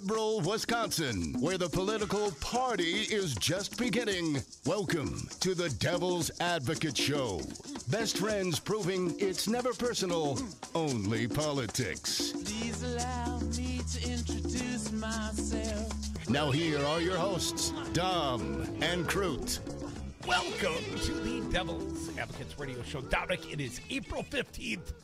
liberal Wisconsin, where the political party is just beginning. Welcome to the Devil's Advocate Show. Best friends proving it's never personal, only politics. Please allow me to introduce myself. Now here are your hosts, Dom and Crute. Welcome to the Devil's Advocates Radio Show. Dominic, it is April 15th.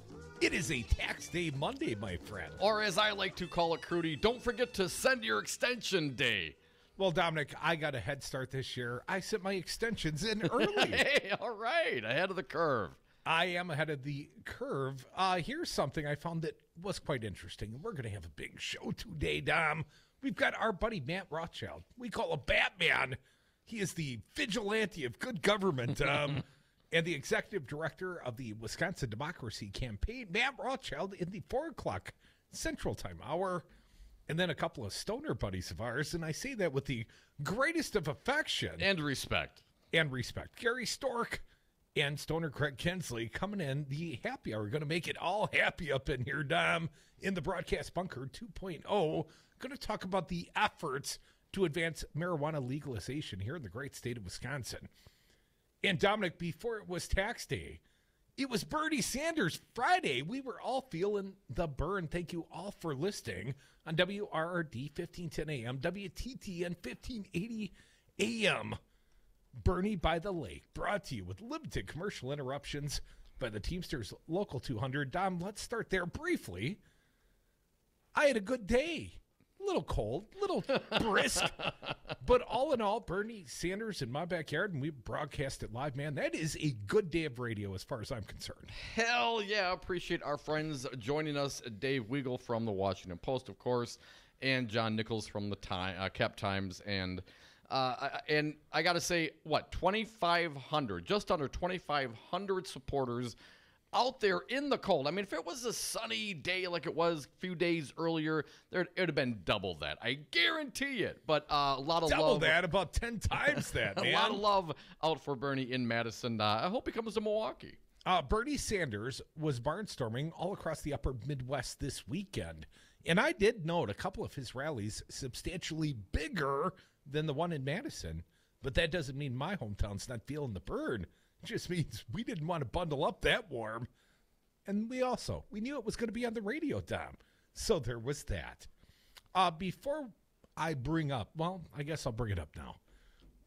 It is a tax day Monday, my friend. Or as I like to call it, Crudy, don't forget to send your extension day. Well, Dominic, I got a head start this year. I sent my extensions in early. Hey, all right, ahead of the curve. I am ahead of the curve. Here's something I found that was quite interesting. We're going to have a big show today, Dom. We've got our buddy Matt Rothschild. We call him Batman. He is the vigilante of good government. And the executive director of the Wisconsin Democracy Campaign, Matt Rothschild, in the 4 o'clock Central Time hour. And then a couple of stoner buddies of ours. And I say that with the greatest of affection. And respect. Gary Storck and stoner Craig Kinsley coming in the happy hour. We're going to make it all happy up in here, Dom, in the Broadcast Bunker 2.0. Going to talk about the efforts to advance marijuana legalization here in the great state of Wisconsin. And Dominic, before it was tax day, it was Bernie Sanders Friday. We were all feeling the burn. Thank you all for listening on WRRD 1510 AM, WTTN 1580 AM. Bernie by the Lake, brought to you with limited commercial interruptions by the Teamsters Local 200. Dom, let's start there briefly. I had a good day. A little cold, a little brisk, but all in all, Bernie Sanders in my backyard, and we broadcast it live, man. That is a good day of radio as far as I'm concerned. Hell yeah, appreciate our friends joining us. Dave Weigel from the Washington Post, of course, and John Nichols from the Cap Times. And I got to say, 2,500, just under 2,500 supporters out there in the cold. I mean, if it was a sunny day like it was a few days earlier, it would have been double that. I guarantee it. But a lot of double love. That, about 10 times that, man. A lot of love out for Bernie in Madison. I hope he comes to Milwaukee. Bernie Sanders was barnstorming all across the upper Midwest this weekend. And I did note a couple of his rallies substantially bigger than the one in Madison. But that doesn't mean my hometown's not feeling the burn. It just means we didn't want to bundle up that warm. And we knew it was going to be on the radio, Dom. So there was that. Before I bring up, well, I guess I'll bring it up now.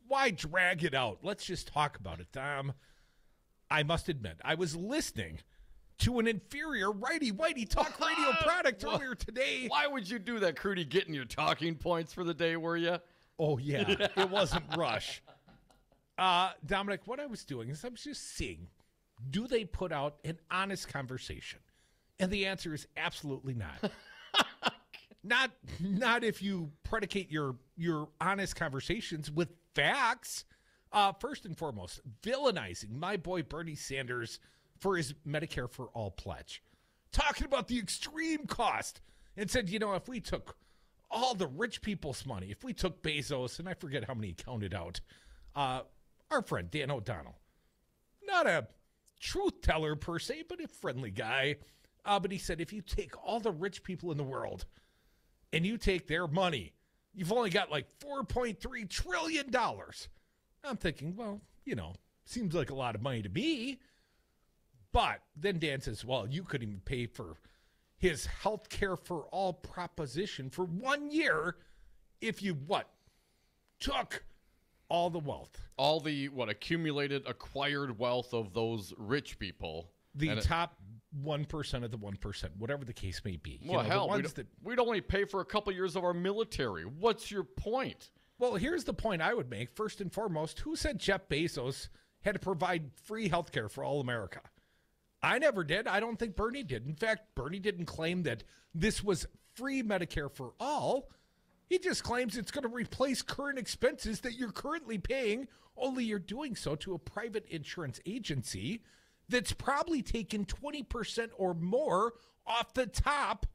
Why drag it out? Let's just talk about it, Dom. I must admit, I was listening to an inferior righty-whitey talk radio product earlier today. Why would you do that, Crudy? Getting your talking points for the day, were you? Oh, yeah. It wasn't Rush. Dominic, what I was doing is I was just seeing, do they put out an honest conversation? And the answer is absolutely not. Not if you predicate your honest conversations with facts. First and foremost, villainizing my boy Bernie Sanders for his Medicare for All pledge. Talking about the extreme cost and said, if we took all the rich people's money, if we took Bezos, and I forget how many he counted out, our friend Dan O'Donnell, not a truth teller per se, but a friendly guy. But he said, if you take all the rich people in the world and you take their money, you've only got like $4.3 trillion. I'm thinking, well, seems like a lot of money to me. But then Dan says, well, you couldn't even pay for his health care for all proposition for 1 year if you, took all the wealth. All the, accumulated, acquired wealth of those rich people. The top 1% of the 1%, whatever the case may be. Well, hell, we'd only pay for a couple years of our military. What's your point? Well, here's the point I would make. First and foremost, who said Jeff Bezos had to provide free health care for all America? I never did. I don't think Bernie did. In fact, Bernie didn't claim that this was free Medicare for all. He just claims it's going to replace current expenses that you're currently paying, only you're doing so to a private insurance agency that's probably taken 20% or more off the top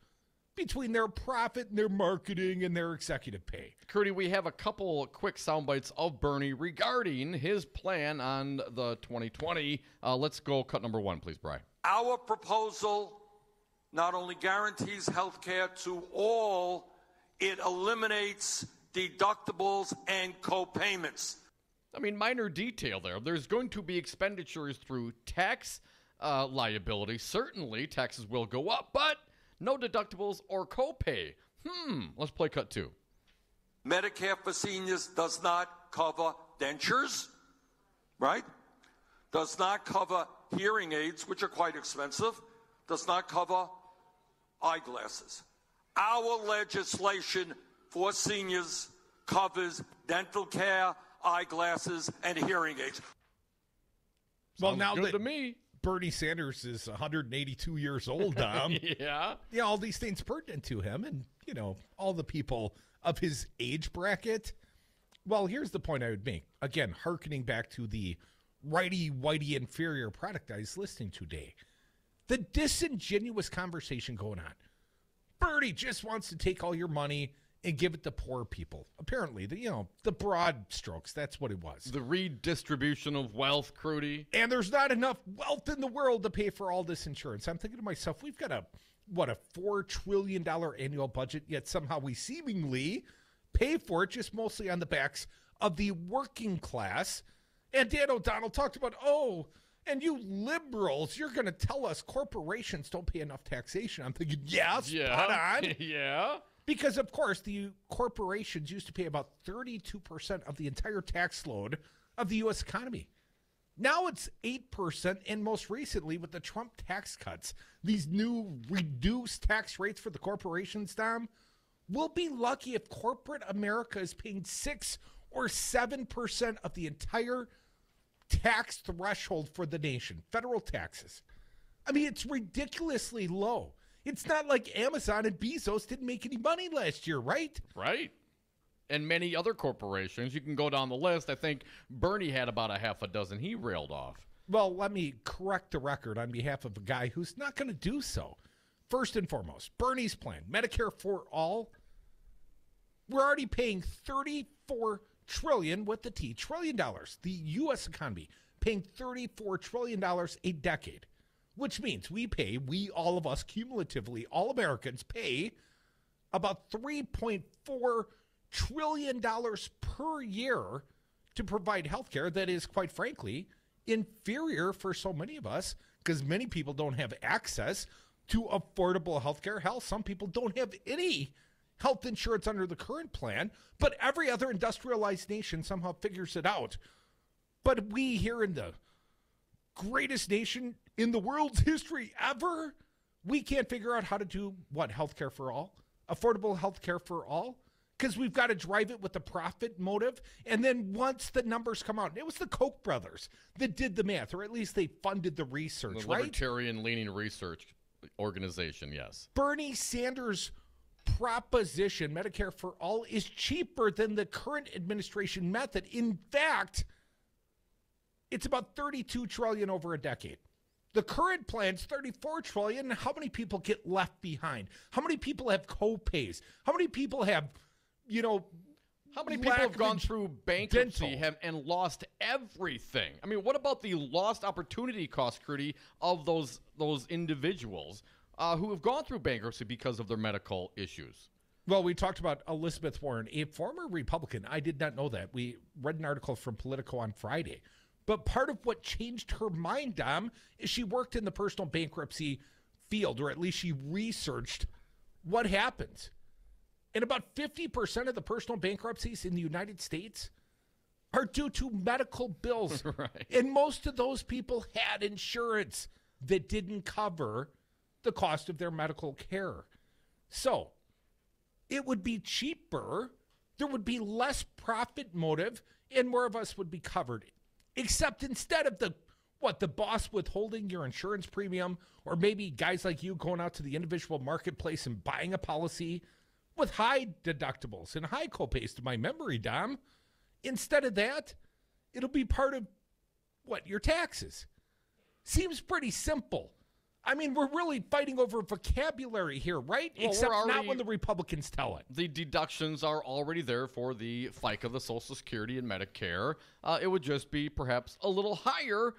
between their profit and their marketing and their executive pay. Crudy, we have a couple quick sound bites of Bernie regarding his plan on the 2020. Let's go cut number one, please, Bri. Our proposal not only guarantees health care to all It eliminates deductibles and co-payments. I mean, minor detail there. There's going to be expenditures through tax liability. Certainly, taxes will go up, but no deductibles or copay. Let's play cut 2. Medicare for seniors does not cover dentures, right? Does not cover hearing aids, which are quite expensive. Does not cover eyeglasses. Our legislation for seniors covers dental care, eyeglasses, and hearing aids. Well, Sounds now good that to me. Bernie Sanders is 182 years old, Yeah. yeah, all these things pertinent to him and, you know, all the people of his age bracket. Well, here's the point I would make. Again, hearkening back to the righty-whitey inferior product I was listening to today. The disingenuous conversation going on. Bernie just wants to take all your money and give it to poor people. Apparently, the broad strokes, that's what it was. The redistribution of wealth, Crudy. And there's not enough wealth in the world to pay for all this insurance. I'm thinking to myself, we've got a $4 trillion annual budget, yet somehow we seemingly pay for it just mostly on the backs of the working class. And Dan O'Donnell talked about, and you liberals, you're going to tell us corporations don't pay enough taxation. I'm thinking, spot on. Yeah. Because, of course, the corporations used to pay about 32% of the entire tax load of the U.S. economy. Now it's 8%, and most recently with the Trump tax cuts, these new reduced tax rates for the corporations, Dom, we'll be lucky if corporate America is paying 6 or 7% of the entire tax threshold for the nation, federal taxes. I mean, it's ridiculously low. It's not like Amazon and Bezos didn't make any money last year, right? Right. And many other corporations. You can go down the list. I think Bernie had about a half a dozen he railed off. Well, let me correct the record on behalf of a guy who's not going to do so. First and foremost, Bernie's plan, Medicare for all, we're already paying $34 trillion with the T, trillion dollars, the U.S. economy, paying $34 trillion a decade, which means we, all of us cumulatively, all Americans pay about $3.4 trillion per year to provide health care that is, quite frankly, inferior for so many of us because many people don't have access to affordable health care. Hell, some people don't have any health insurance under the current plan, but every other industrialized nation somehow figures it out. But we here in the greatest nation in the world's history ever, we can't figure out how to do what? Healthcare for all? Affordable healthcare for all? Because we've got to drive it with the profit motive. And then once the numbers come out, it was the Koch brothers that did the math, or at least they funded the research, The right? libertarian-leaning research organization, yes. Bernie Sanders' proposition, Medicare for all, is cheaper than the current administration method. In fact, it's about $32 trillion over a decade. The current plan's $34 trillion. How many people get left behind? How many people have co-pays? How many people have, How many people have gone through bankruptcy and lost everything? I mean, what about the lost opportunity cost, Crudy, of those individuals who have gone through bankruptcy because of their medical issues? Well, we talked about Elizabeth Warren, a former Republican. I did not know that. We read an article from Politico on Friday. But part of what changed her mind, Dom, is she worked in the personal bankruptcy field, or at least she researched what happens. And about 50% of the personal bankruptcies in the United States are due to medical bills. Right. And most of those people had insurance that didn't cover the cost of their medical care. So it would be cheaper, there would be less profit motive, and more of us would be covered. Except instead of the boss withholding your insurance premium, or maybe guys like you going out to the individual marketplace and buying a policy with high deductibles and high copays to my memory, Dom. Instead of that, it'll be part of your taxes. Seems pretty simple. I mean, we're really fighting over vocabulary here, right? Well, Except not when the Republicans tell it. The deductions are already there for the FICA, the Social Security, and Medicare. It would just be perhaps a little higher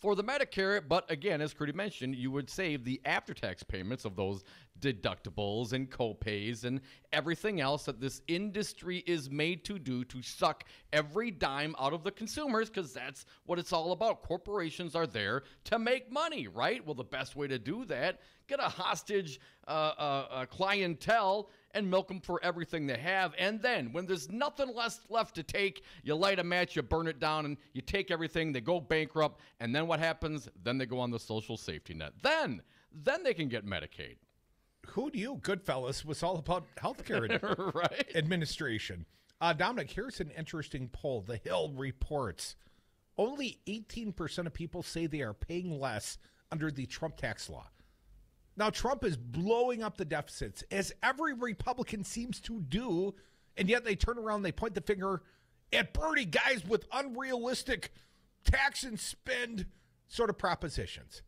for the Medicare. But again, as Crudy mentioned, you would save the after-tax payments of those deductibles and co-pays and everything else that this industry is made to do, to suck every dime out of the consumers, because that's what it's all about. Corporations are there to make money, right? Well, the best way to do that, get a hostage clientele and milk them for everything they have. And then when there's nothing left to take, you light a match, you burn it down, and you take everything. They go bankrupt. And then what happens? Then they go on the social safety net. Then they can get Medicaid. Who knew Goodfellas was all about healthcare right? administration? Dominic, here's an interesting poll. The Hill reports only 18% of people say they are paying less under the Trump tax law. Now, Trump is blowing up the deficits, as every Republican seems to do, and yet they turn around, they point the finger at Bernie, guys with unrealistic tax and spend sort of propositions.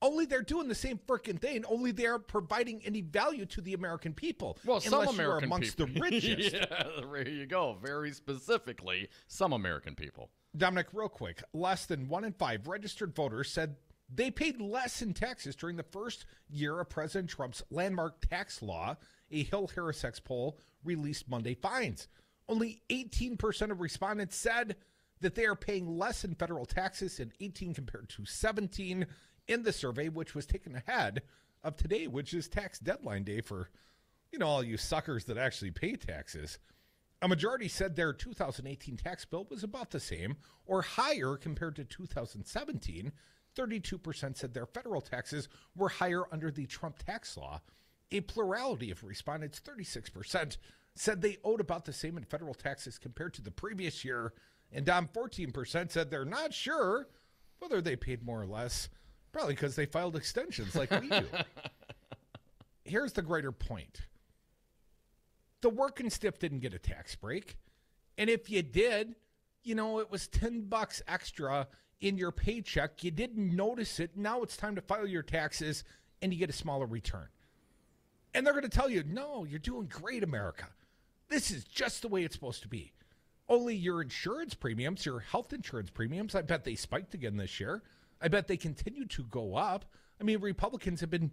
Only they're doing the same freaking thing, only they aren't providing any value to the American people. Well, some American you're amongst people. the richest. Yeah, there you go. Very specifically, some American people. Dominic, real quick, less than 1 in 5 registered voters said they paid less in taxes during the first year of President Trump's landmark tax law. A Hill Harris X poll released Monday finds only 18% of respondents said that they are paying less in federal taxes in 18 compared to 17 in the survey, which was taken ahead of today, which is tax deadline day for, all you suckers that actually pay taxes. A majority said their 2018 tax bill was about the same or higher compared to 2017. 32% said their federal taxes were higher under the Trump tax law. A plurality of respondents, 36%, said they owed about the same in federal taxes compared to the previous year. And 14% said they're not sure whether they paid more or less, probably because they filed extensions like we do. Here's the greater point. The working stiff didn't get a tax break. And if you did, it was $10 extra in your paycheck. You didn't notice it. Now it's time to file your taxes and you get a smaller return. And they're going to tell you, no, you're doing great, America. This is just the way it's supposed to be. Only your insurance premiums, your health insurance premiums, I bet they spiked again this year. I bet they continue to go up. I mean, Republicans have been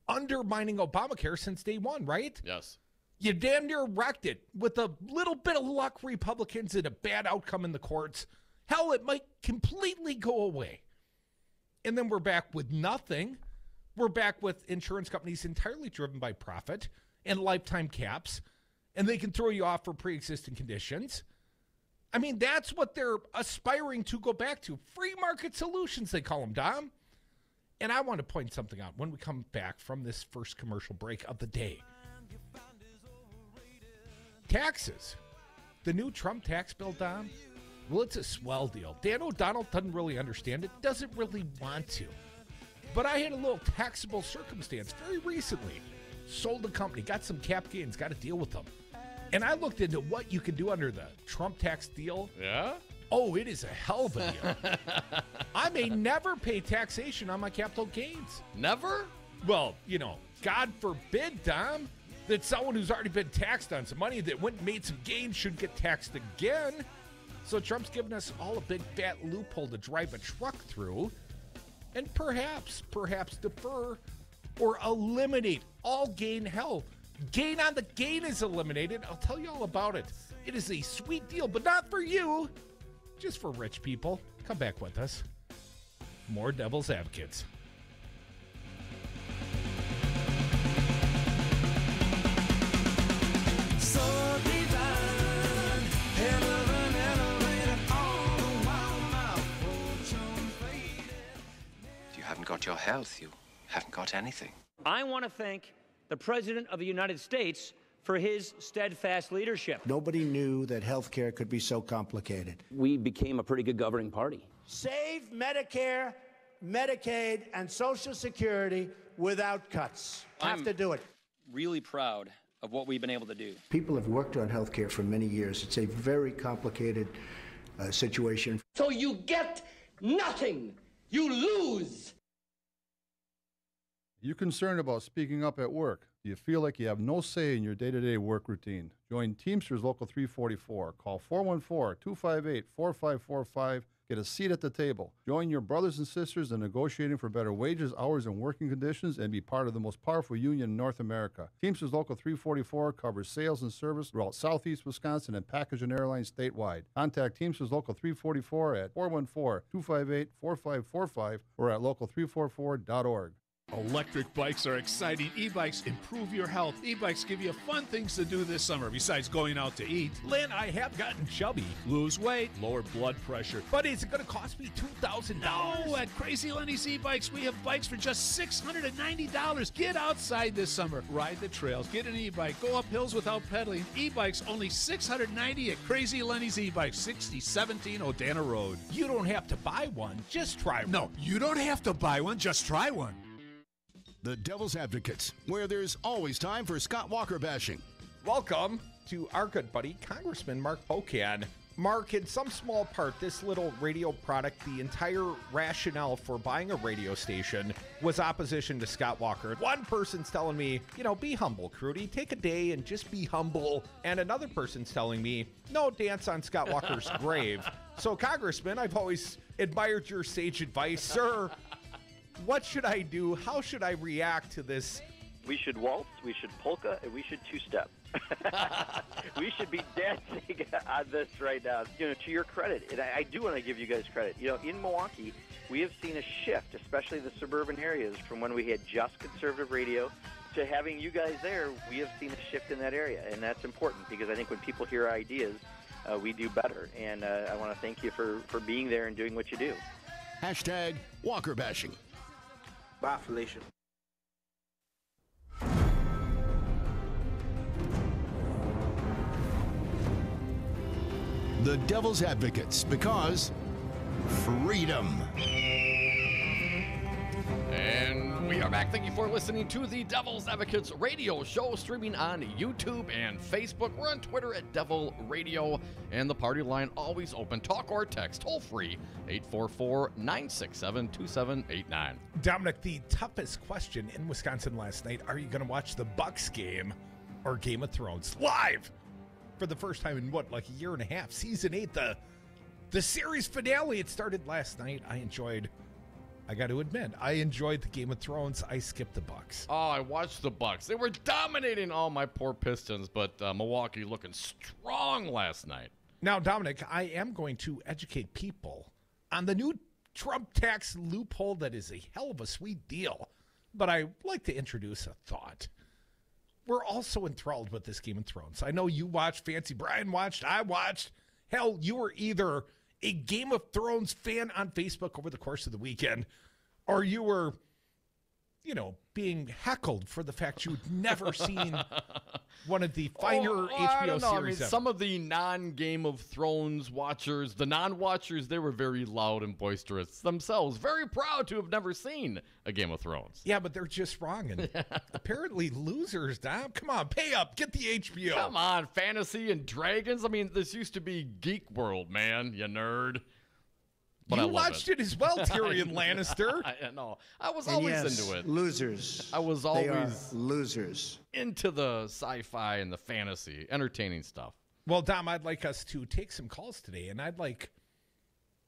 undermining Obamacare since day one, right? Yes. You damn near wrecked it. With a little bit of luck, Republicans, and a bad outcome in the courts. Hell, it might completely go away. And then we're back with nothing. We're back with insurance companies entirely driven by profit and lifetime caps. And they can throw you off for pre-existing conditions. I mean, that's what they're aspiring to go back to. Free market solutions, they call them, Dom. And I want to point something out when we come back from this first commercial break of the day. Taxes. The new Trump tax bill, Dom, well, it's a swell deal. Dan O'Donnell doesn't really understand it, doesn't really want to. But I had a little taxable circumstance very recently. Sold a company, got some cap gains, got to deal with them. And I looked into what you can do under the Trump tax deal. Yeah? Oh, it is a hell of a deal. I may never pay taxation on my capital gains. Never? Well, God forbid, Dom, that someone who's already been taxed on some money that went and made some gains should get taxed again. So Trump's giving us all a big fat loophole to drive a truck through and perhaps defer or eliminate all gain hell. Gain on the gain is eliminated. I'll tell you all about it. It is a sweet deal, but not for you. Just for rich people. Come back with us. More Devil's Advocates. So divine, hell of an elevator, all the while my fortune faded. If you haven't got your health, you haven't got anything. I want to thank the President of the United States for his steadfast leadership. Nobody knew that health care could be so complicated. We became a pretty good governing party. Save Medicare, Medicaid, and Social Security without cuts. Have to do it. Really proud of what we've been able to do. People have worked on health care for many years. It's a very complicated situation. So you get nothing. You lose. You concerned about speaking up at work? Do you feel like you have no say in your day-to-day work routine? Join Teamsters Local 344. Call 414-258-4545 get a seat at the table. Join your brothers and sisters in negotiating for better wages, hours, and working conditions, and be part of the most powerful union in North America. Teamsters Local 344 covers sales and service throughout southeast Wisconsin and package and airlines statewide. Contact Teamsters Local 344 at 414-258-4545 or at local344.org. Electric bikes are exciting. E-bikes improve your health. E-bikes give you fun things to do this summer besides going out to eat. Lynn, I have gotten chubby. Lose weight, lower blood pressure. But is it going to cost me $2,000? No, at Crazy Lenny's E-Bikes, we have bikes for just $690. Get outside this summer. Ride the trails. Get an e-bike. Go up hills without pedaling. E-bikes only $690 at Crazy Lenny's E-Bikes, 6017 Odana Road. You don't have to buy one. Just try one. No, you don't have to buy one. Just try one. The Devil's Advocates, where there's always time for Scott Walker bashing. Welcome to our good buddy, Congressman Mark Pocan. Mark, in some small part, this little radio product, the entire rationale for buying a radio station was opposition to Scott Walker. One person's telling me, be humble, Crudy. Take a day and just be humble. And another person's telling me, no, dance on Scott Walker's grave. So, Congressman, I've always admired your sage advice, sir. What should I do? How should I react to this? We should waltz, we should polka, and we should two-step. We should be dancing on this right now. To your credit, and I do want to give you guys credit. In Milwaukee, we have seen a shift, especially the suburban areas, from when we had just conservative radio to having you guys there. We have seen a shift in that area, and that's important because I think when people hear ideas, we do better. And I want to thank you for being there and doing what you do. Hashtag Walker bashing. Bye, Felicia. The Devil's Advocates, because freedom. And we are back. Thank you for listening to the Devil's Advocates radio show, streaming on YouTube and Facebook. We're on Twitter at Devil Radio, and the party line always open. Talk or text, toll free, 844-967-2789. Dominic, the toughest question in Wisconsin last night, are you going to watch the Bucks game or Game of Thrones live for the first time in a year and a half? Season 8, the series finale. It started last night. I got to admit, I enjoyed the Game of Thrones. I skipped the Bucks. Oh, I watched the Bucks. They were dominating all my poor Pistons, but Milwaukee looking strong last night. Now, Dominic, I am going to educate people on the new Trump tax loophole that is a hell of a sweet deal. But I like to introduce a thought. We're also enthralled with this Game of Thrones. I know you watched, Fancy Brian watched, I watched. Hell, you were either a Game of Thrones fan on Facebook over the course of the weekend, or you were, being heckled for the fact you'd never seen one of the finer HBO series ever. Some of the non-Game of Thrones watchers, the non-watchers, they were very loud and boisterous themselves, very proud to have never seen a Game of Thrones. Yeah, but they're just wrong. And apparently losers, Dom. Come on, pay up. Get the HBO. Come on, fantasy and dragons. I mean, this used to be Geek World, man, you nerd. But you watched it as well, Tyrion Lannister. I know. I was always into it. Losers. I was They always are losers. into the sci-fi and the fantasy, entertaining stuff. Well, Dom, I'd like us to take some calls today, and I'd like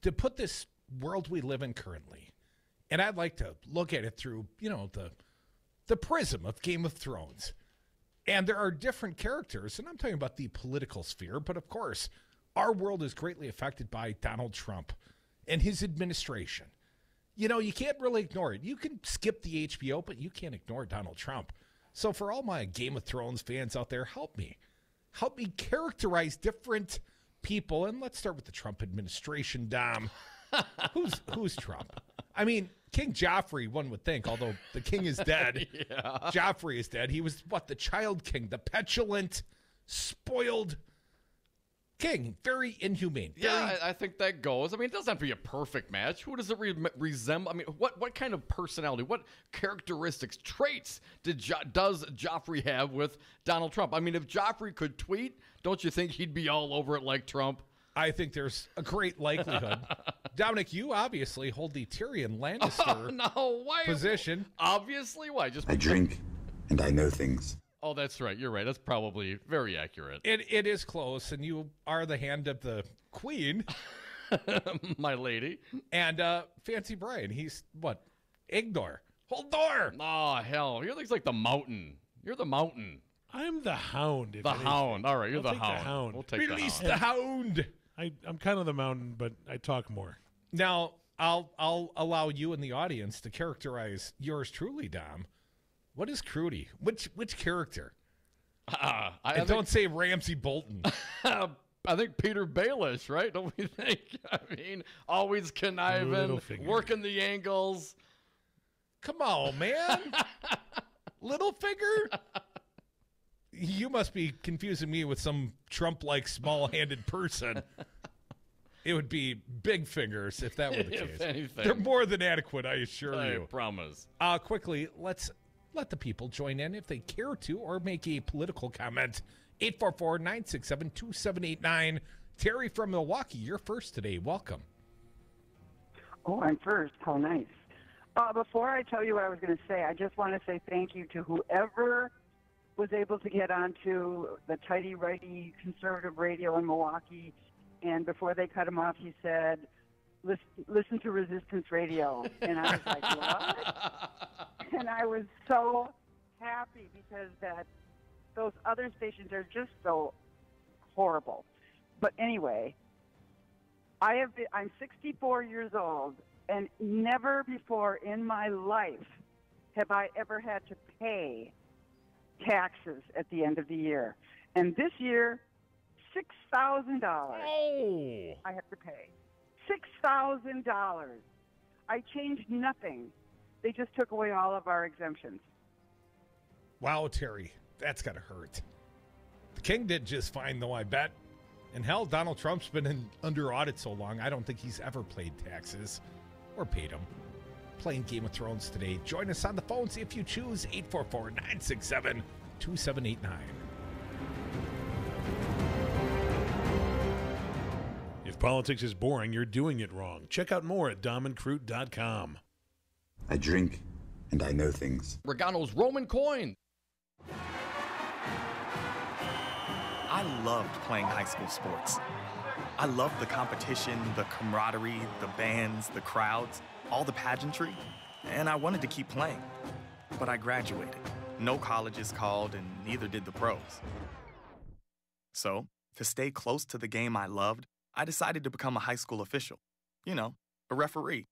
to put this world we live in currently, and I'd like to look at it through, the prism of Game of Thrones. And there are different characters, and I'm talking about the political sphere, but of course, our world is greatly affected by Donald Trump and his administration. You can't really ignore it. You can skip the HBO, but you can't ignore Donald Trump. So for all my Game of Thrones fans out there, help me. Help me characterize different people. And let's start with the Trump administration, Dom. Who's Trump? I mean, King Joffrey, one would think, although the king is dead. Yeah. Joffrey is dead. He was, the child king, the petulant, spoiled king. Very inhumane. Yeah, I think that goes. I mean, it doesn't have to be a perfect match. Who does it resemble? I mean, what kind of personality, what characteristics, traits does Joffrey have with Donald Trump? I mean, if Joffrey could tweet, don't you think he'd be all over it like Trump? I think there's a great likelihood. Dominic, you obviously hold the Tyrion Lannister position. Obviously, why? I drink and I know things. Oh, that's right. You're right. That's probably very accurate. It is close, and you are the hand of the queen. My lady. And Fancy Brian, he's what? Ignore. Hold door. Oh, hell. You're like the mountain. You're the mountain. I'm the hound. If The anything. hound. All right, you're I'll the take hound. We'll take Release the hound. the hound. I'm kind of the mountain, but I talk more. Now, I'll allow you and the audience to characterize yours truly, Dom. What is Crudy? Which character? I don't say Ramsey Bolton. I think Peter Baelish, right? Don't we think? I mean, always conniving, working the angles. Come on, man. Littlefinger? You must be confusing me with some Trump-like small-handed person. It would be big fingers if that were the If case. anything. They're more than adequate, I assure you. I promise. Quickly, let's let the people join in if they care to or make a political comment. 844-967-2789. Terry from Milwaukee, you're first today. Welcome. Oh, I'm first. How nice. Before I tell you what I was going to say, I just want to say thank you to whoever was able to get onto the tighty-righty conservative radio in Milwaukee. And before they cut him off, he said, listen to Resistance Radio. And I was like, what? And I was so happy because those other stations are just so horrible. But anyway, I'm 64 years old, and never before in my life have I ever had to pay taxes at the end of the year. And this year, $6,000 I have to pay. $6,000. I changed nothing. They just took away all of our exemptions. Wow, Terry, that's got to hurt. The king did just fine, though, I bet. And hell, Donald Trump's been under audit so long, I don't think he's ever paid taxes or paid them. Playing Game of Thrones today. Join us on the phones if you choose. 844-967-2789. If politics is boring, you're doing it wrong. Check out more at domandcroot.com. I drink, and I know things. Regano's Roman coin. I loved playing high school sports. I loved the competition, the camaraderie, the bands, the crowds, all the pageantry, and I wanted to keep playing. But I graduated. No colleges called, and neither did the pros. So, to stay close to the game I loved, I decided to become a high school official. You know, a referee.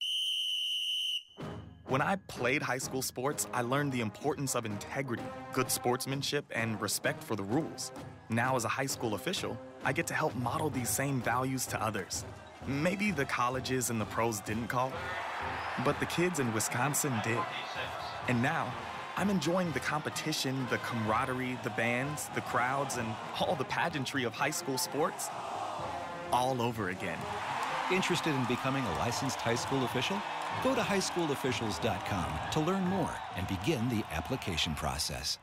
When I played high school sports, I learned the importance of integrity, good sportsmanship, and respect for the rules. Now, as a high school official, I get to help model these same values to others. Maybe the colleges and the pros didn't call, but the kids in Wisconsin did. And now, I'm enjoying the competition, the camaraderie, the bands, the crowds, and all the pageantry of high school sports all over again. Interested in becoming a licensed high school official? Go to highschoolofficials.com to learn more and begin the application process.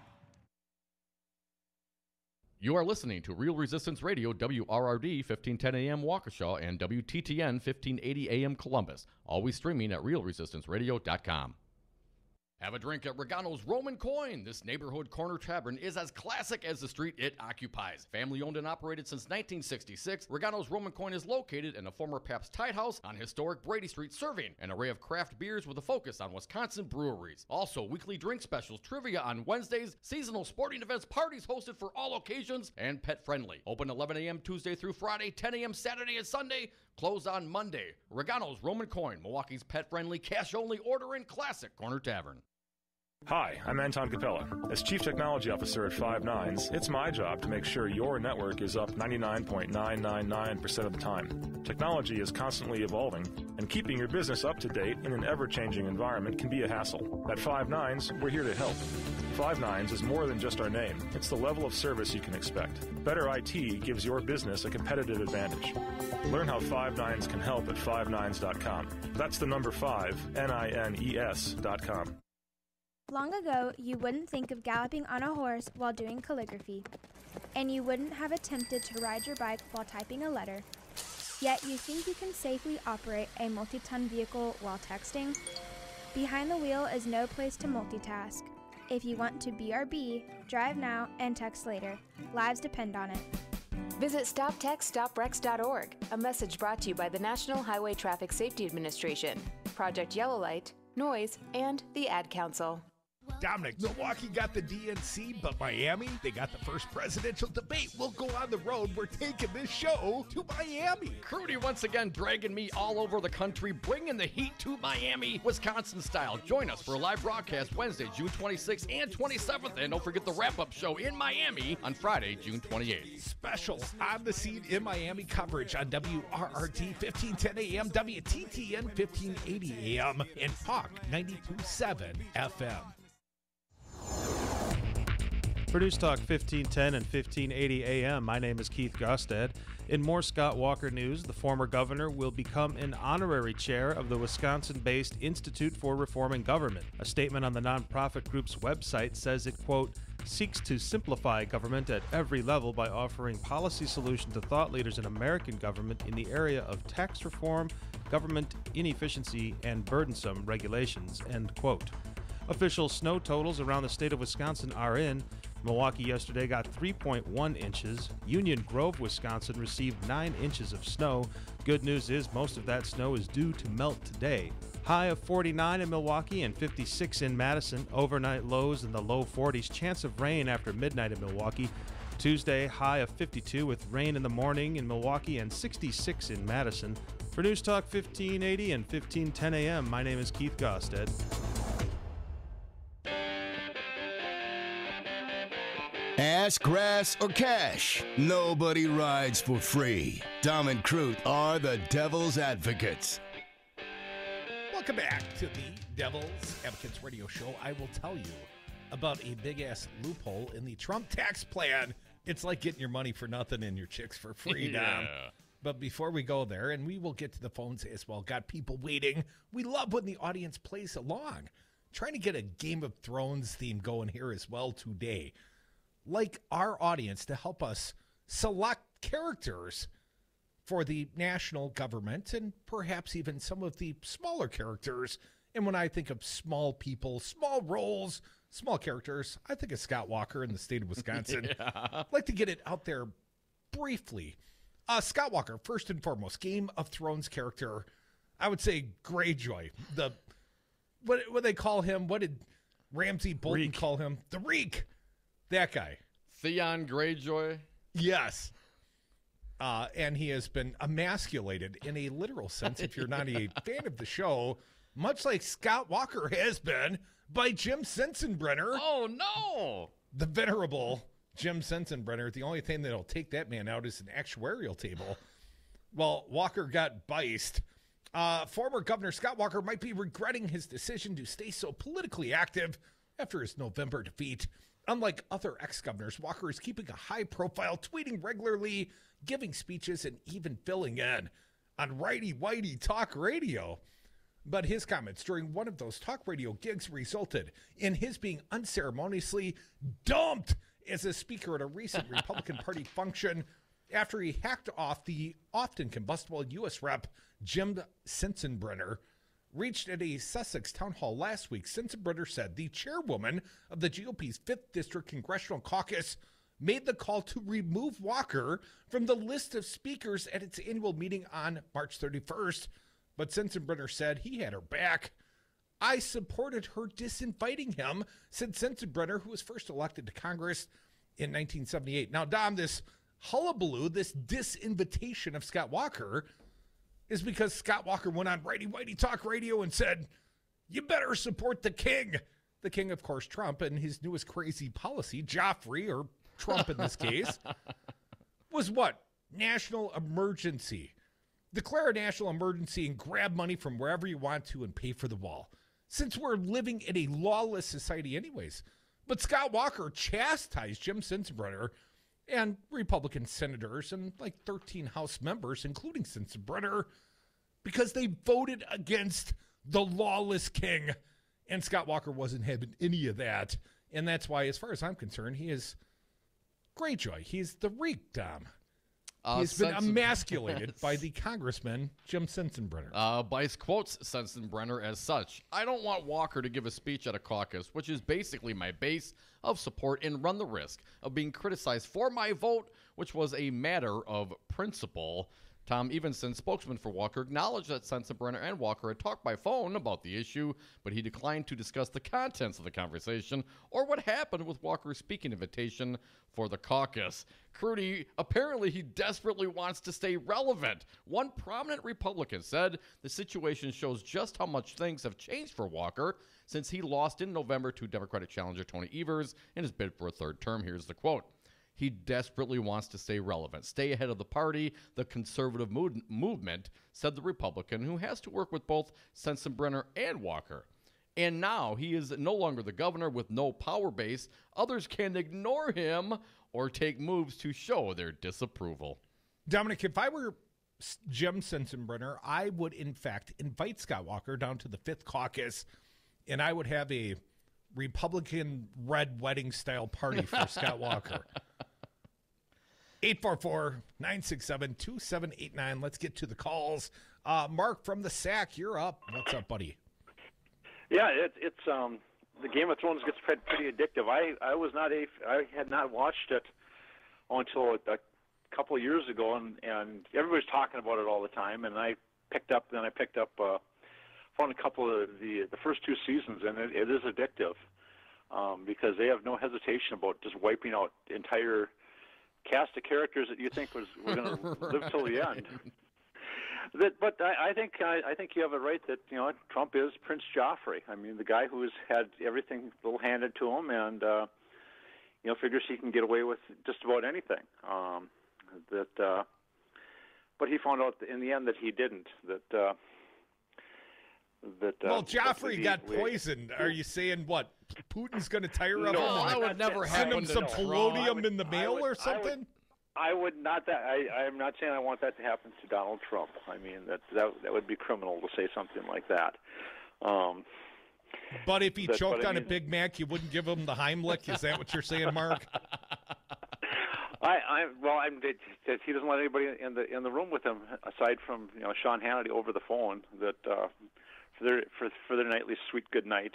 You are listening to Real Resistance Radio, WRRD 1510 AM Waukesha and WTTN 1580 AM Columbus. Always streaming at realresistanceradio.com. Have a drink at Regano's Roman Coin. This neighborhood corner tavern is as classic as the street it occupies. Family owned and operated since 1966, Regano's Roman Coin is located in a former Pabst Tide House on historic Brady Street, serving an array of craft beers with a focus on Wisconsin breweries. Also, weekly drink specials, trivia on Wednesdays, seasonal sporting events, parties hosted for all occasions, and pet friendly. Open 11 a.m. Tuesday through Friday, 10 a.m. Saturday and Sunday. Closed on Monday. Regano's Roman Coin, Milwaukee's pet-friendly, cash-only order-in classic corner tavern. Hi, I'm Anton Capella. As Chief Technology Officer at Five Nines, it's my job to make sure your network is up 99.999% of the time. Technology is constantly evolving, and keeping your business up to date in an ever-changing environment can be a hassle. At Five Nines, we're here to help. Five Nines is more than just our name. It's the level of service you can expect. Better IT gives your business a competitive advantage. Learn how Five Nines can help at fivenines.com. That's the number 5, NINES.com. Long ago, you wouldn't think of galloping on a horse while doing calligraphy, and you wouldn't have attempted to ride your bike while typing a letter. Yet you think you can safely operate a multi-ton vehicle while texting? Behind the wheel is no place to multitask. If you want to BRB, drive now and text later. Lives depend on it. Visit StopTextStopWrecks.org, a message brought to you by the National Highway Traffic Safety Administration, Project Yellow Light, Noise, and the Ad Council. Dominic, Milwaukee got the DNC, but Miami, they got the first presidential debate. We'll go on the road. We're taking this show to Miami. Crudy once again dragging me all over the country, bringing the heat to Miami, Wisconsin style. Join us for a live broadcast Wednesday, June 26th and 27th. And don't forget the wrap-up show in Miami on Friday, June 28th. Special on the scene in Miami coverage on WRRT 1510 AM, WTTN 1580 AM, and Talk 92.7 FM. Produce Talk 1510 and 1580 AM. My name is Keith Gostad. In more Scott Walker news, the former governor will become an honorary chair of the Wisconsin-based Institute for Reforming Government. A statement on the nonprofit group's website says it, quote, seeks to simplify government at every level by offering policy solutions to thought leaders in American government in the area of tax reform, government inefficiency, and burdensome regulations, end quote. Official snow totals around the state of Wisconsin are in. Milwaukee yesterday got 3.1 inches. Union Grove, Wisconsin received 9 inches of snow. Good news is most of that snow is due to melt today. High of 49 in Milwaukee and 56 in Madison. Overnight lows in the low 40s. Chance of rain after midnight in Milwaukee. Tuesday, high of 52 with rain in the morning in Milwaukee and 66 in Madison. For News Talk 1580 and 1510 AM, my name is Keith Gostad. Ass, grass, or cash, nobody rides for free. Dom and Crute are the devil's advocates. Welcome back to the Devil's Advocates Radio Show. I will tell you about a big-ass loophole in the Trump tax plan. It's like getting your money for nothing and your chicks for free, Dom. But before we go there, and we will get to the phones as well, got people waiting. We love when the audience plays along. Trying to get a Game of Thrones theme going here as well today. Like our audience to help us select characters for the national government and perhaps even some of the smaller characters. And when I think of small people, small roles, small characters, I think of Scott Walker in the state of Wisconsin. I'd like to get it out there briefly. Scott Walker, first and foremost, Game of Thrones character. I would say Greyjoy. What they call him? What did Ramsay Bolton call him? The Reek. That guy. Theon Greyjoy? Yes. And he has been emasculated in a literal sense, if you're not a fan of the show, much like Scott Walker has been by Jim Sensenbrenner. Oh, no! The venerable Jim Sensenbrenner. The only thing that'll take that man out is an actuarial table. Well, Walker got biced. Former Governor Scott Walker might be regretting his decision to stay so politically active after his November defeat. Unlike other ex-governors, Walker is keeping a high profile, tweeting regularly, giving speeches, and even filling in on righty-whitey talk radio. But his comments during one of those talk radio gigs resulted in his being unceremoniously dumped as a speaker at a recent Republican Party function after he hacked off the often combustible U.S. Rep. Jim Sensenbrenner. Reached at a Sussex town hall last week, Sensenbrenner said the chairwoman of the GOP's 5th District Congressional Caucus made the call to remove Walker from the list of speakers at its annual meeting on March 31st. But Sensenbrenner said he had her back. I supported her disinviting him, said Sensenbrenner, who was first elected to Congress in 1978. Now, Dom, this hullabaloo, this disinvitation of Scott Walker is because Scott Walker went on righty-whitey talk radio and said, you better support the king. The king, of course, Trump, and his newest crazy policy, Joffrey, or Trump in this case, was what? National emergency. Declare a national emergency and grab money from wherever you want to and pay for the wall. Since we're living in a lawless society anyways. But Scott Walker chastised Jim Sensenbrenner and Republican senators and like 13 House members, including Sensenbrenner, because they voted against the lawless king. And Scott Walker wasn't having any of that. And that's why, as far as I'm concerned, he is Greyjoy. He's the Reek, Dom. He's been emasculated by the Congressman, Jim Sensenbrenner. Bice quotes Sensenbrenner as such. I don't want Walker to give a speech at a caucus, which is basically my base of support, and run the risk of being criticized for my vote which was a matter of principle. Tom Evenson, spokesman for Walker, acknowledged that Sensenbrenner and Walker had talked by phone about the issue, but he declined to discuss the contents of the conversation or what happened with Walker's speaking invitation for the caucus. Crudy, apparently he desperately wants to stay relevant. One prominent Republican said the situation shows just how much things have changed for Walker since he lost in November to Democratic challenger Tony Evers in his bid for a third term. Here's the quote. He desperately wants to stay relevant, stay ahead of the party, the conservative movement, said the Republican, who has to work with both Sensenbrenner and Walker. And now he is no longer the governor with no power base. Others can ignore him or take moves to show their disapproval. Dominic, if I were Jim Sensenbrenner, I would, in fact, invite Scott Walker down to the 5th caucus, and I would have a Republican red wedding style party for Scott Walker. 844-967-2789. Let's get to the calls. Mark from the SAC, you're up. What's up, buddy? Yeah, it's the Game of Thrones gets pretty addictive. I had not watched it until a couple of years ago, and everybody's talking about it all the time. And I picked up found a couple of the first 2 seasons, and it is addictive because they have no hesitation about just wiping out the entire cast of characters that you think were going to live till the end. But I think you have it right that Trump is Prince Joffrey. I mean, the guy who has had everything little handed to him, and figures he can get away with just about anything. But he found out in the end that he didn't. Well, Joffrey got poisoned. Are you saying what? Putin's going to tire of him? That would never send happen. Send him some polonium in the mail or something? I would not. I'm not saying I want that to happen to Donald Trump. I mean, that would be criminal to say something like that. But if he choked on a Big Mac, you wouldn't give him the Heimlich? Is that what you're saying, Mark? He doesn't let anybody in the room with him aside from Sean Hannity over the phone. That for their nightly sweet good night.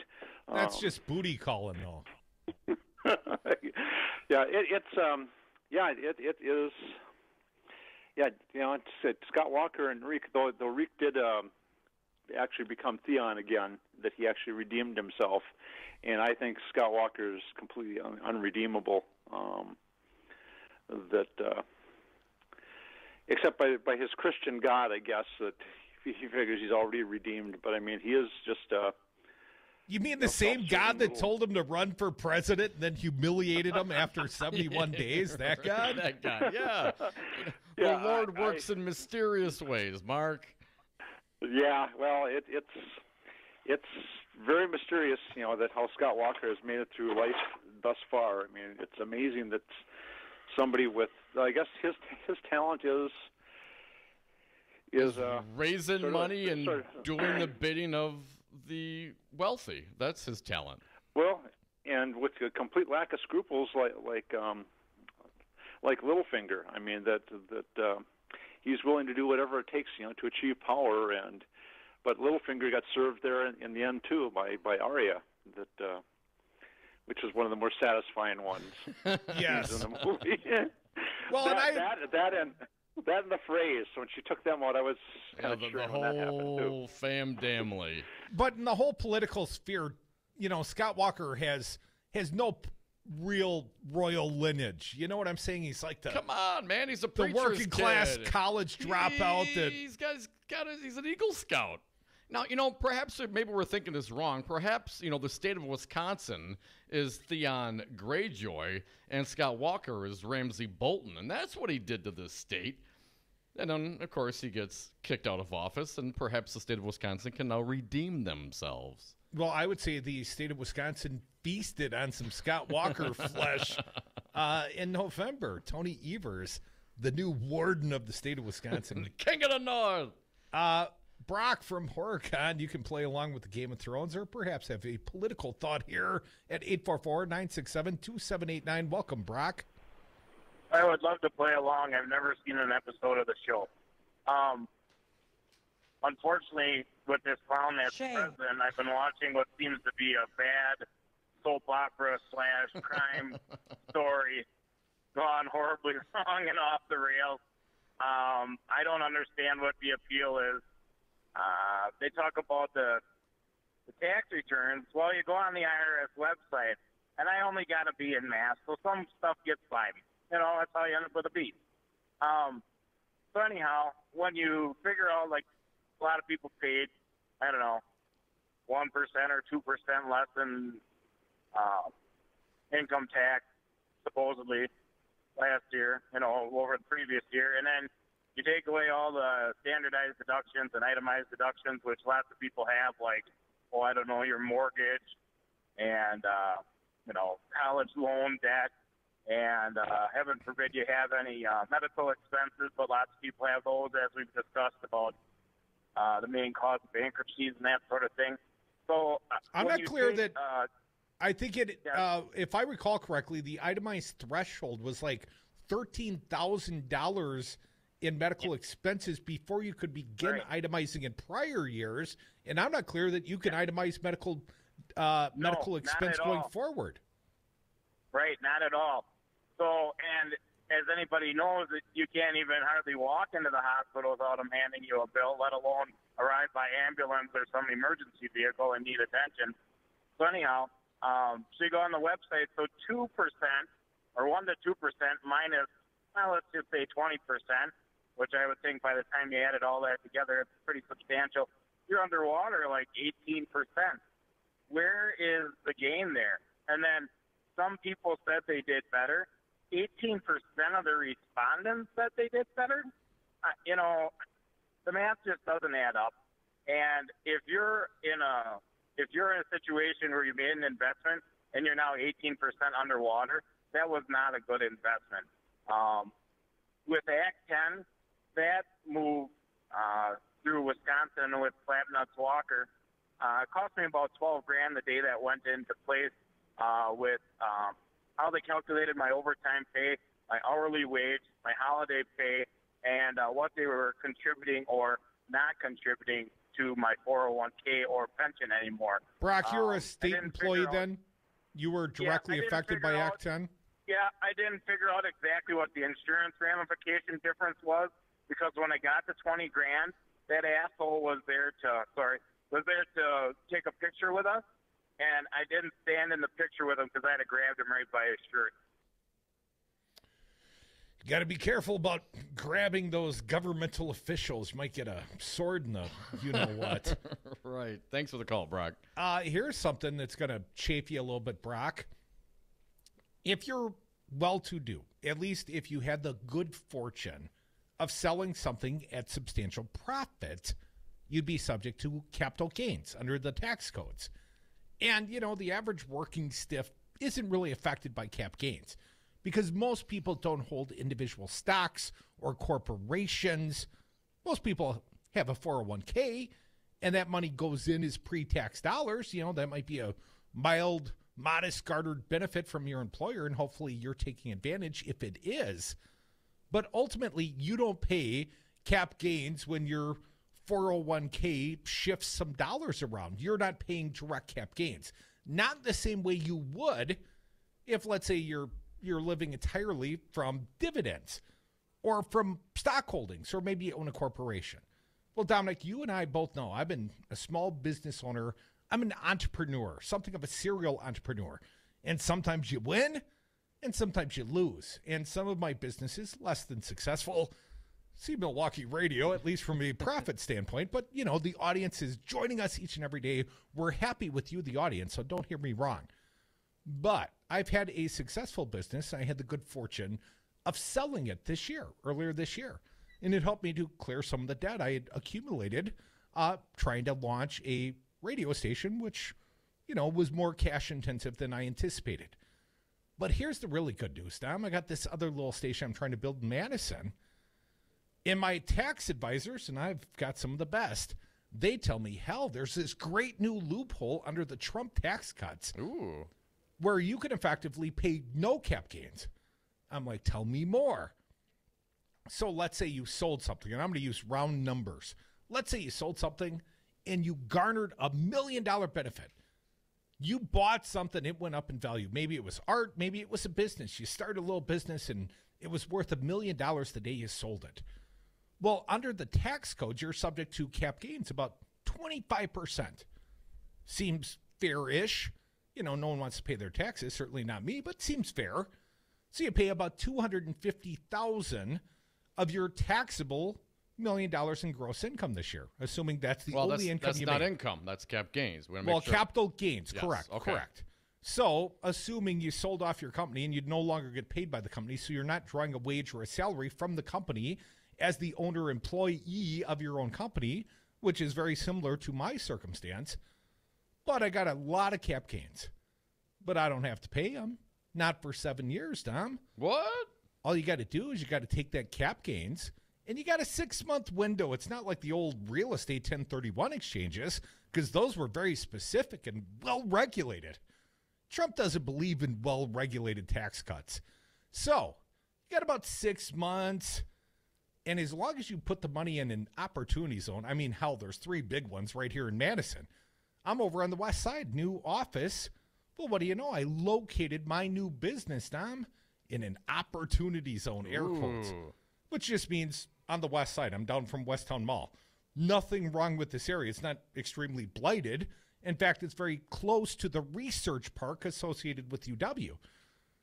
That's just booty calling, though. Yeah, it is. Yeah, it's Scott Walker and Reek. Though Reek did actually become Theon again, that he actually redeemed himself, and I think Scott Walker is completely unredeemable. Except by his Christian God, I guess that he figures he's already redeemed. But I mean, he is just. You mean the same God that told him to run for president and then humiliated him after 71 days? That God? That God, yeah. The Lord works in mysterious ways, Mark. Yeah, well, it's very mysterious, that how Scott Walker has made it through life thus far. I mean, it's amazing that somebody with, I guess his talent is raising money and doing the bidding of the wealthy. That's his talent. Well, and with a complete lack of scruples, like Littlefinger. I mean that he's willing to do whatever it takes, to achieve power. But Littlefinger got served there in the end too by Arya. Which is one of the more satisfying ones. Yes. In the movie. Well, that and the phrase. So when she took them out, I was kind of sure when that happened too. The whole family. But in the whole political sphere, Scott Walker has no real royal lineage. You know what I'm saying? He's like come on, man. He's a preacher's the working class kid. college dropout. He's an Eagle Scout. Now, perhaps maybe we're thinking this wrong. Perhaps, the state of Wisconsin is Theon Greyjoy and Scott Walker is Ramsey Bolton. And that's what he did to this state. And then, of course, he gets kicked out of office, and perhaps the state of Wisconsin can now redeem themselves. Well, I would say the state of Wisconsin feasted on some Scott Walker flesh in November. Tony Evers, the new warden of the state of Wisconsin. The king of the north. Brock from Horicon, you can play along with the Game of Thrones or perhaps have a political thought here at 844-967-2789. Welcome, Brock. I would love to play along. I've never seen an episode of the show. Unfortunately, with this clown as president, I've been watching what seems to be a bad soap opera / crime story gone horribly wrong and off the rails. I don't understand what the appeal is. They talk about the tax returns. Well, you go on the IRS website, and I only got a B in math, so some stuff gets by me. That's how you end up with a B. So anyhow, when you figure out, like, a lot of people paid, I don't know, 1% or 2% less than income tax, supposedly, last year, over the previous year, and then you take away all the standardized deductions and itemized deductions, which lots of people have, like, I don't know, your mortgage and, college loan debt, and heaven forbid you have any medical expenses, but lots of people have those, as we've discussed about the main cause of bankruptcies and that sort of thing. So I'm not clear that I think if I recall correctly, the itemized threshold was like $13,000 in medical expenses before you could begin itemizing in prior years, and I'm not clear that you can itemize medical expense going forward. Right, not at all. So, and as anybody knows, you can't even hardly walk into the hospital without them handing you a bill, let alone arrive by ambulance or some emergency vehicle and need attention. So anyhow, so you go on the website, so 2% or 1 to 2% minus, let's just say 20%, which I would think by the time you added all that together, it's pretty substantial. You're underwater like 18%. Where is the gain there? And then some people said they did better. 18% of the respondents said they did better. The math just doesn't add up. And if you're in a situation where you made an investment and you're now 18% underwater, that was not a good investment. With Act 10, that move through Wisconsin with Slapnuts Walker cost me about $12,000 the day that went into place with how they calculated my overtime pay, my hourly wage, my holiday pay, and what they were contributing or not contributing to my 401k or pension anymore. Brock, you're a state employee then? You were directly affected by Act 10? Yeah, I didn't figure out exactly what the insurance ramification difference was, because when I got to $20,000, that asshole was there to take a picture with us, and I didn't stand in the picture with him because I had grabbed him right by his shirt. You got to be careful about grabbing those governmental officials. You might get a sword in the you-know-what. Right. Thanks for the call, Brock. Here's something that's going to chafe you a little bit, Brock. If you're well-to-do, at least if you had the good fortune of selling something at substantial profit, you'd be subject to capital gains under the tax codes. And, the average working stiff isn't really affected by cap gains because most people don't hold individual stocks or corporations. Most people have a 401k, and that money goes in as pre-tax dollars. That might be a mild, modest garnered benefit from your employer, and hopefully you're taking advantage if it is. But ultimately, you don't pay cap gains when your 401k shifts some dollars around. You're not paying direct cap gains. Not the same way you would if, let's say, you're living entirely from dividends or from stock holdings, or maybe you own a corporation. Well, Dominic, you and I both know I've been a small business owner. I'm an entrepreneur, something of a serial entrepreneur. And sometimes you win and sometimes you lose. And some of my businesses, less than successful, see Milwaukee radio, at least from a profit standpoint. But, the audience is joining us each and every day. We're happy with you, the audience, so don't hear me wrong. But I've had a successful business. I had the good fortune of selling it earlier this year. And it helped me to clear some of the debt I had accumulated trying to launch a radio station, which, was more cash intensive than I anticipated. But here's the really good news, Dom. I got this other little station I'm trying to build in Madison. And my tax advisors, and I've got some of the best, they tell me, hell, there's this great new loophole under the Trump tax cuts. Ooh. Where you can effectively pay no cap gains. I'm like, tell me more. So let's say you sold something, and I'm going to use round numbers. Let's say you sold something and you garnered $1 million benefit. You bought something, it went up in value. Maybe it was art, maybe it was a business. You started a little business and it was worth $1 million the day you sold it. Well, under the tax code, you're subject to cap gains, about 25%. Seems fair-ish. You know, no one wants to pay their taxes, certainly not me, but seems fair. So you pay about $250,000 of your taxable $1 million in gross income this year, assuming that's the only income you make. That's not income. That's cap gains. Capital gains, yes, correct, okay. correct. So, assuming you sold off your company and you'd no longer get paid by the company, so you're not drawing a wage or a salary from the company as the owner-employee of your own company, which is very similar to my circumstance, but I got a lot of cap gains. But I don't have to pay them. Not for 7 years, Tom. What? All you got to do is you got to take that cap gains, and you got a 6-month window. It's not like the old real estate 1031 exchanges, because those were very specific and well-regulated. Trump doesn't believe in well-regulated tax cuts. So, you got about 6 months, and as long as you put the money in an opportunity zone, I mean, hell, there's 3 big ones right here in Madison. I'm over on the west side, new office. Well, what do you know? I located my new business, Tom, in an opportunity zone, air quotes, which just means on the west side. I'm down from Westtown Mall. Nothing wrong with this area. It's not extremely blighted. In fact, it's very close to the research park associated with UW.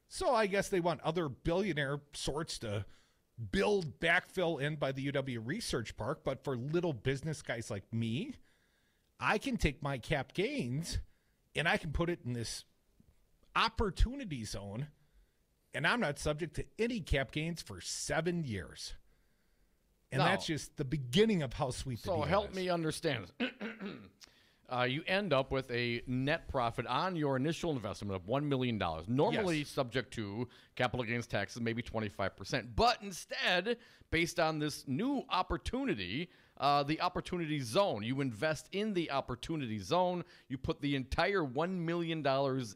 So I guess they want other billionaire sorts to build backfill in by the UW research park. But for little business guys like me, I can take my cap gains and I can put it in this opportunity zone, and I'm not subject to any cap gains for 7 years. And that's just the beginning of how sweet the deal is. So help me understand. You end up with a net profit on your initial investment of $1 million, normally subject to capital gains taxes, maybe 25%. But instead, based on this new opportunity, the opportunity zone, you invest in the opportunity zone. You put the entire $1 million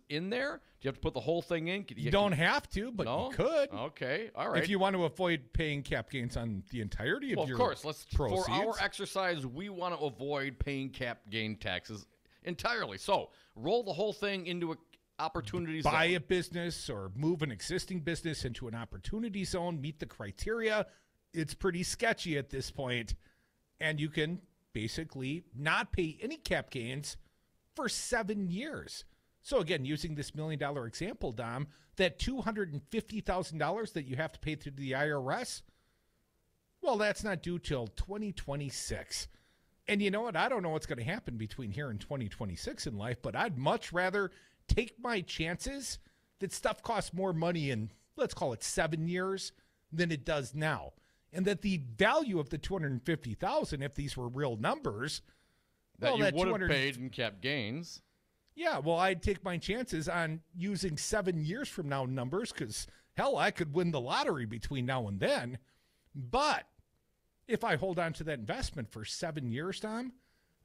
in there. Do you have to put the whole thing in? You don't have to, but you could. Okay, all right. If you want to avoid paying cap gains on the entirety of your proceeds. For our exercise, we want to avoid paying cap gain taxes entirely. So roll the whole thing into an opportunity zone. Buy a business or move an existing business into an opportunity zone, meet the criteria. It's pretty sketchy at this point. And you can basically not pay any cap gains for 7 years. So again, using this $1 million example, Dom, that $250,000 that you have to pay through the IRS, well, that's not due till 2026. And you know what? I don't know what's going to happen between here and 2026 in life, but I'd much rather take my chances that stuff costs more money in, let's call it 7 years, than it does now. And that the value of the $250,000, if these were real numbers, that you would have paid in cap gains. Yeah, well, I'd take my chances on using 7 years from now numbers because, hell, I could win the lottery between now and then. But if I hold on to that investment for 7 years, Tom,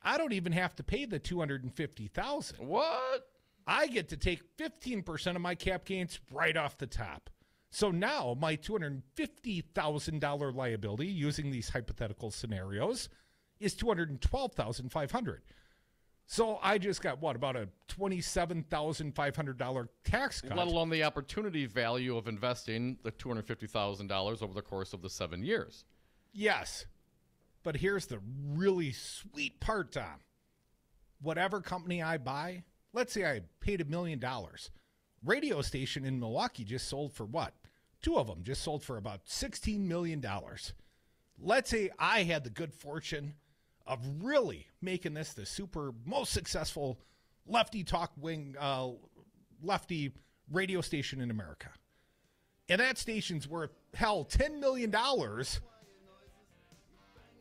I don't even have to pay the $250,000. What? I get to take 15% of my cap gains right off the top. So now my $250,000 liability, using these hypothetical scenarios, is $212,500. So I just got, about a $27,500 tax cut. Let alone the opportunity value of investing the $250,000 over the course of the 7 years. Yes. But here's the really sweet part, Tom. Whatever company I buy, let's say I paid $1 million. Radio station in Milwaukee just sold for what? 2 of them just sold for about $16 million. Let's say I had the good fortune of really making this the most successful lefty radio station in America. And that station's worth, $10 million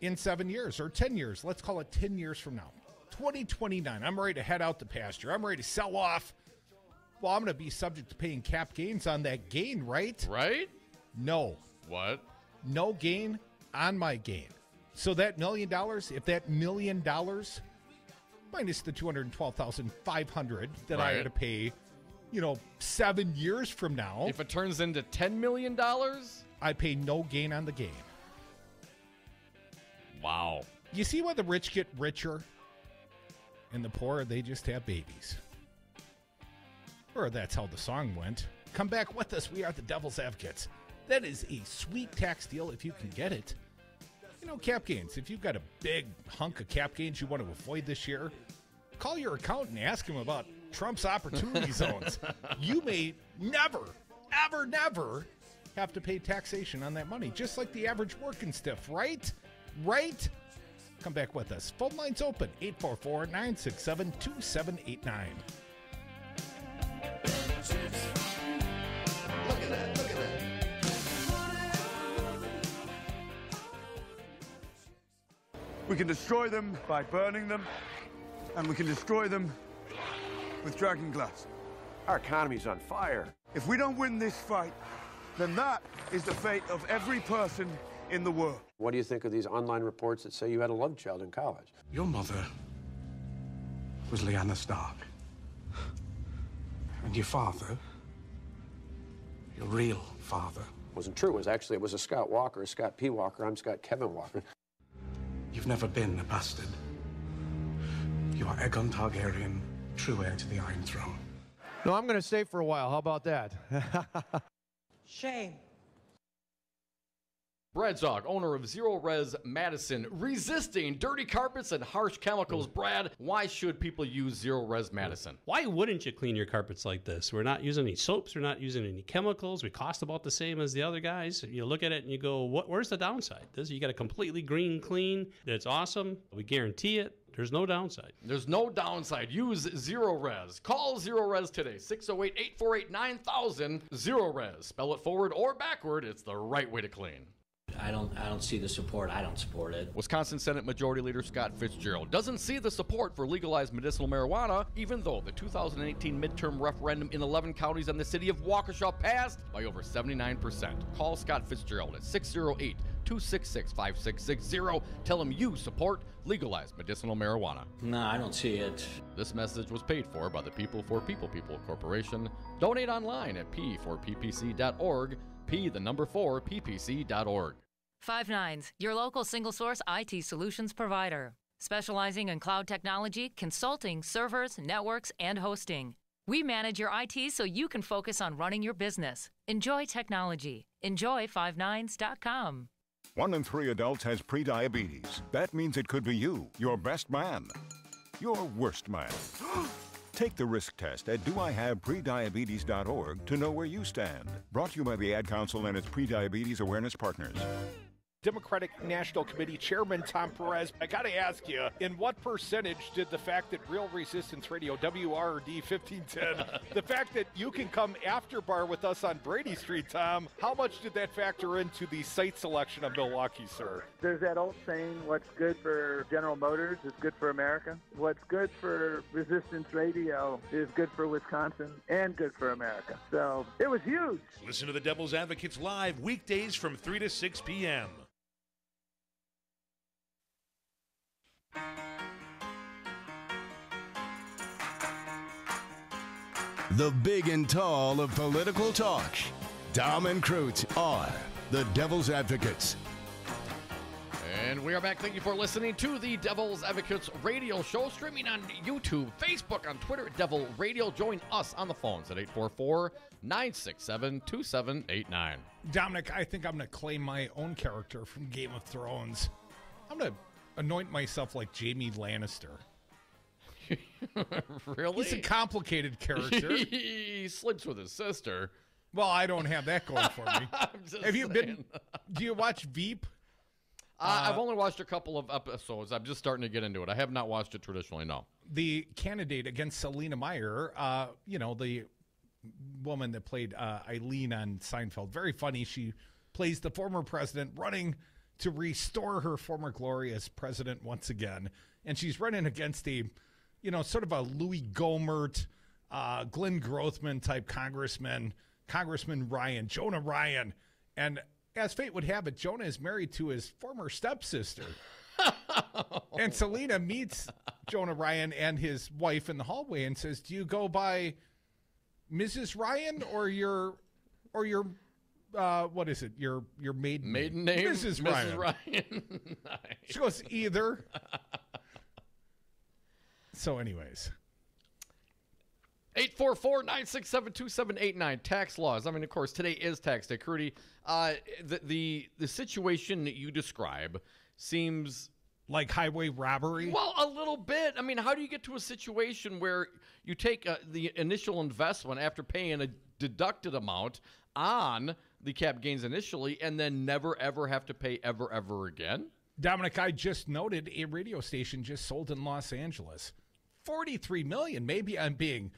in 7 years, or 10 years. Let's call it 10 years from now. 2029, I'm ready to head out the pasture. I'm ready to sell off. Well, I'm going to be subject to paying cap gains on that gain, right? Right? No. What? No gain on my gain. So that $1 million, if that $1 million minus the $212,500 that I had to pay, 7 years from now. If it turns into $10 million? I pay no gain on the gain. Wow. You see why the rich get richer and the poor, they just have babies. Or that's how the song went. Come back with us. We are the Devil's Advocates. That is a sweet tax deal if you can get it. You know, cap gains. If you've got a big hunk of cap gains you want to avoid this year, call your accountant and ask him about Trump's opportunity zones. You may never, ever, never have to pay taxation on that money, just like the average working stiff, right? Right? Come back with us. Phone lines open, 844-967-2789. Look at that, look at that. We can destroy them by burning them, and we can destroy them with dragon glass. Our economy's on fire. If we don't win this fight, then that is the fate of every person in the world. What do you think of these online reports that say you had a love child in college? Your mother was Lyanna Stark. And your father, your real father... Wasn't true. It was a Scott Walker, a Scott P. Walker. I'm Scott Kevin Walker. You've never been a bastard. You are Aegon Targaryen, true heir to the Iron Throne. No, I'm going to stay for a while. How about that? Shame. Brad Zog, owner of Zero Res Madison, resisting dirty carpets and harsh chemicals. Brad, why should people use Zero Res Madison? Why wouldn't you clean your carpets like this? We're not using any soaps. We're not using any chemicals. We cost about the same as the other guys. You look at it and you go, where's the downside? You got a completely green clean. That's awesome. We guarantee it. There's no downside. There's no downside. Use Zero Res. Call Zero Res today. 608-848-9000. Zero Res. Spell it forward or backward. It's the right way to clean. I don't see the support. I don't support it. Wisconsin Senate Majority Leader Scott Fitzgerald doesn't see the support for legalized medicinal marijuana, even though the 2018 midterm referendum in 11 counties and the city of Waukesha passed by over 79%. Call Scott Fitzgerald at 608-266-5660. Tell him you support legalized medicinal marijuana. No, I don't see it. This message was paid for by the People for People Corporation. Donate online at p4ppc.org, p4ppc.org. 5 Nines, your local single-source IT solutions provider, specializing in cloud technology, consulting, servers, networks, and hosting. We manage your IT so you can focus on running your business. Enjoy technology. Enjoy 5nines.com. 1 in 3 adults has prediabetes. That means it could be you, your best man, your worst man. Take the risk test at doihaveprediabetes.org to know where you stand. Brought to you by the Ad Council and its prediabetes awareness partners. Democratic National Committee Chairman Tom Perez, I got to ask you, in what percentage did the fact that Real Resistance Radio, WRD 1510, the fact that you can come after bar with us on Brady Street, Tom, how much did that factor into the site selection of Milwaukee, sir? There's that old saying, what's good for General Motors is good for America. What's good for Resistance Radio is good for Wisconsin and good for America. So it was huge. Listen to the Devil's Advocates live weekdays from 3 to 6 p.m. The big and tall of political talk. Dom and Krut are the Devil's Advocates. And we are back. Thank you for listening to the Devil's Advocates radio show, streaming on YouTube, Facebook, on Twitter at Devil Radio. Join us on the phones at 844-967-2789. Dominic, I think I'm going to claim my own character from Game of Thrones. I'm going to anoint myself like Jaime Lannister. Really? He's a complicated character. He sleeps with his sister. Well, I don't have that going for me. Have you been? Do you watch Veep? I've only watched a couple of episodes. I'm just starting to get into it. I have not watched it traditionally, no. The candidate against Selena Meyer, the woman that played Eileen on Seinfeld, very funny. She plays the former president running to restore her former glory as president once again. And she's running against a, sort of a Louis Gohmert, Glenn Grothman type Congressman Ryan, Jonah Ryan. And as fate would have it, Jonah is married to his former stepsister. And Selena meets Jonah Ryan and his wife in the hallway and says, "Do you go by Mrs. Ryan or your what is it? Your maiden name? Mrs. Ryan. Nice. She goes, either." So anyways, 844-967-2789. Tax laws. I mean, of course, today is tax day. Crudy, the situation that you describe seems like highway robbery. Well, a little bit. I mean, how do you get to a situation where you take the initial investment after paying a deducted amount on the cap gains initially and then never, ever have to pay ever again? Dominic, I just noted a radio station just sold in Los Angeles. $43 million. Maybe I'm being...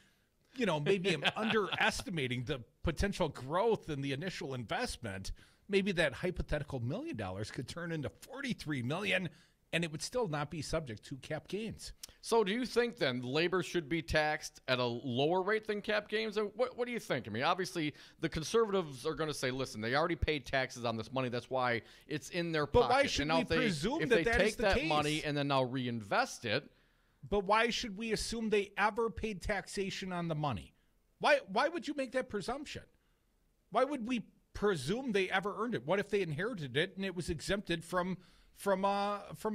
maybe I'm underestimating the potential growth in the initial investment. Maybe that hypothetical $1 million could turn into $43 million, and it would still not be subject to cap gains. So do you think then labor should be taxed at a lower rate than cap gains? What do you think? I mean, obviously the conservatives are going to say, listen, they already paid taxes on this money. That's why it's in their pocket. But why should we presume if that they that take is the that case? money and then now reinvest it? But why should we assume they ever paid taxation on the money? Why would you make that presumption? Why would we presume they ever earned it? What if they inherited it and it was exempted from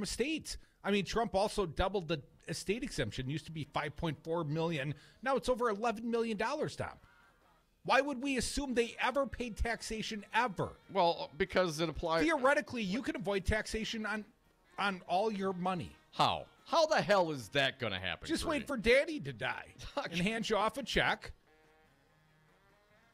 estates? I mean, Trump also doubled the estate exemption. It used to be $5.4 million. Now it's over $11 million, Tom. Why would we assume they ever paid taxation ever? Well, because it applies. Theoretically, you can avoid taxation on all your money. How? How the hell is that going to happen? Just Crudy? wait for Daddy to die and hand you off a check.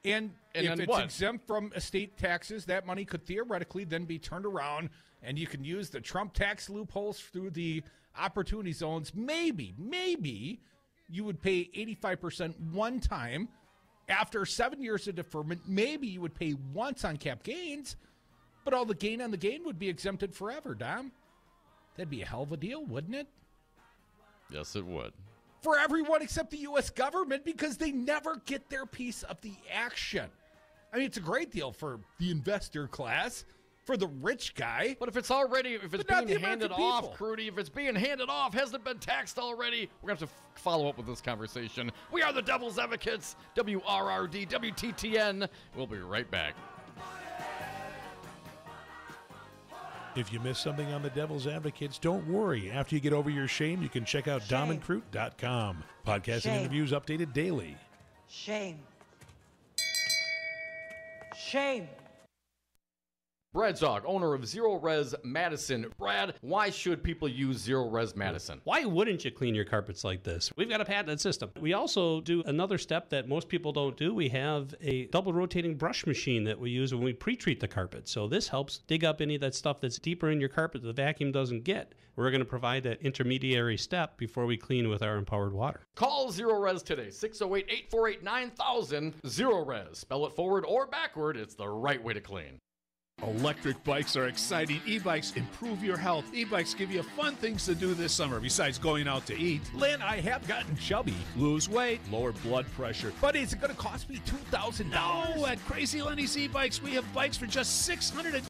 And if it's exempt from estate taxes, that money could theoretically then be turned around, and you can use the Trump tax loopholes through the opportunity zones. Maybe you would pay 85% one time. After 7 years of deferment, maybe you would pay once on cap gains, but all the gain on the gain would be exempted forever, Dom. That'd be a hell of a deal, wouldn't it? Yes, it would. For everyone except the U.S. government, because they never get their piece of the action. I mean, it's a great deal for the investor class, for the rich guy. But if it's being handed off, Crudy, if it's being handed off, hasn't been taxed already, we're going to have to follow up with this conversation. We are the Devil's Advocates, WRRD, WTTN. We'll be right back. If you missed something on the Devil's Advocates, don't worry. After you get over your shame, you can check out domandcroot.com. Podcasts and interviews updated daily. Shame. Shame. Brad Zog, owner of Zero Res Madison. Brad, why should people use Zero Res Madison? Why wouldn't you clean your carpets like this? We've got a patented system. We also do another step that most people don't do. We have a double rotating brush machine that we use when we pre-treat the carpet. So this helps dig up any of that stuff that's deeper in your carpet that the vacuum doesn't get. We're going to provide that intermediary step before we clean with our empowered water. Call Zero Res today, 608-848-9000. Zero Res. Spell it forward or backward. It's the right way to clean. Electric bikes are exciting. E-bikes improve your health. E-bikes give you fun things to do this summer besides going out to eat. Lynn, I have gotten chubby. Lose weight, lower blood pressure. But is it going to cost me $2,000? No, at Crazy Lenny's E-Bikes, we have bikes for just $600.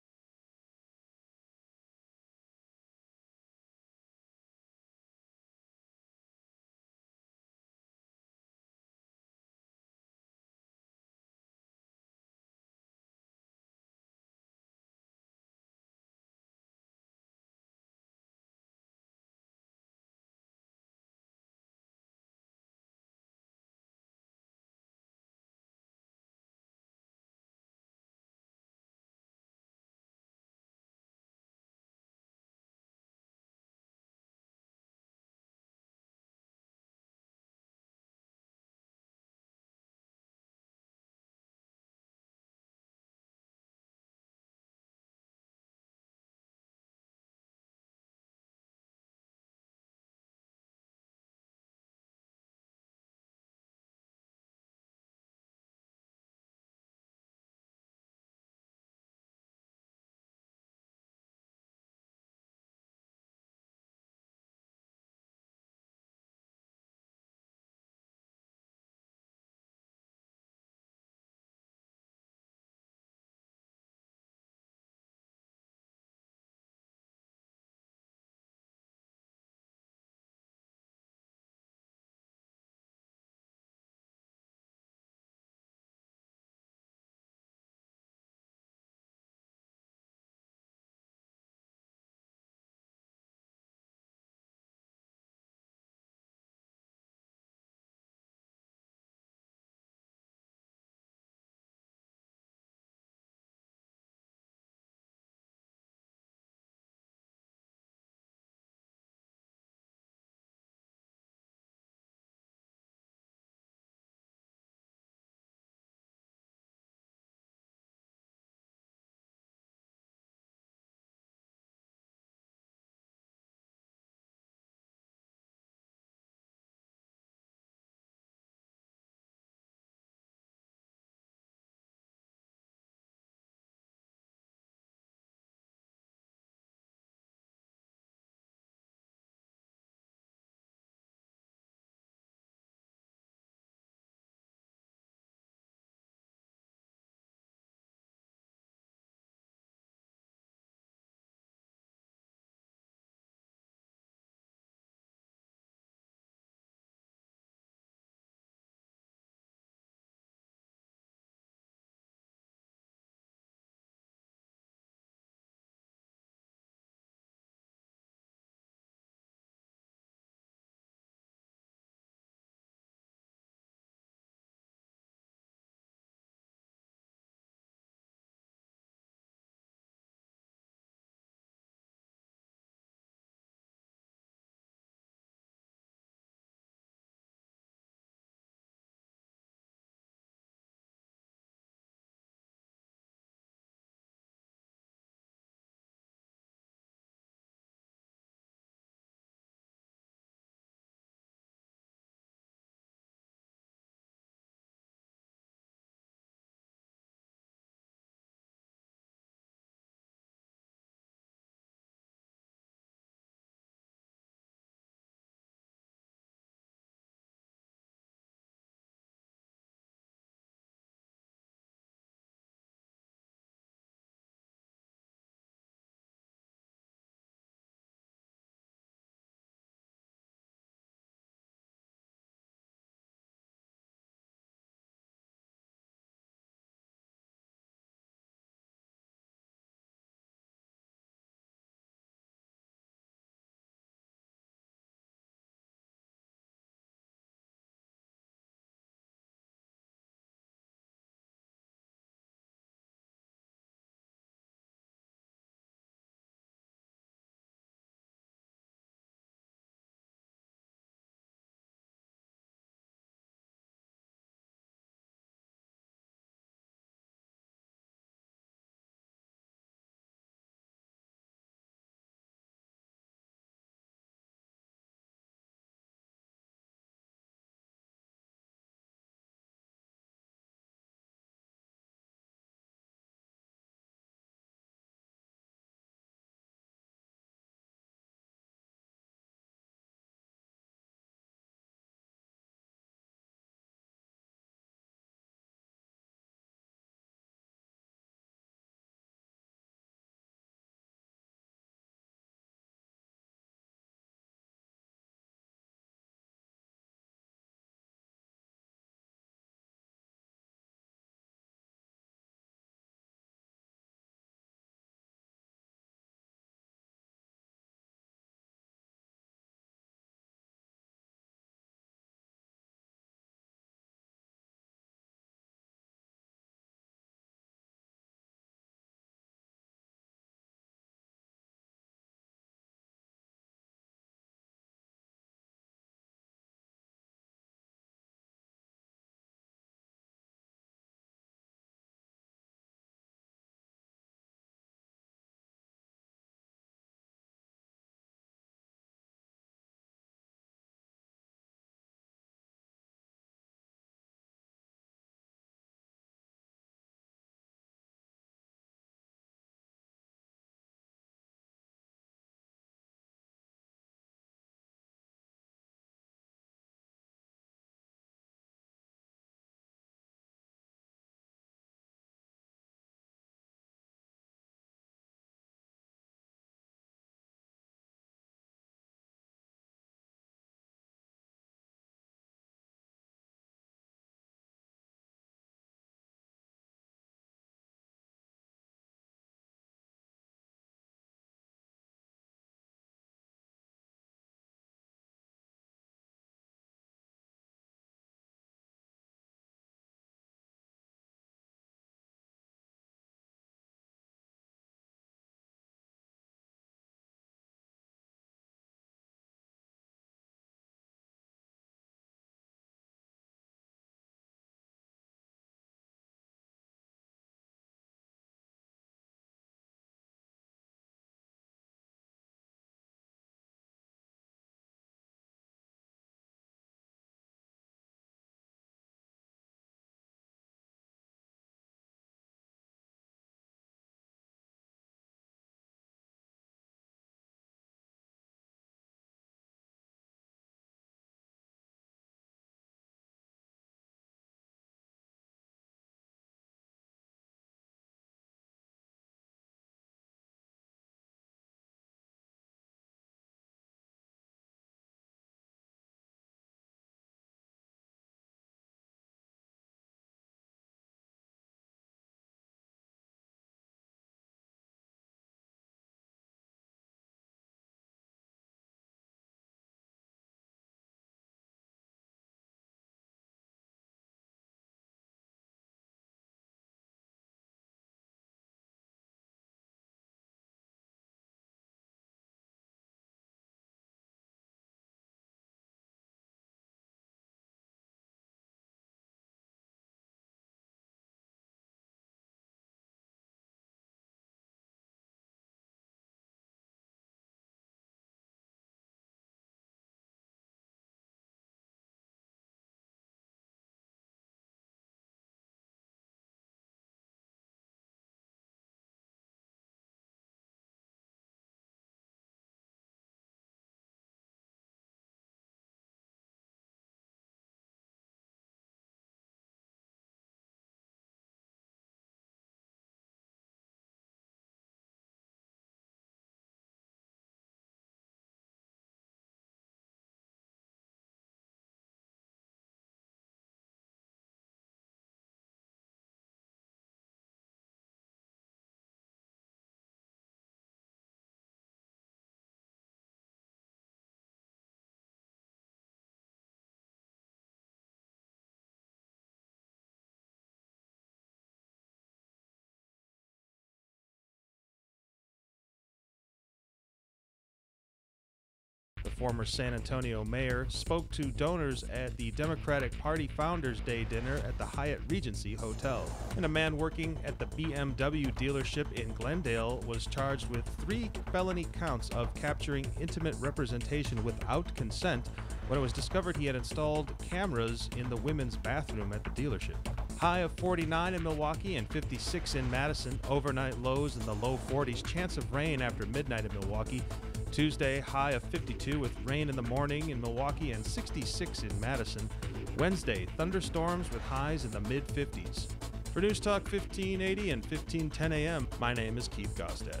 former San Antonio mayor, spoke to donors at the Democratic Party Founders Day dinner at the Hyatt Regency Hotel. And a man working at the BMW dealership in Glendale was charged with 3 felony counts of capturing intimate representation without consent when it was discovered he had installed cameras in the women's bathroom at the dealership. High of 49 in Milwaukee and 56 in Madison. Overnight lows in the low 40s. Chance of rain after midnight in Milwaukee. Tuesday, high of 52 with rain in the morning in Milwaukee and 66 in Madison. Wednesday, thunderstorms with highs in the mid-50s. For News Talk 1580 and 1510 AM, my name is Keith Gostad.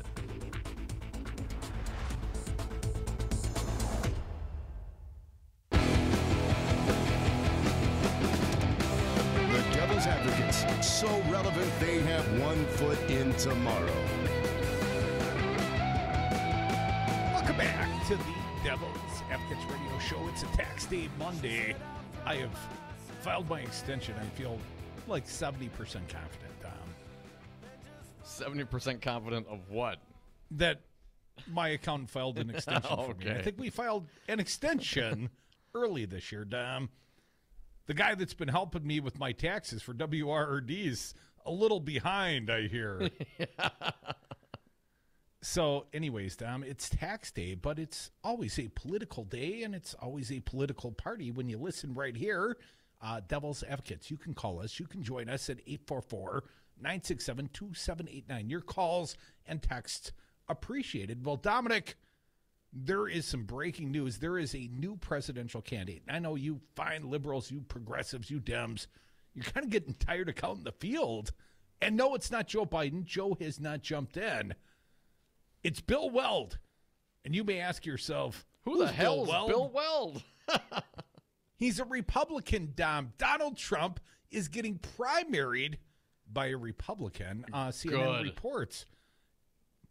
Advocates, so relevant they have one foot in tomorrow. Welcome back to the Devil's Advocates Radio Show. It's a tax day Monday. I have filed my extension. I feel like 70% confident. 70% confident of what? That my accountant filed an extension for me. I think we filed an extension early this year, Dom. The guy that's been helping me with my taxes for WRRD's a little behind, I hear. So, anyways, Dom, it's tax day, but it's always a political day, and it's always a political party when you listen right here. Devil's Advocates, you can call us. You can join us at 844-967-2789. Your calls and texts appreciated. Well, Dominic, there is some breaking news. There is a new presidential candidate. I know you fine liberals, you progressives, you Dems, you're kind of getting tired of counting the field. And no, it's not Joe Biden. Joe has not jumped in. It's Bill Weld. And you may ask yourself, who the hell is Bill Weld? He's a Republican, Dom. Donald Trump is getting primaried by a Republican, CNN reports.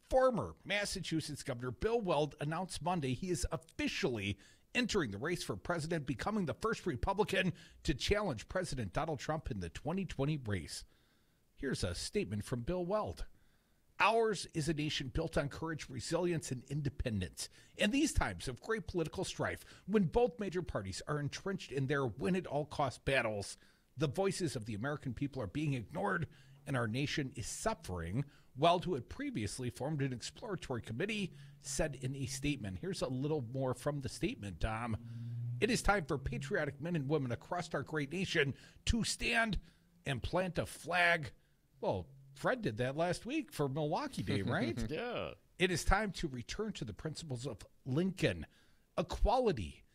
Former Massachusetts Governor Bill Weld announced Monday he is officially entering the race for president, becoming the first Republican to challenge President Donald Trump in the 2020 race. Here's a statement from Bill Weld. Ours is a nation built on courage, resilience, and independence. In these times of great political strife, when both major parties are entrenched in their win-at-all-cost battles, the voices of the American people are being ignored and our nation is suffering. Weld, who had previously formed an exploratory committee, said in a statement. Here's a little more from the statement, Tom. It is time for patriotic men and women across our great nation to stand and plant a flag. Well, Fred did that last week for Milwaukee Day, right? Yeah. It is time to return to the principles of Lincoln, equality,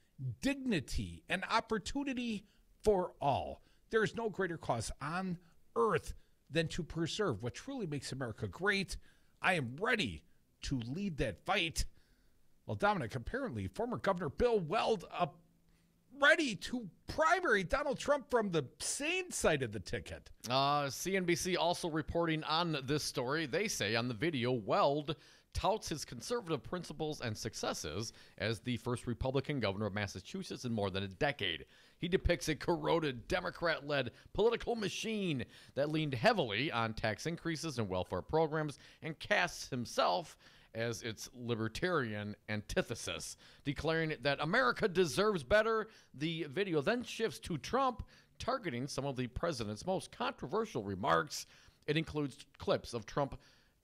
dignity, and opportunity for all. There is no greater cause on earth than to preserve what truly makes America great. I am ready to lead that fight. Well, Dominic, apparently former Governor Bill Weld ready to primary Donald Trump from the sane side of the ticket. CNBC also reporting on this story. They say on the video, Weld touts his conservative principles and successes as the first Republican governor of Massachusetts in more than a decade. He depicts a corroded, Democrat-led political machine that leaned heavily on tax increases and welfare programs and casts himself as its libertarian antithesis, declaring that America deserves better. The video then shifts to Trump, targeting some of the president's most controversial remarks. It includes clips of Trump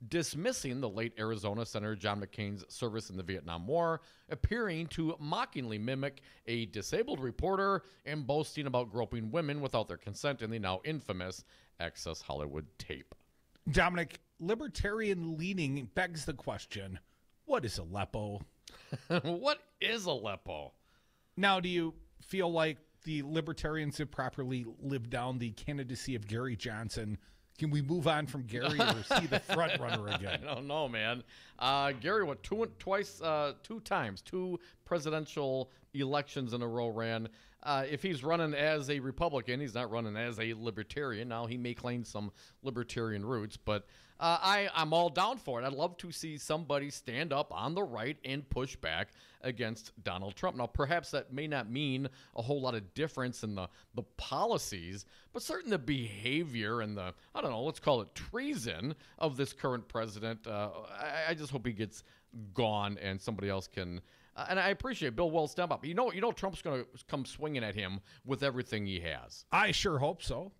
dismissing the late Arizona Senator John McCain's service in the Vietnam War, appearing to mockingly mimic a disabled reporter, and boasting about groping women without their consent in the now infamous Access Hollywood tape. Dominic, libertarian leaning begs the question, what is Aleppo? What is Aleppo? Now, do you feel like the libertarians have properly lived down the candidacy of Gary Johnson? Can we move on from Gary or is he the front runner again? I don't know, man. Gary, two times, two presidential elections in a row ran. If he's running as a Republican, he's not running as a libertarian. Now, he may claim some libertarian roots, but I'm all down for it. I'd love to see somebody stand up on the right and push back against Donald Trump. Now, perhaps that may not mean a whole lot of difference in the policies, but certainly the behavior and the, I don't know, let's call it treason of this current president. I just hope he gets gone and somebody else can And I appreciate Bill Weld step up. You know, Trump's going to come swinging at him with everything he has. I sure hope so.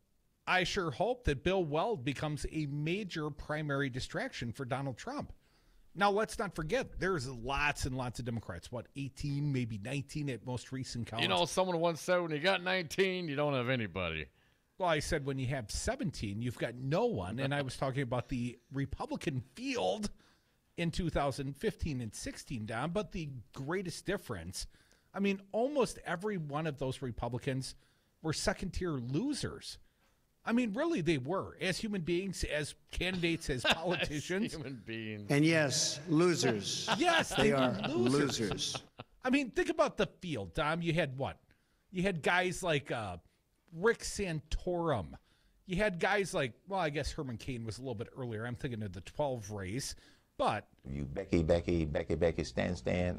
I sure hope that Bill Weld becomes a major primary distraction for Donald Trump. Now, let's not forget, there's lots and lots of Democrats. 18, maybe 19 at most recent count. You know, someone once said when you got 19, you don't have anybody. Well, I said when you have 17, you've got no one. And I was talking about the Republican field in 2015 and 16, Don. But the greatest difference, I mean, almost every one of those Republicans were second-tier losers. I mean, really, they were. As human beings, as candidates, as politicians. As human beings. And yes, losers. Yes, they are losers. losers. I mean, think about the field, Dom. You had what? You had guys like Rick Santorum. You had guys like, well, I guess Herman Cain was a little bit earlier. I'm thinking of the 12 race. But you Becky, Stan.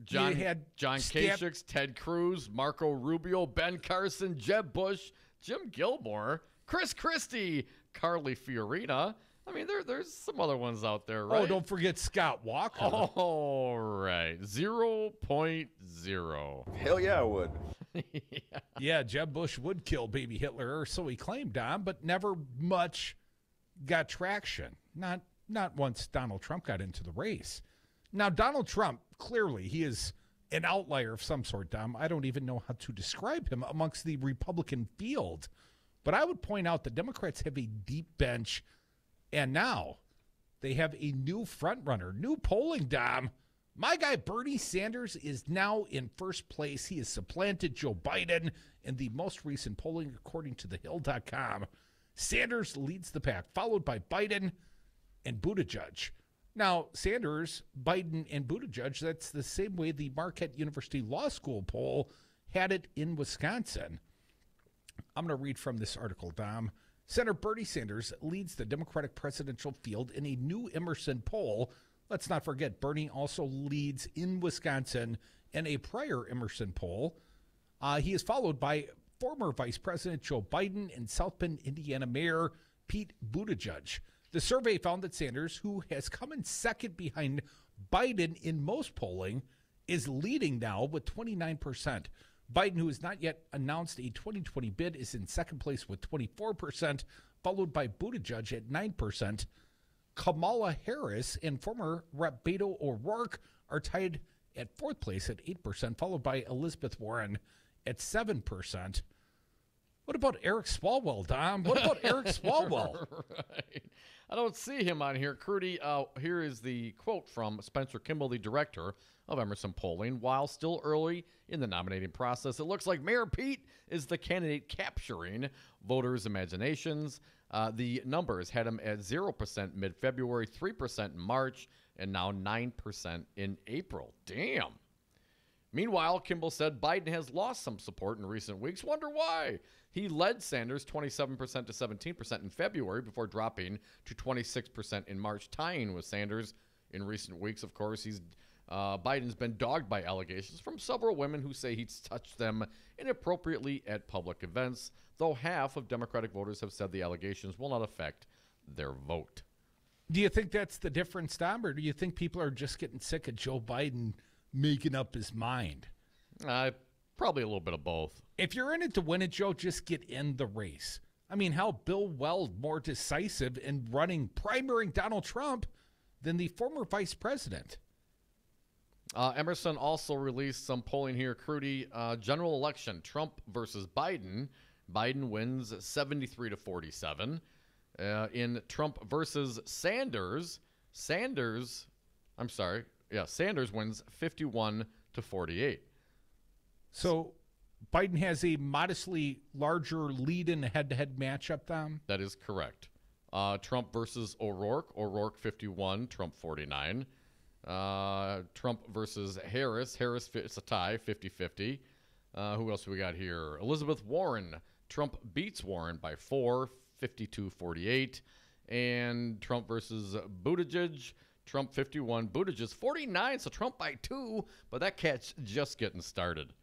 John Kasich, Ted Cruz, Marco Rubio, Ben Carson, Jeb Bush, Jim Gilmore, Chris Christie, Carly Fiorina. I mean, there's some other ones out there, right? Oh, don't forget Scott Walker. All right. 0.0. Hell yeah, I would. Yeah, Jeb Bush would kill baby Hitler, or so he claimed, Don, but never much got traction. Not once Donald Trump got into the race. Now, Donald Trump, clearly, he is an outlier of some sort, Dom. I don't even know how to describe him amongst the Republican field. But I would point out the Democrats have a deep bench, and now they have a new frontrunner, new polling, Dom. My guy Bernie Sanders is now in first place. He has supplanted Joe Biden in the most recent polling, according to thehill.com. Sanders leads the pack, followed by Biden and Buttigieg. Now, Sanders, Biden, and Buttigieg, that's the same way the Marquette University Law School poll had it in Wisconsin. I'm going to read from this article, Dom. Senator Bernie Sanders leads the Democratic presidential field in a new Emerson poll. Let's not forget, Bernie also leads in Wisconsin in a prior Emerson poll. He is followed by former Vice President Joe Biden and South Bend, Indiana Mayor Pete Buttigieg. The survey found that Sanders, who has come in second behind Biden in most polling, is leading now with 29%. Biden, who has not yet announced a 2020 bid, is in second place with 24%, followed by Buttigieg at 9%. Kamala Harris and former Rep. Beto O'Rourke are tied at fourth place at 8%, followed by Elizabeth Warren at 7%. What about Eric Swalwell, Dom? What about Eric Swalwell? Right. I don't see him on here. Crudy, here is the quote from Spencer Kimball, the director of Emerson Polling. While still early in the nominating process, it looks like Mayor Pete is the candidate capturing voters' imaginations. The numbers had him at 0% mid-February, 3% in March, and now 9% in April. Damn. Meanwhile, Kimball said Biden has lost some support in recent weeks. Wonder why? He led Sanders 27% to 17% in February before dropping to 26% in March, tying with Sanders in recent weeks. Of course, Biden's been dogged by allegations from several women who say he's touched them inappropriately at public events, though half of Democratic voters have said the allegations will not affect their vote. Do you think that's the difference, Tom, or do you think people are just getting sick of Joe Biden making up his mind? Probably a little bit of both. If you're in it to win it, Joe, just get in the race. I mean, how Bill Weld more decisive in primarying Donald Trump than the former vice president? Emerson also released some polling here, Crudy. General election, Trump versus Biden. Biden wins 73 to 47. In Trump versus Sanders, Sanders wins 51 to 48. So Biden has a modestly larger lead in a head-to-head matchup, Tom? That is correct. Trump versus O'Rourke 51, Trump 49. Trump versus Harris, it's a tie, 50-50. Who else we got here? Elizabeth Warren, Trump beats Warren by 4, 52-48. And Trump versus Buttigieg, Trump 51, Buttigieg 49, so Trump by 2, but that cat's just getting started.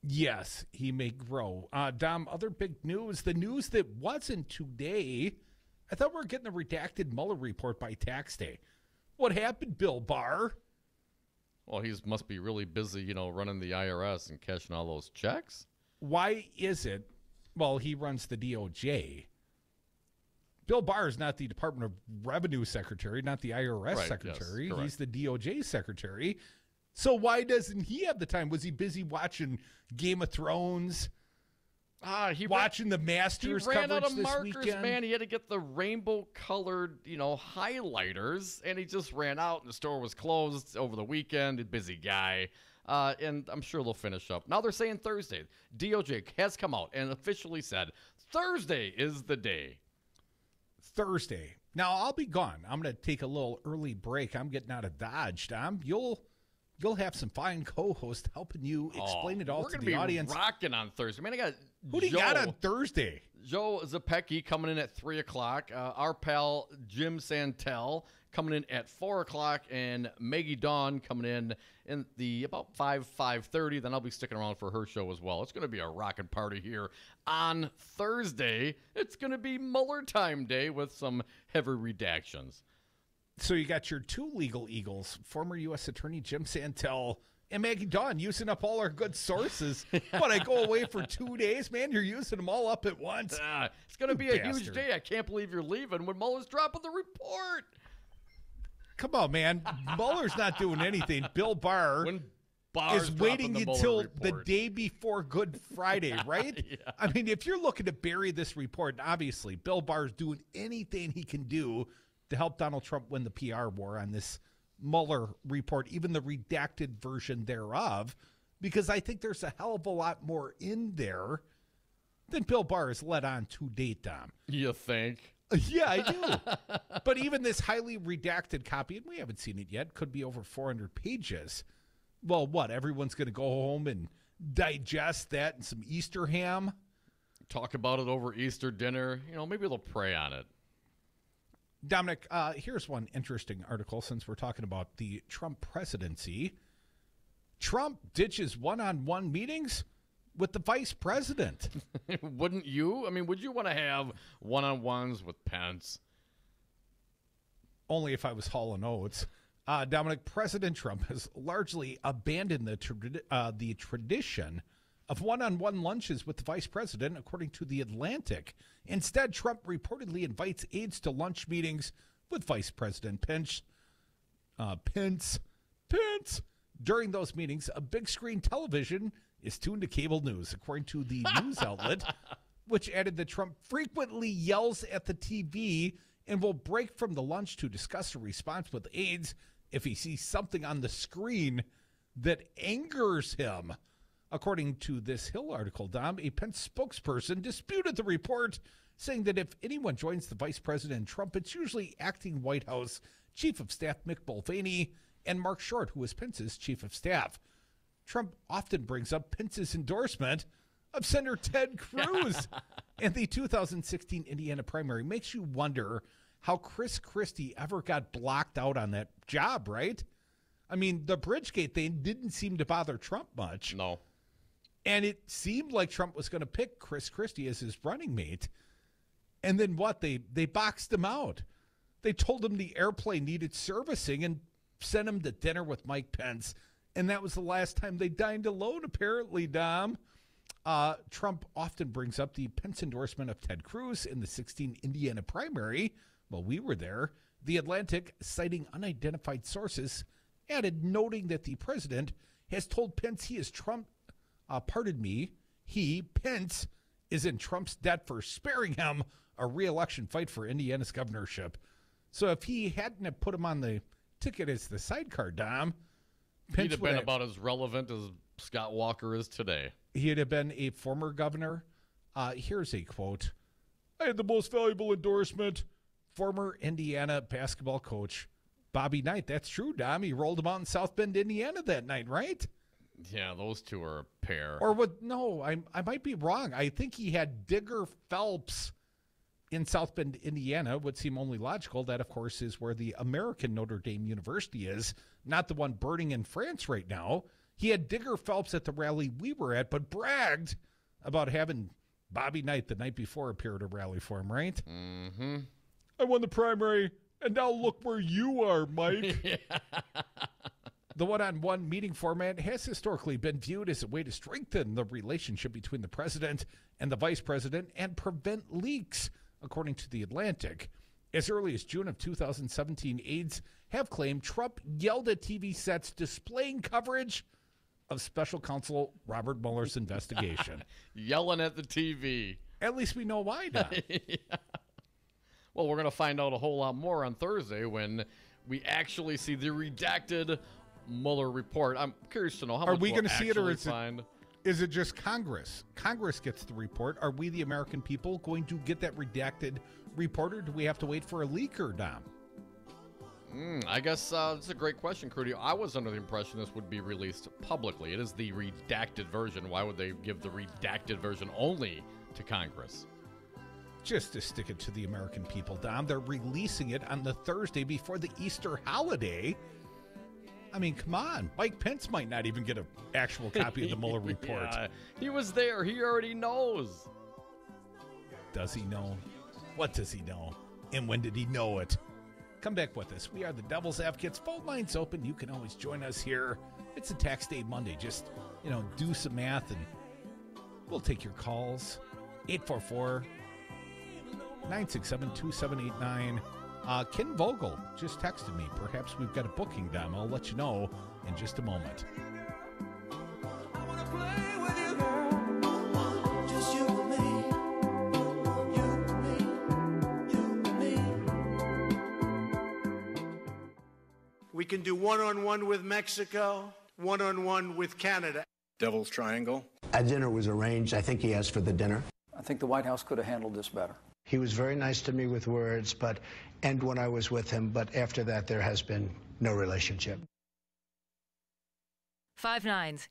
Yes, he may grow. Dom, other big news, the news that wasn't today, I thought we were getting a redacted Mueller report by tax day. What happened, Bill Barr? Well, he must be really busy, running the IRS and cashing all those checks. Why is it? Well, he runs the DOJ. Bill Barr is not the Department of Revenue Secretary, not the IRS Secretary. Yes, he's the DOJ Secretary. So why doesn't he have the time? Was he busy watching Game of Thrones? Watching the Masters coverage coverage out of this markers, weekend? man. He had to get the rainbow-colored, highlighters, and he just ran out, and the store was closed over the weekend. A busy guy. And I'm sure they'll finish up. Now they're saying Thursday. DOJ has come out and officially said Thursday is the day. Thursday. Now, I'll be gone. I'm going to take a little early break. I'm getting out of Dodge, Tom. You'll have some fine co-hosts helping you explain it all to the audience. We're going to be rocking on Thursday. Man, I got Who do you got on Thursday? Joe Zapecki coming in at 3 o'clock. Our pal Jim Santel coming in at 4 o'clock. And Maggie Dawn coming in the about 5:30. Then I'll be sticking around for her show as well. It's going to be a rocking party here on Thursday. It's going to be Mueller time day with some heavy redactions. So you got your two legal eagles, former U.S. Attorney Jim Santel and Maggie Dawn, using up all our good sources. When I go away for 2 days, man, you're using them all up at once. It's going to be a huge day. I can't believe you're leaving when Mueller's dropping the report. Come on, man. Mueller's not doing anything. Bill Barr is waiting until the day before Good Friday, right? Yeah. I mean, if you're looking to bury this report, obviously Bill Barr's doing anything he can do to help Donald Trump win the PR war on this Mueller report, even the redacted version thereof, because I think there's a hell of a lot more in there than Bill Barr has let on to date, Dom. You think? Yeah, I do. But even this highly redacted copy, and we haven't seen it yet, could be over 400 pages. Well, what? Everyone's going to go home and digest that and some Easter ham? Talk about it over Easter dinner. Maybe they'll pray on it. Dominic, here's one interesting article since we're talking about the Trump presidency. Trump ditches one-on-one meetings with the vice president. Wouldn't you? I mean, would you want to have one-on-ones with Pence? Only if I was Hall & Oates. Dominic, President Trump has largely abandoned the tradition of one-on-one lunches with the vice president, according to The Atlantic. Instead, Trump reportedly invites aides to lunch meetings with Vice President Pence. During those meetings, a big screen television is tuned to cable news, according to the news outlet, which added that Trump frequently yells at the TV and will break from the lunch to discuss a response with aides if he sees something on the screen that angers him. According to this Hill article, Dom, a Pence spokesperson disputed the report, saying that if anyone joins the vice president Trump, it's usually acting White House Chief of Staff Mick Mulvaney and Mark Short, who is Pence's Chief of Staff. Trump often brings up Pence's endorsement of Senator Ted Cruz in the 2016 Indiana primary. Makes you wonder how Chris Christie ever got blocked out on that job, right? I mean, the Bridgegate thing didn't seem to bother Trump much. No. And it seemed like Trump was going to pick Chris Christie as his running mate. And then what? They boxed him out. They told him the airplane needed servicing and sent him to dinner with Mike Pence. And that was the last time they dined alone, apparently, Dom. Trump often brings up the Pence endorsement of Ted Cruz in the 2016 Indiana primary. Well, we were there. The Atlantic, citing unidentified sources, added, noting that the president has told Pence he is Trump. Pence, is in Trump's debt for sparing him a re-election fight for Indiana's governorship. So if he hadn't have put him on the ticket as the sidecar, Dom, Pence he'd have been about as relevant as Scott Walker is today. He'd have been a former governor. Here's a quote. I had the most valuable endorsement. Former Indiana basketball coach Bobby Knight. That's true, Dom. He rolled him out in South Bend, Indiana that night, right? Yeah, those two are a pair. Or what? No, I might be wrong. I think he had Digger Phelps in South Bend, Indiana. Would seem only logical. That, of course, is where the American Notre Dame University is, not the one burning in France right now. He had Digger Phelps at the rally we were at, but bragged about having Bobby Knight the night before appear at a rally for him, right? Mm-hmm. I won the primary, and now look where you are, Mike. The one-on-one meeting format has historically been viewed as a way to strengthen the relationship between the president and the vice president and prevent leaks, according to The Atlantic. As early as June of 2017, aides have claimed Trump yelled at TV sets displaying coverage of special counsel Robert Mueller's investigation. Yelling at the TV. At least we know why now. Yeah. Well, we're going to find out a whole lot more on Thursday when we actually see the redacted Mueller report. I'm curious to know how much we going to see it, or is it just Congress? Congress gets the report. Are we, the American people, going to get that redacted report, or do we have to wait for a leaker, Dom? I guess that's a great question, Crudy. I was under the impression this would be released publicly. It is the redacted version. Why would they give the redacted version only to Congress? Just to stick it to the American people, Dom. They're releasing it on the Thursday before the Easter holiday. I mean, come on. Mike Pence might not even get an actual copy of the Mueller report. Yeah, he was there. He already knows. Does he know? What does he know? And when did he know it? Come back with us. We are the Devil's Advocates. Phone lines open. You can always join us here. It's a tax day Monday. Just, do some math and we'll take your calls. 844-967-2789. Ken Vogel just texted me. Perhaps we've got a booking, Dom. I'll let you know in just a moment. We can do one-on-one with Mexico, one-on-one with Canada. Devil's Triangle. A dinner was arranged. I think he asked for the dinner. I think the White House could have handled this better. He was very nice to me with words, and when I was with him, but after that, there has been no relationship. 5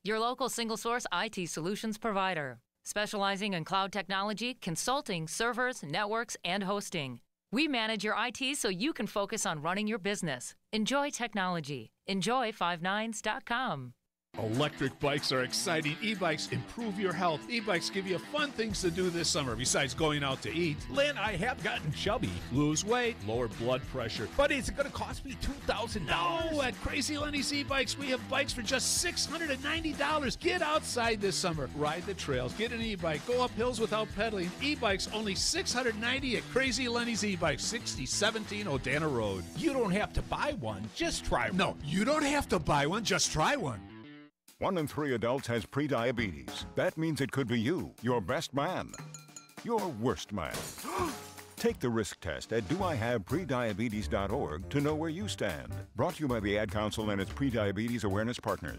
your local single-source IT solutions provider, specializing in cloud technology, consulting, servers, networks, and hosting. We manage your IT so you can focus on running your business. Enjoy technology. Enjoy 59s.com. Electric bikes are exciting. E-bikes improve your health. E-bikes give you fun things to do this summer besides going out to eat. Lynn, I have gotten chubby. Lose weight, lower blood pressure. But is it going to cost me $2,000? No, at Crazy Lenny's E-Bikes, we have bikes for just $690. Get outside this summer. Ride the trails. Get an e-bike. Go up hills without pedaling. E-bikes only $690 at Crazy Lenny's E-Bikes, 6017 Odana Road. You don't have to buy one. Just try one. No, you don't have to buy one. Just try one. 1 in 3 adults has prediabetes. That means it could be you, your best man, your worst man. Take the risk test at doihaveprediabetes.org to know where you stand. Brought to you by the Ad Council and its prediabetes awareness partners.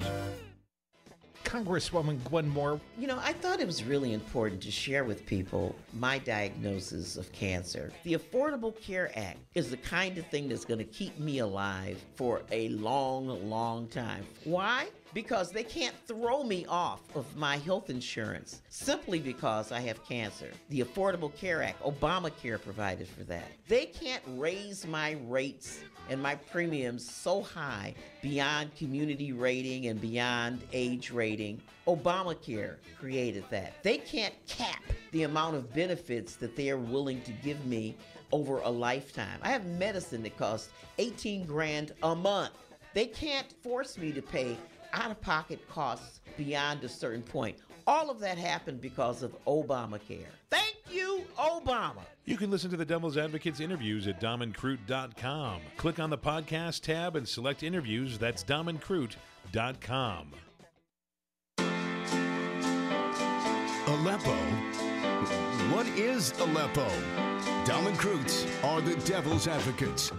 Congresswoman Gwen Moore. I thought it was really important to share with people my diagnosis of cancer. The Affordable Care Act is the kind of thing that's going to keep me alive for a long, long time. Why? Because they can't throw me off of my health insurance simply because I have cancer. The Affordable Care Act, Obamacare provided for that. They can't raise my rates and my premiums so high beyond community rating and beyond age rating. Obamacare created that. They can't cap the amount of benefits that they are willing to give me over a lifetime. I have medicine that costs $18,000 a month. They can't force me to pay out-of-pocket costs beyond a certain point. All of that happened because of Obamacare. Thank you, Obama. You can listen to the Devil's Advocates interviews at domandcroot.com. Click on the podcast tab and select interviews. That's domandcroot.com. Aleppo? What is Aleppo? Dom and Croots are the Devil's Advocates.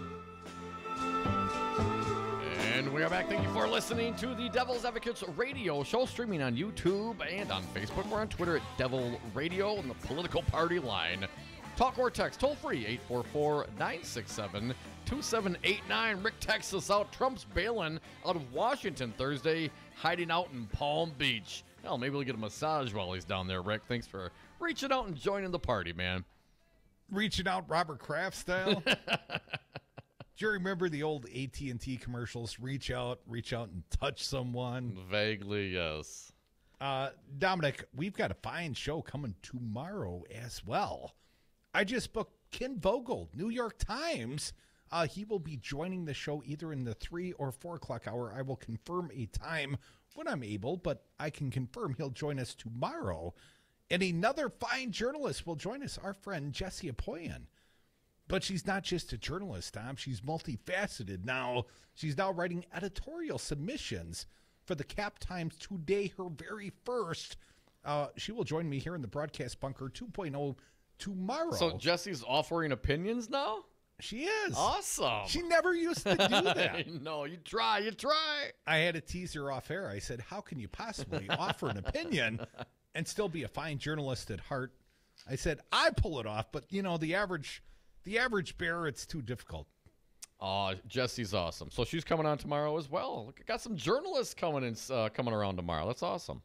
And we are back. Thank you for listening to the Devil's Advocates radio show, streaming on YouTube and on Facebook. We're on Twitter at Devil Radio and the political party line. Talk or text toll free 844-967-2789. Rick texts us out. Trump's bailing out of Washington Thursday, hiding out in Palm Beach. Hell, maybe we'll get a massage while he's down there, Rick. Thanks for reaching out and joining the party, man. Reaching out Robert Kraft style? Do you remember the old AT&T commercials? Reach out and touch someone. Vaguely, yes. Dominic, we've got a fine show coming tomorrow as well. I just booked Ken Vogel, New York Times, He will be joining the show either in the 3 or 4 o'clock hour. I will confirm a time when I'm able, but I can confirm he'll join us tomorrow. And another fine journalist will join us, our friend Jessie Apoyan. But she's not just a journalist, Tom. She's multifaceted now. She's now writing editorial submissions for the Cap Times today, her very first. She will join me here in the Broadcast Bunker 2.0 tomorrow. So Jessie's offering opinions now? She is. Awesome. She never used to do that. No, you try. I had to tease her off air. I said, how can you possibly offer an opinion and still be a fine journalist at heart? I said, I pull it off, but, the average bear, it's too difficult. Oh, Jessie's awesome. So she's coming on tomorrow as well. Look, I got some journalists coming around tomorrow. That's awesome.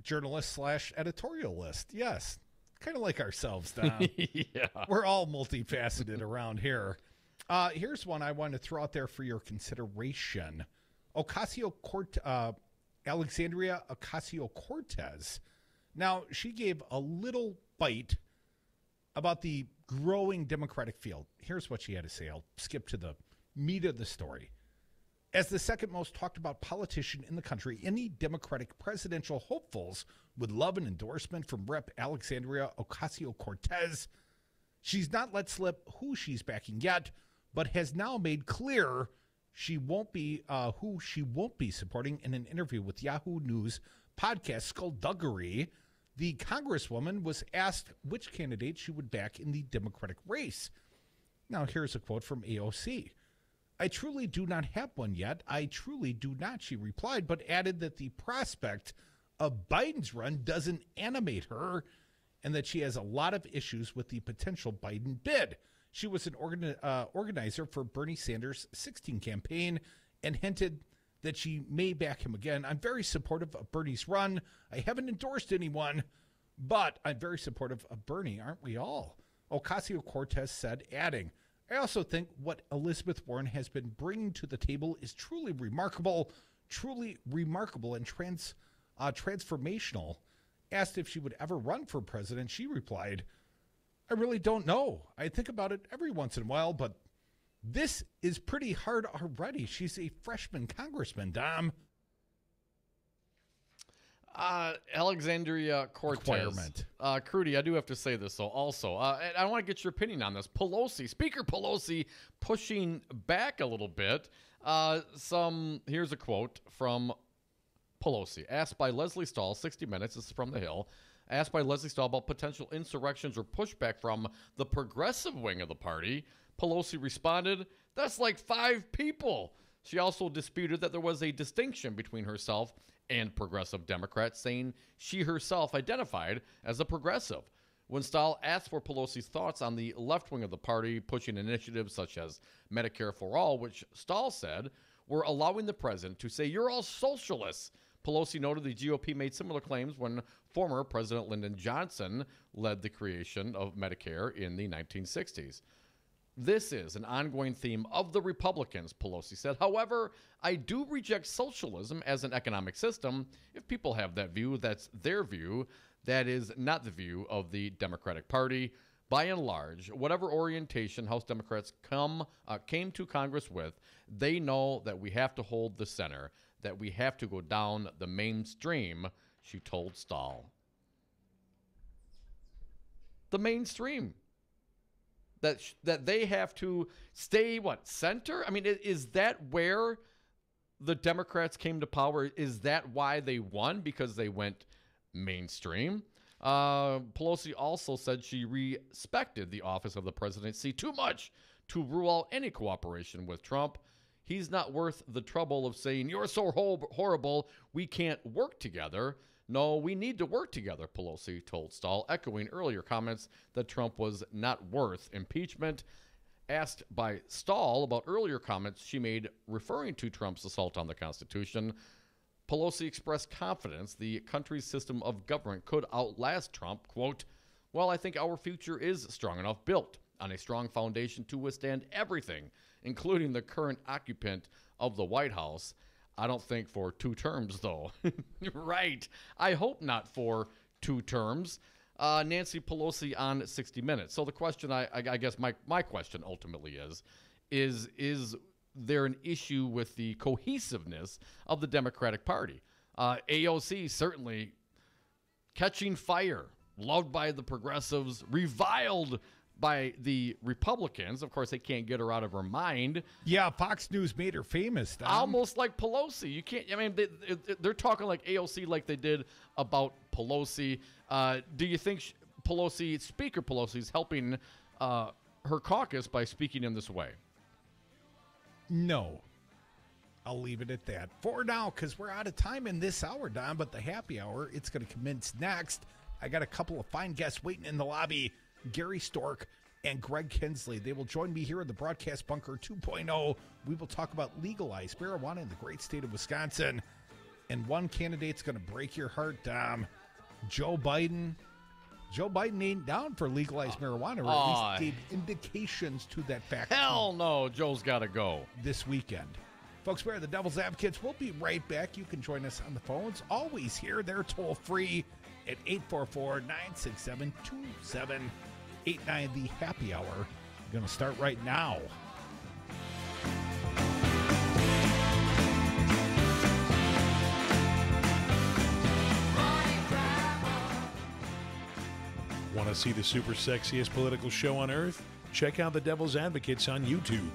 Journalist / editorial list. Yes. Kind of like ourselves, Dom. Yeah. We're all multifaceted around here. Here's one I want to throw out there for your consideration. Alexandria Ocasio-Cortez. Now, she gave a little bite about the growing Democratic field. Here's what she had to say. I'll skip to the meat of the story. As the second most talked about politician in the country, any Democratic presidential hopefuls would love an endorsement from Rep. Alexandria Ocasio-Cortez. She's not let slip who she's backing yet, but has now made clear she won't be who she won't be supporting. In an interview with Yahoo News podcast Skullduggery, the Congresswoman was asked which candidate she would back in the Democratic race. Now, here's a quote from AOC. I truly do not have one yet. I truly do not, she replied, but added that the prospect of Biden's run doesn't animate her and that she has a lot of issues with the potential Biden bid. She was an organizer for Bernie Sanders' 2016 campaign and hinted that she may back him again. I'm very supportive of Bernie's run. I haven't endorsed anyone, but I'm very supportive of Bernie, aren't we all? Ocasio-Cortez said, adding, I also think what Elizabeth Warren has been bringing to the table is truly remarkable and transformational. Asked if she would ever run for president, she replied, I really don't know. I think about it every once in a while, but this is pretty hard already. She's a freshman congressman, Dom. Alexandria Cortez. Crudy, I do have to say this, though, also. And I want to get your opinion on this. Speaker Pelosi pushing back a little bit. Here's a quote from Pelosi. Asked by Leslie Stahl, 60 Minutes, this is from The Hill, asked by Leslie Stahl about potential insurrections or pushback from the progressive wing of the party, Pelosi responded, that's like 5 people. She also disputed that there was a distinction between herself and progressive Democrats, saying she herself identified as a progressive. When Stahl asked for Pelosi's thoughts on the left wing of the party pushing initiatives such as Medicare for All, which Stahl said were allowing the president to say, you're all socialists, Pelosi noted the GOP made similar claims when former President Lyndon Johnson led the creation of Medicare in the 1960s. This is an ongoing theme of the Republicans, Pelosi said. However, I do reject socialism as an economic system. If people have that view, that's their view. That is not the view of the Democratic Party. By and large, whatever orientation House Democrats came to Congress with, they know that we have to hold the center, that we have to go down the mainstream, she told Stahl. The mainstream. That they have to stay, center? I mean, is that where the Democrats came to power? Is that why they won? Because they went mainstream? Pelosi also said she respected the office of the presidency too much to rule out any cooperation with Trump. He's not worth the trouble of saying, you're so horrible, we can't work together. No, we need to work together, Pelosi told Stahl, echoing earlier comments that Trump was not worth impeachment. Asked by Stahl about earlier comments she made referring to Trump's assault on the Constitution, Pelosi expressed confidence the country's system of government could outlast Trump. Quote, well, I think our future is strong enough, built on a strong foundation to withstand everything, including the current occupant of the White House. I don't think for 2 terms, though. Right. I hope not for 2 terms. Nancy Pelosi on 60 Minutes. So the question, I guess my question ultimately is there an issue with the cohesiveness of the Democratic Party? AOC certainly catching fire, loved by the progressives, reviled by the Republicans. Of course, they can't get her out of her mind. Yeah, Fox News made her famous, Tom. Almost like Pelosi. You can't. I mean, they're talking like AOC, like they did about Pelosi. Do you think Speaker Pelosi is helping her caucus by speaking in this way? No. I'll leave it at that for now, because we're out of time in this hour, Don. But the happy hour, it's going to commence next. I got a couple of fine guests waiting in the lobby. Gary Storck and Greg Kinsley. They will join me here in the Broadcast Bunker 2.0. We will talk about legalized marijuana in the great state of Wisconsin. And one candidate's going to break your heart, Dom. Joe Biden. Joe Biden ain't down for legalized marijuana, or at least gave indications to that fact. Hell no, Joe's got to go. This weekend. Folks, we're the Devil's Advocates. We'll be right back. You can join us on the phones. Always here. They're toll-free at 844-967-2789. The happy hour. We're going to start right now. Want to see the super sexiest political show on earth? Check out the Devil's Advocates on YouTube.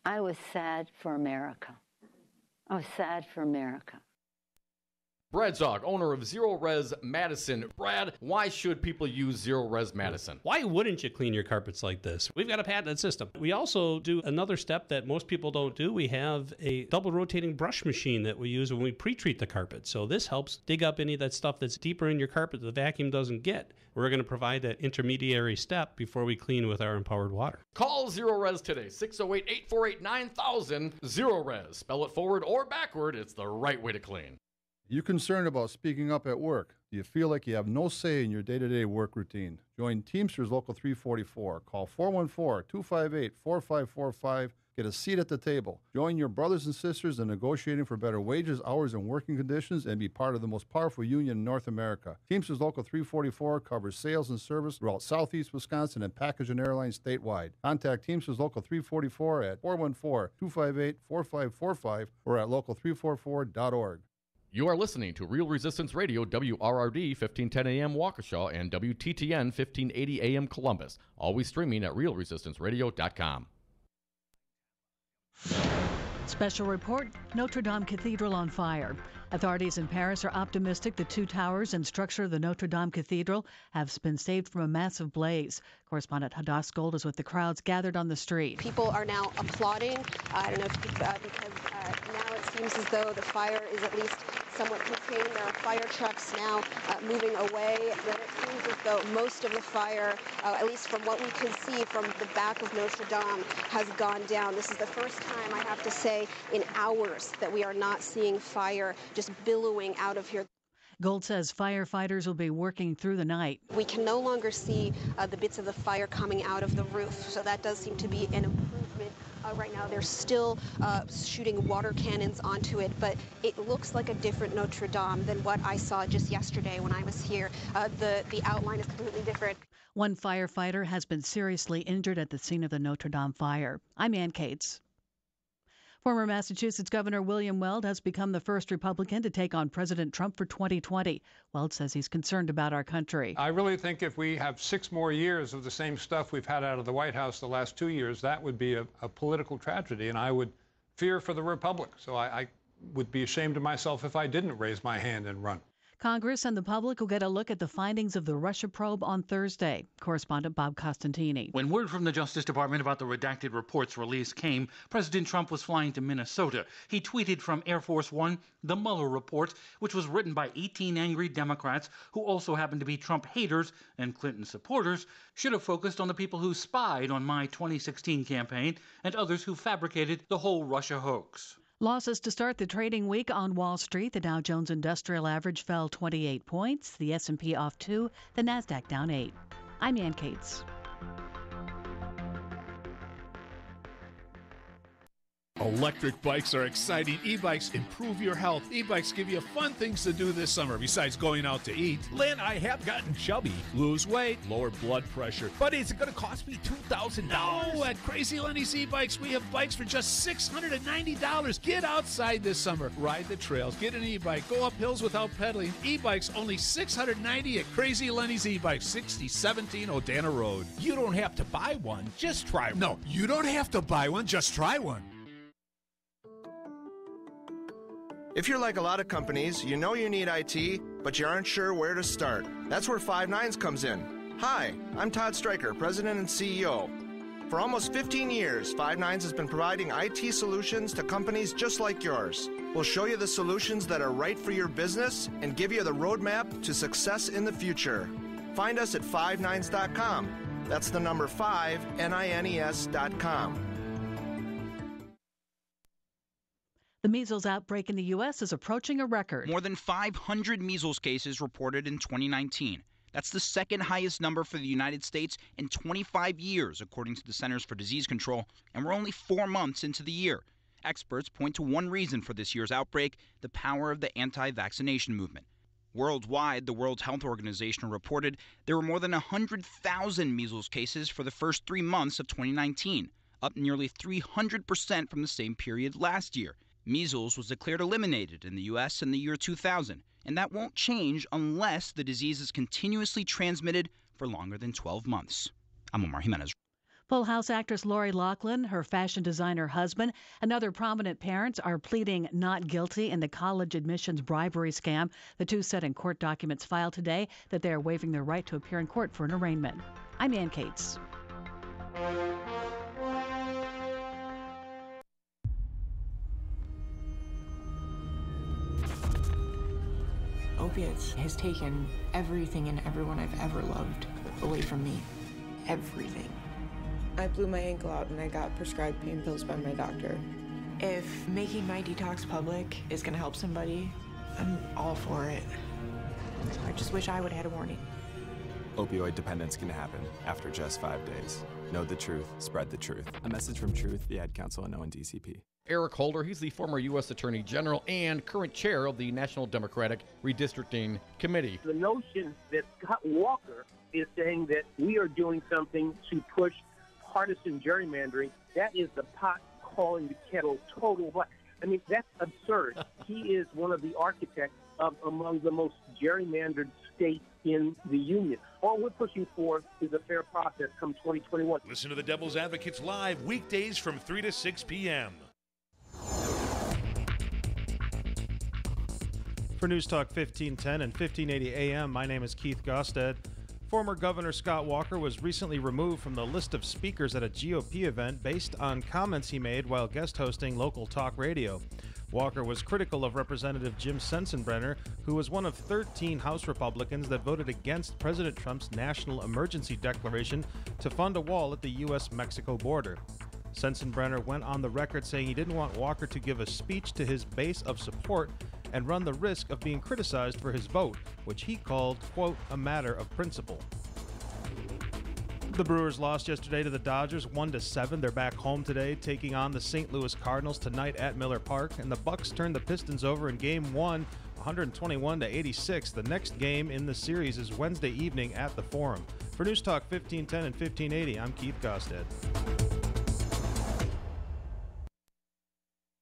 I was sad for America. I was sad for America. Brad Zog, owner of Zero Res Madison. Brad, why should people use Zero Res Madison? Why wouldn't you clean your carpets like this? We've got a patented system. We also do another step that most people don't do. We have a double rotating brush machine that we use when we pre-treat the carpet. So this helps dig up any of that stuff that's deeper in your carpet that the vacuum doesn't get. We're going to provide that intermediary step before we clean with our empowered water. Call Zero Res today, 608-848-9000. Zero Res. Spell it forward or backward. It's the right way to clean. You concerned about speaking up at work? Do you feel like you have no say in your day-to-day work routine? Join Teamsters Local 344. Call 414-258-4545. Get a seat at the table. Join your brothers and sisters in negotiating for better wages, hours, and working conditions, and be part of the most powerful union in North America. Teamsters Local 344 covers sales and service throughout Southeast Wisconsin and package and airlines statewide. Contact Teamsters Local 344 at 414-258-4545 or at local344.org. You are listening to Real Resistance Radio, WRRD 1510 AM Waukesha and WTTN 1580 AM Columbus. Always streaming at realresistanceradio.com. Special report, Notre Dame Cathedral on fire. Authorities in Paris are optimistic the two towers and structure of the Notre Dame Cathedral have been saved from a massive blaze. Correspondent Hadass Gold is with the crowds gathered on the street. People are now applauding. I don't know if because now it seems as though the fire is at least somewhat contained. There are fire trucks now moving away. Then it seems as though most of the fire, at least from what we can see from the back of Notre Dame, has gone down. This is the first time, I have to say, in hours that we are not seeing fire just billowing out of here. Gold says firefighters will be working through the night. We can no longer see the bits of the fire coming out of the roof, so that does seem to be an improvement. Right now they're still shooting water cannons onto it, but it looks like a different Notre Dame than what I saw just yesterday when I was here. The outline is completely different. One firefighter has been seriously injured at the scene of the Notre Dame fire. I'm Ann Cates. Former Massachusetts Governor William Weld has become the first Republican to take on President Trump for 2020. Weld says he's concerned about our country. I really think if we have 6 more years of the same stuff we've had out of the White House the last 2 years, that would be a political tragedy, and I would fear for the Republic. So I would be ashamed of myself if I didn't raise my hand and run. Congress and the public will get a look at the findings of the Russia probe on Thursday. Correspondent Bob Costantini. When word from the Justice Department about the redacted report's release came, President Trump was flying to Minnesota. He tweeted from Air Force One, the Mueller report, which was written by 18 angry Democrats who also happened to be Trump haters and Clinton supporters, should have focused on the people who spied on my 2016 campaign and others who fabricated the whole Russia hoax. Losses to start the trading week on Wall Street. The Dow Jones Industrial Average fell 28 points. The S&P off 2. The Nasdaq down 8. I'm Ann Cates. Electric bikes are exciting. E-bikes improve your health. E-bikes give you fun things to do this summer besides going out to eat. Lynn, I have gotten chubby. Lose weight, lower blood pressure. But is it going to cost me $2,000? No, at Crazy Lenny's E-Bikes, we have bikes for just $690. Get outside this summer. Ride the trails. Get an e-bike. Go up hills without pedaling. E-bikes only $690 at Crazy Lenny's E-Bikes, 6017 Odana Road. You don't have to buy one. Just try one. No, you don't have to buy one. Just try one. If you're like a lot of companies, you know you need IT, but you aren't sure where to start. That's where Five Nines comes in. Hi, I'm Todd Stryker, President and CEO. For almost 15 years, Five Nines has been providing IT solutions to companies just like yours. We'll show you the solutions that are right for your business and give you the roadmap to success in the future. Find us at fivenines.com. That's the number 5, NINES.com. The measles outbreak in the U.S. is approaching a record. More than 500 measles cases reported in 2019. That's the second highest number for the United States in 25 years, according to the Centers for Disease Control, and we're only 4 months into the year. Experts point to one reason for this year's outbreak: the power of the anti-vaccination movement. Worldwide, the World Health Organization reported there were more than 100,000 measles cases for the first 3 months of 2019, up nearly 300% from the same period last year. Measles was declared eliminated in the U.S. in the year 2000, and that won't change unless the disease is continuously transmitted for longer than 12 months. I'm Omar Jimenez. Full House actress Lori Loughlin, her fashion designer husband, and other prominent parents are pleading not guilty in the college admissions bribery scam. The two said in court documents filed today that they are waiving their right to appear in court for an arraignment. I'm Ann Cates. Opiates has taken everything and everyone I've ever loved away from me. Everything. I blew my ankle out and I got prescribed pain pills by my doctor. If making my detox public is gonna help somebody, I'm all for it. I just wish I would have had a warning. Opioid dependence can happen after just 5 days. Know the truth, spread the truth. A message from Truth, the Ad Council, and ONDCP. Eric Holder, he's the former U.S. Attorney General and current chair of the National Democratic Redistricting Committee. The notion that Scott Walker is saying that we are doing something to push partisan gerrymandering, that is the pot calling the kettle total black. I mean, that's absurd. He is one of the architects of among the most gerrymandered states in the Union. All we're pushing for is a fair process come 2021. Listen to the Devil's Advocates live weekdays from 3 to 6 p.m. For News Talk 1510 and 1580 AM, my name is Keith Gosted. Former Governor Scott Walker was recently removed from the list of speakers at a GOP event based on comments he made while guest hosting local talk radio. Walker was critical of Representative Jim Sensenbrenner, who was one of 13 House Republicans that voted against President Trump's national emergency declaration to fund a wall at the U.S.-Mexico border. Sensenbrenner went on the record saying he didn't want Walker to give a speech to his base of support and run the risk of being criticized for his vote, which he called, quote, a matter of principle. The Brewers lost yesterday to the Dodgers 1-7. They're back home today, taking on the St. Louis Cardinals tonight at Miller Park, and the Bucks turned the Pistons over in Game 1, 121-86. The next game in the series is Wednesday evening at the Forum. For News Talk 1510 and 1580, I'm Keith Gosted.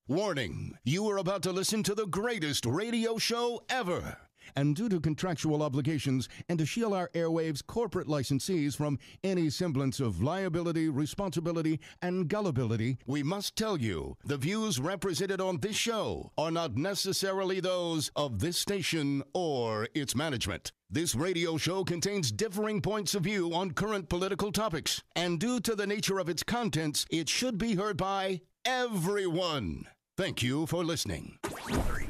Warning, you are about to listen to the greatest radio show ever. And due to contractual obligations and to shield our airwaves' corporate licensees from any semblance of liability, responsibility, and gullibility, we must tell you the views represented on this show are not necessarily those of this station or its management. This radio show contains differing points of view on current political topics, and due to the nature of its contents, it should be heard by everyone. Thank you for listening. 3, 2, 1.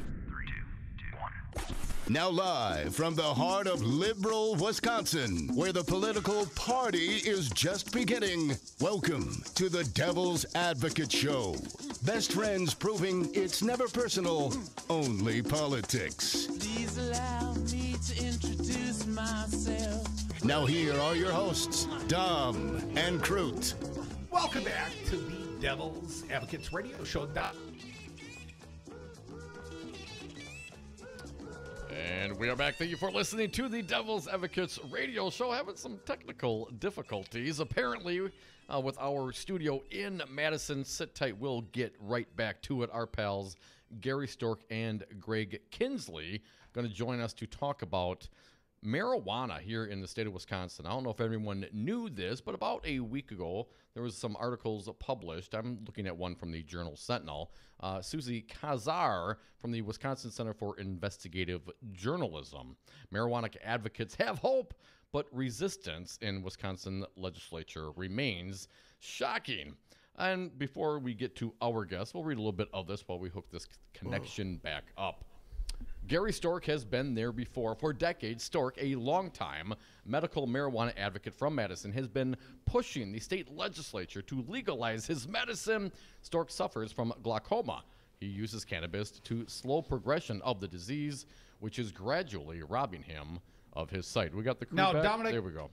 Now live from the heart of liberal Wisconsin, where the political party is just beginning, welcome to the Devil's Advocate Show. Best friends proving it's never personal, only politics. Please allow me to introduce myself. Now here are your hosts, Dom and Crute. Welcome back to the Devil's Advocates Radio Show. And we are back. Thank you for listening to the Devil's Advocates Radio Show. Having some technical difficulties, apparently, with our studio in Madison. Sit tight. We'll get right back to it. Our pals, Gary Storck and Greg Kinsley, going to join us to talk about marijuana here in the state of Wisconsin. I don't know if everyone knew this, but about a week ago, there was some articles published. I'm looking at one from the Journal Sentinel. Susie Kazar from the Wisconsin Center for Investigative Journalism. Marijuana advocates have hope, but resistance in Wisconsin legislature remains. Shocking. And before we get to our guests, we'll read a little bit of this while we hook this connection back up. Gary Storck has been there before. For decades, Storck, a longtime medical marijuana advocate from Madison, has been pushing the state legislature to legalize his medicine. Storck suffers from glaucoma. He uses cannabis to slow progression of the disease, which is gradually robbing him of his sight. We got the crew Now, back. Dominic, there we go.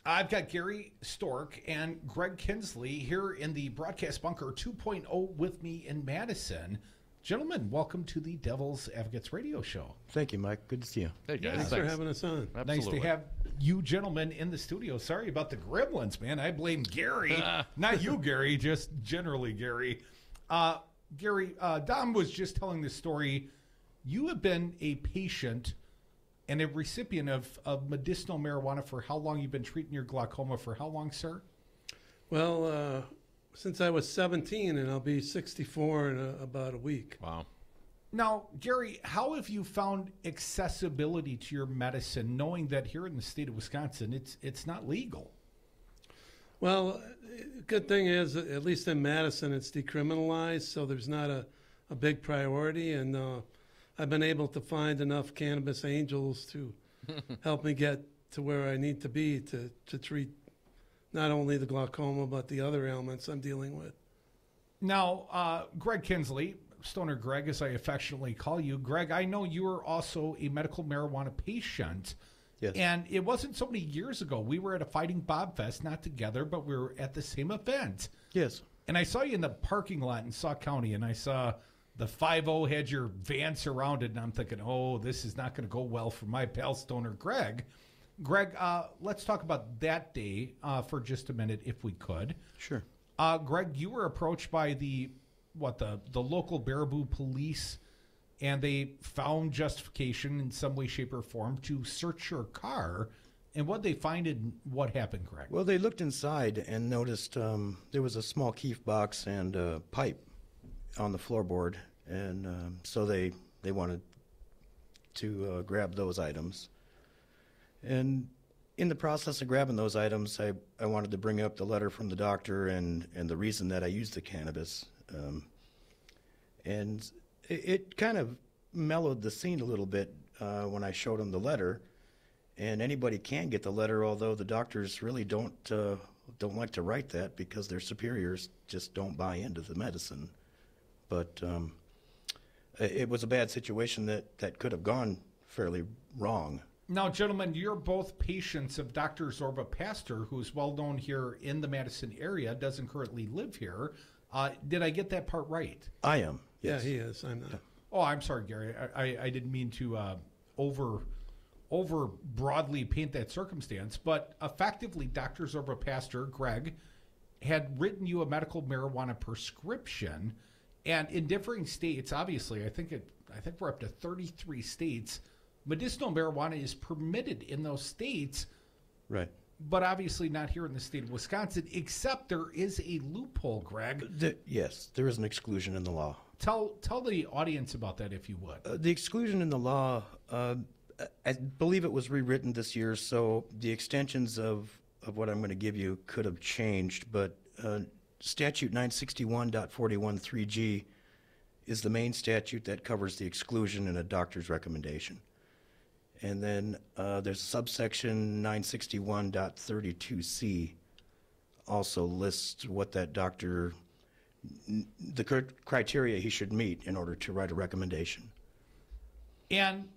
I've got Gary Storck and Greg Kinsley here in the Broadcast Bunker 2.0 with me in Madison. Gentlemen, welcome to the Devil's Advocates Radio Show. Thank you, Mike. Good to see you. Hey, guys. Thanks for having us on. Nice to have you gentlemen in the studio. Sorry about the gremlins, man. I blame Gary. Not you, Gary, just generally Gary. Gary, Dom was just telling this story. You have been a patient and a recipient of medicinal marijuana for how long? You've been treating your glaucoma for how long, sir? Well, since I was 17, and I'll be 64 in about a week. Wow. Now, Gary, how have you found accessibility to your medicine, knowing that here in the state of Wisconsin, it's not legal? Well, good thing is, at least in Madison, it's decriminalized, so there's not a big priority, and I've been able to find enough cannabis angels to help me get to where I need to be to treat not only the glaucoma, but the other ailments I'm dealing with. Now, Greg Kinsley, Stoner Greg, as I affectionately call you. Greg, I know you are also a medical marijuana patient. Yes. And it wasn't so many years ago. We were at a Fighting Bob Fest, not together, but we were at the same event. Yes. And I saw you in the parking lot in Sauk County, and I saw the 5-0 had your van surrounded, and I'm thinking, oh, this is not going to go well for my pal Stoner Greg. Greg, let's talk about that day for just a minute, if we could. Sure. Greg, you were approached by the local Baraboo police, and they found justification in some way, shape, or form to search your car. And what they find and what happened, Greg? Well, they looked inside and noticed there was a small keef box and a pipe on the floorboard, and so they wanted to grab those items. And in the process of grabbing those items, I wanted to bring up the letter from the doctor and the reason that I used the cannabis. And it kind of mellowed the scene a little bit when I showed him the letter. And anybody can get the letter, although the doctors really don't like to write that because their superiors just don't buy into the medicine. But it was a bad situation that could have gone fairly wrong. Now, gentlemen, you're both patients of Dr. Zorba Pastor, who's well known here in the Madison area, doesn't currently live here. Did I get that part right? I am. Yes. Yeah, he is. I'm not. Oh, I'm sorry, Gary. I didn't mean to over broadly paint that circumstance, but effectively, Dr. Zorba Pastor, Greg, had written you a medical marijuana prescription, and in differing states, obviously, I think we're up to 33 states. Medicinal marijuana is permitted in those states, right? But obviously not here in the state of Wisconsin, except there is a loophole, Greg. Yes, there is an exclusion in the law. Tell the audience about that, if you would. The exclusion in the law, I believe it was rewritten this year, so the extensions of what I'm going to give you could have changed, but Statute 961.413G is the main statute that covers the exclusion in a doctor's recommendation. And then there's subsection 961.32C also lists what that doctor, the criteria he should meet in order to write a recommendation. And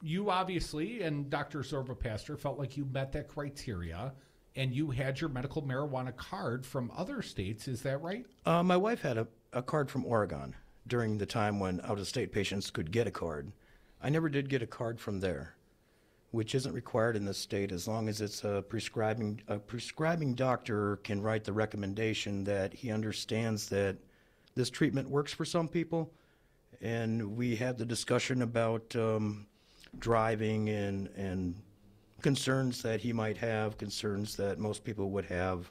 you obviously, and Dr. Zorba Pastor, felt like you met that criteria. and you had your medical marijuana card from other states. Is that right? My wife had a card from Oregon during the time when out-of-state patients could get a card. I never did get a card from there, which isn't required in this state as long as it's a prescribing doctor can write the recommendation that he understands that this treatment works for some people. And we had the discussion about driving and concerns that he might have, concerns that most people would have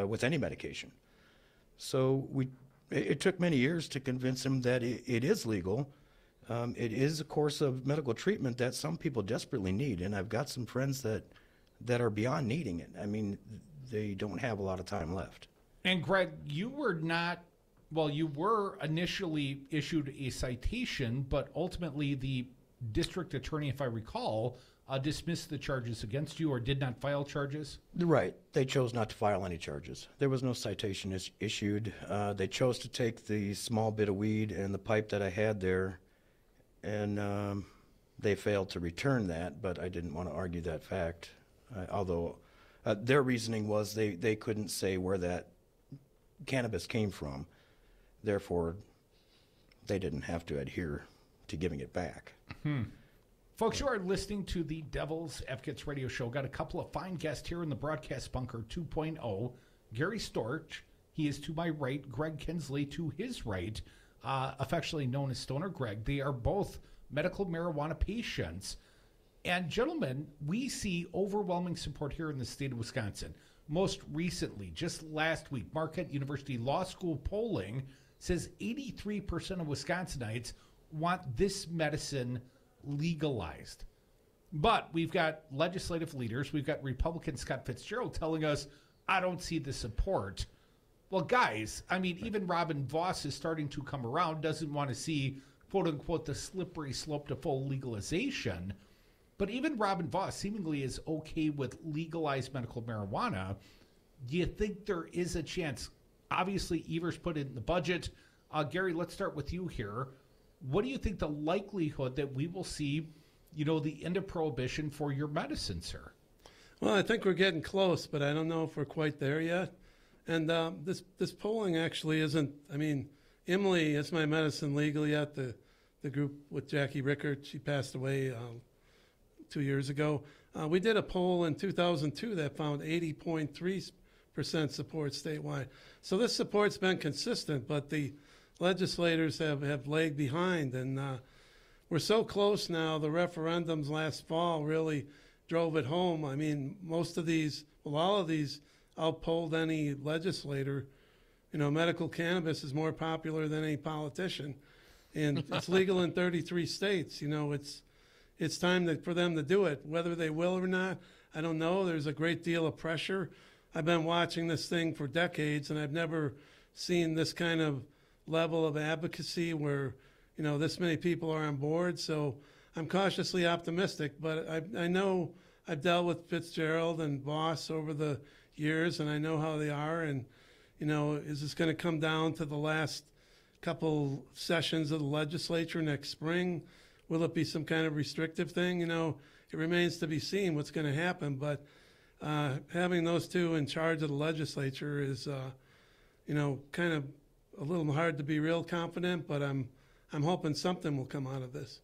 with any medication. So it took many years to convince him that it is legal. It is a course of medical treatment that some people desperately need, and I've got some friends that are beyond needing it. I mean, they don't have a lot of time left. And Greg, you were not, well, you were initially issued a citation, but ultimately the district attorney, if I recall, dismissed the charges against you or did not file charges? Right. They chose not to file any charges. There was no citation issued. They chose to take the small bit of weed and the pipe that I had there, and they failed to return that, but I didn't want to argue that fact. Although their reasoning was they couldn't say where that cannabis came from. Therefore, they didn't have to adhere to giving it back. Folks, you are listening to the Devil's Advocates Radio Show. Got a couple of fine guests here in the Broadcast Bunker 2.0. Gary Storck, he is to my right. Greg Kinsley to his right, affectionately known as Stoner Greg. They are both medical marijuana patients. And gentlemen, we see overwhelming support here in the state of Wisconsin. Most recently, just last week, Marquette University Law School polling says 83% of Wisconsinites want this medicine legalized. But we've got legislative leaders, we've got Republican Scott Fitzgerald telling us, I don't see the support. Well, guys, I mean, even Robin Voss is starting to come around, doesn't want to see, quote unquote, the slippery slope to full legalization. But even Robin Voss seemingly is okay with legalized medical marijuana. Do you think there is a chance? Obviously, Evers put it in the budget. Gary, let's start with you here. What do you think the likelihood that we will see, the end of prohibition for your medicine, sir? Well, I think we're getting close, but I don't know if we're quite there yet. And this polling actually isn't, I mean, Emily is my medicine legal yet. The group with Jackie Rickert, she passed away 2 years ago. We did a poll in 2002 that found 80.3% support statewide. So this support's been consistent, but the legislators have lagged behind, and we're so close now. The referendums last fall really drove it home. I mean, all of these outpolled any legislator. Medical cannabis is more popular than any politician, and it's legal in 33 states. It's time for them to do it. Whether they will or not, I don't know. There's a great deal of pressure. I've been watching this thing for decades, and I've never seen this kind of level of advocacy where, this many people are on board. So I'm cautiously optimistic, but I know I've dealt with Fitzgerald and Voss over the years, and I know how they are. And, is this going to come down to the last couple sessions of the legislature next spring? Will it be some kind of restrictive thing? It remains to be seen what's going to happen. But having those two in charge of the legislature is, kind of a little hard to be real confident, but I'm hoping something will come out of this.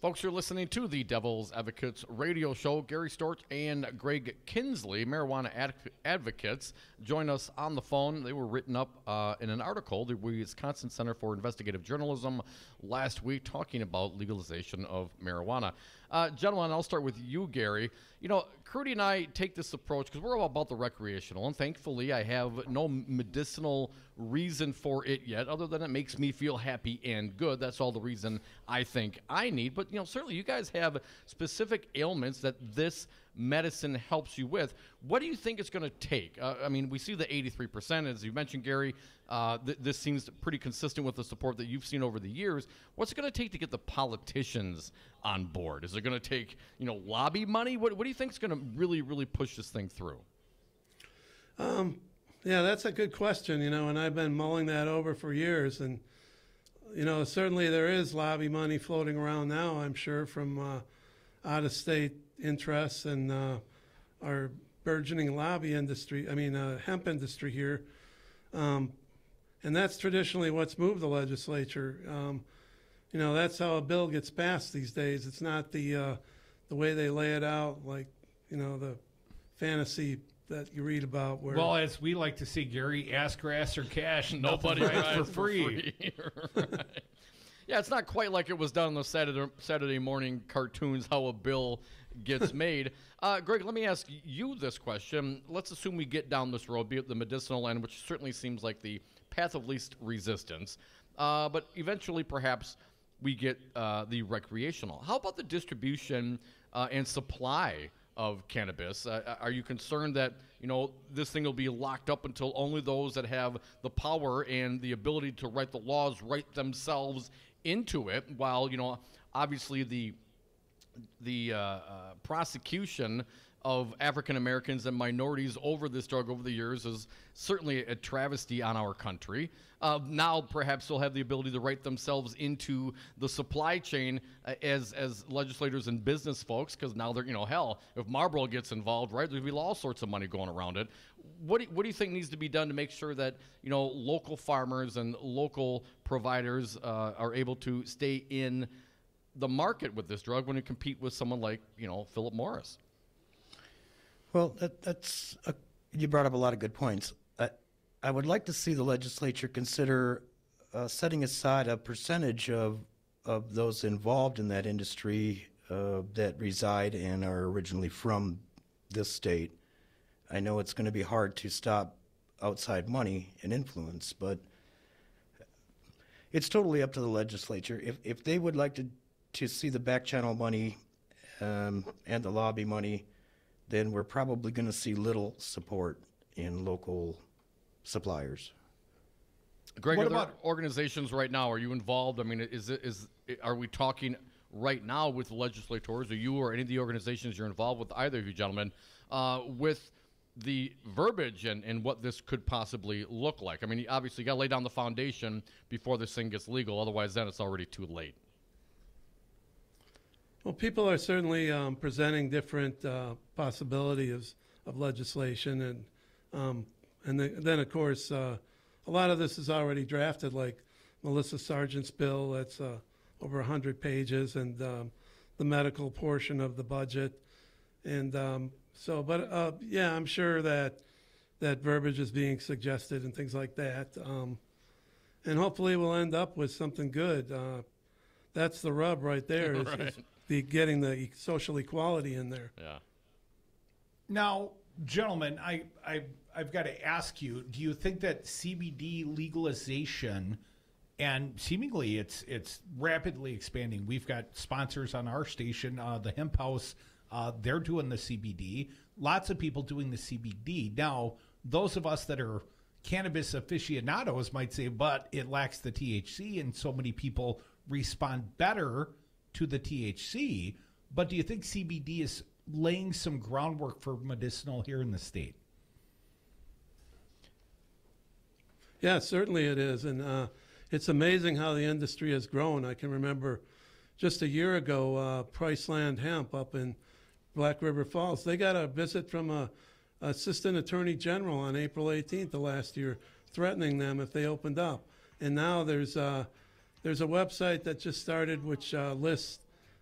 Folks, you're listening to the Devil's Advocates Radio Show. Gary Storck and Greg Kinsley, marijuana advocates, join us on the phone. They were written up in an article, the Wisconsin Center for Investigative Journalism, last week, talking about legalization of marijuana. Gentlemen, I'll start with you, Gary. Crudy and I take this approach because we're all about the recreational, and thankfully I have no medicinal reason for it yet, other than it makes me feel happy and good. That's all the reason I think I need. But, certainly you guys have specific ailments that this medicine helps you with. What do you think it's going to take? We see the 83%, as you mentioned, Gary. This seems pretty consistent with the support that you've seen over the years. What's it going to take to get the politicians on board? Is it going to take, lobby money? What do you think is going to really, really push this thing through? Yeah, that's a good question, and I've been mulling that over for years. And, certainly there is lobby money floating around now, I'm sure, from out-of-state interests and our burgeoning lobby industry, hemp industry here. And that's traditionally what's moved the legislature. That's how a bill gets passed these days. It's not the way they lay it out, like, the fantasy that you read about. Where, well, as we like to say, Gary, ask grass or cash. Nobody rides rides for free. Right. Yeah, it's not quite like it was done in the Saturday morning cartoons, how a bill gets made. Greg, let me ask you this question. Let's assume we get down this road, be it the medicinal end, which certainly seems like the path of least resistance, but eventually perhaps we get the recreational. How about the distribution and supply of cannabis? Are you concerned that this thing will be locked up until only those that have the power and the ability to write the laws write themselves into it, while obviously the prosecution of African Americans and minorities over this drug over the years is certainly a travesty on our country. Now perhaps they'll have the ability to write themselves into the supply chain as legislators and business folks, because now they're, hell, if Marlboro gets involved, right, there'll be all sorts of money going around it. What do you think needs to be done to make sure that, local farmers and local providers are able to stay in the market with this drug when you compete with someone like, Philip Morris? Well, you brought up a lot of good points. I would like to see the legislature consider setting aside a percentage of those involved in that industry that reside and are originally from this state. I know it's going to be hard to stop outside money and influence, but it's totally up to the legislature. If they would like to see the back channel money and the lobby money, then we're probably going to see little support in local suppliers. Greg, what about organizations right now? Are you involved? I mean, are we talking right now with legislators, or you or any of the organizations you're involved with, either of you gentlemen, with the verbiage and what this could possibly look like? I mean, obviously you got to lay down the foundation before this thing gets legal. Otherwise, then it's already too late. Well, people are certainly presenting different possibilities of legislation, and then of course a lot of this is already drafted, like Melissa Sargent's bill that's over 100 pages, and the medical portion of the budget, and yeah, I'm sure that verbiage is being suggested and things like that, and hopefully we'll end up with something good. That's the rub right there. Is, right. is getting the social equality in there. Yeah. Now, gentlemen, I've got to ask you: do you think that CBD legalization, and seemingly it's rapidly expanding? We've got sponsors on our station, the Hemp House. They're doing the CBD. Lots of people doing the CBD. Now, those of us that are cannabis aficionados might say, but it lacks the THC, and so many people respond better to the THC. But do you think CBD is laying some groundwork for medicinal here in the state? Yeah, certainly it is. And it's amazing how the industry has grown. I can remember just a year ago, Priceland Hemp up in Black River Falls, they got a visit from a assistant attorney general on April 18th of last year, threatening them if they opened up. And now there's a website that just started which lists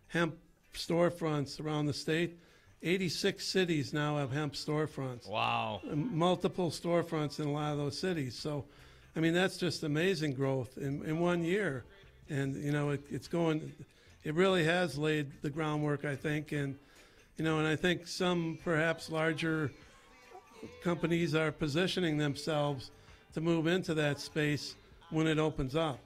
hemp storefronts around the state. 86 cities now have hemp storefronts. Wow. Multiple storefronts in a lot of those cities. So, I mean, that's just amazing growth in 1 year. And, you know, it's going, it really has laid the groundwork, I think. And, you know, and I think some perhaps larger companies are positioning themselves to move into that space when it opens up.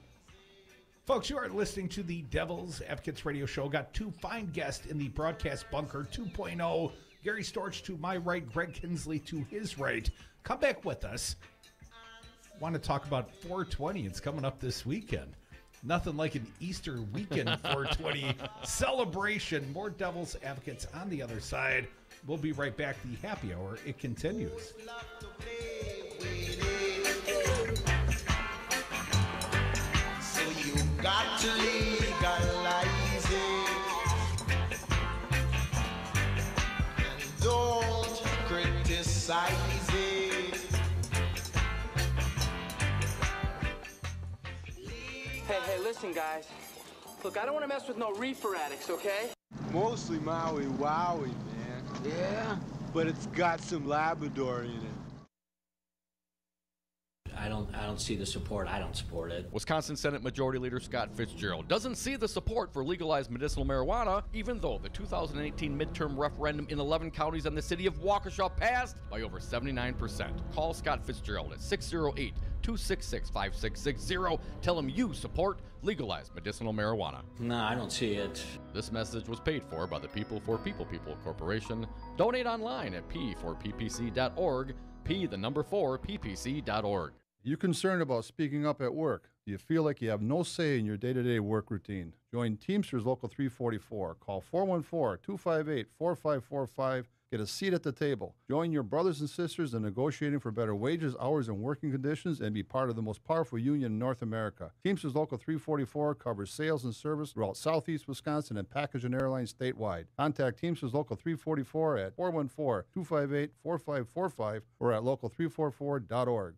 Folks, you are listening to the Devil's Advocates Radio Show. Got two fine guests in the broadcast bunker 2.0. Gary Storch to my right, Greg Kinsley to his right. Come back with us. Want to talk about 420. It's coming up this weekend. Nothing like an Easter weekend 420 celebration. More Devil's Advocates on the other side. We'll be right back. The happy hour, it continues. Got to legalize it and don't criticize. easy. Hey, listen, guys. Look, I don't want to mess with no reefer addicts, okay? Mostly Maui Wowie, man. Yeah? But it's got some Labrador in it. I don't see the support. I don't support it. Wisconsin Senate Majority Leader Scott Fitzgerald doesn't see the support for legalized medicinal marijuana, even though the 2018 midterm referendum in 11 counties and the city of Waukesha passed by over 79%. Call Scott Fitzgerald at 608-266-5660. Tell him you support legalized medicinal marijuana. No, I don't see it. This message was paid for by the People for People Corporation. Donate online at p4ppc.org, p4ppc.org. You concerned about speaking up at work? Do you feel like you have no say in your day-to-day work routine? Join Teamsters Local 344. Call 414-258-4545. Get a seat at the table. Join your brothers and sisters in negotiating for better wages, hours, and working conditions, and be part of the most powerful union in North America. Teamsters Local 344 covers sales and service throughout Southeast Wisconsin and package and airlines statewide. Contact Teamsters Local 344 at 414-258-4545 or at local344.org.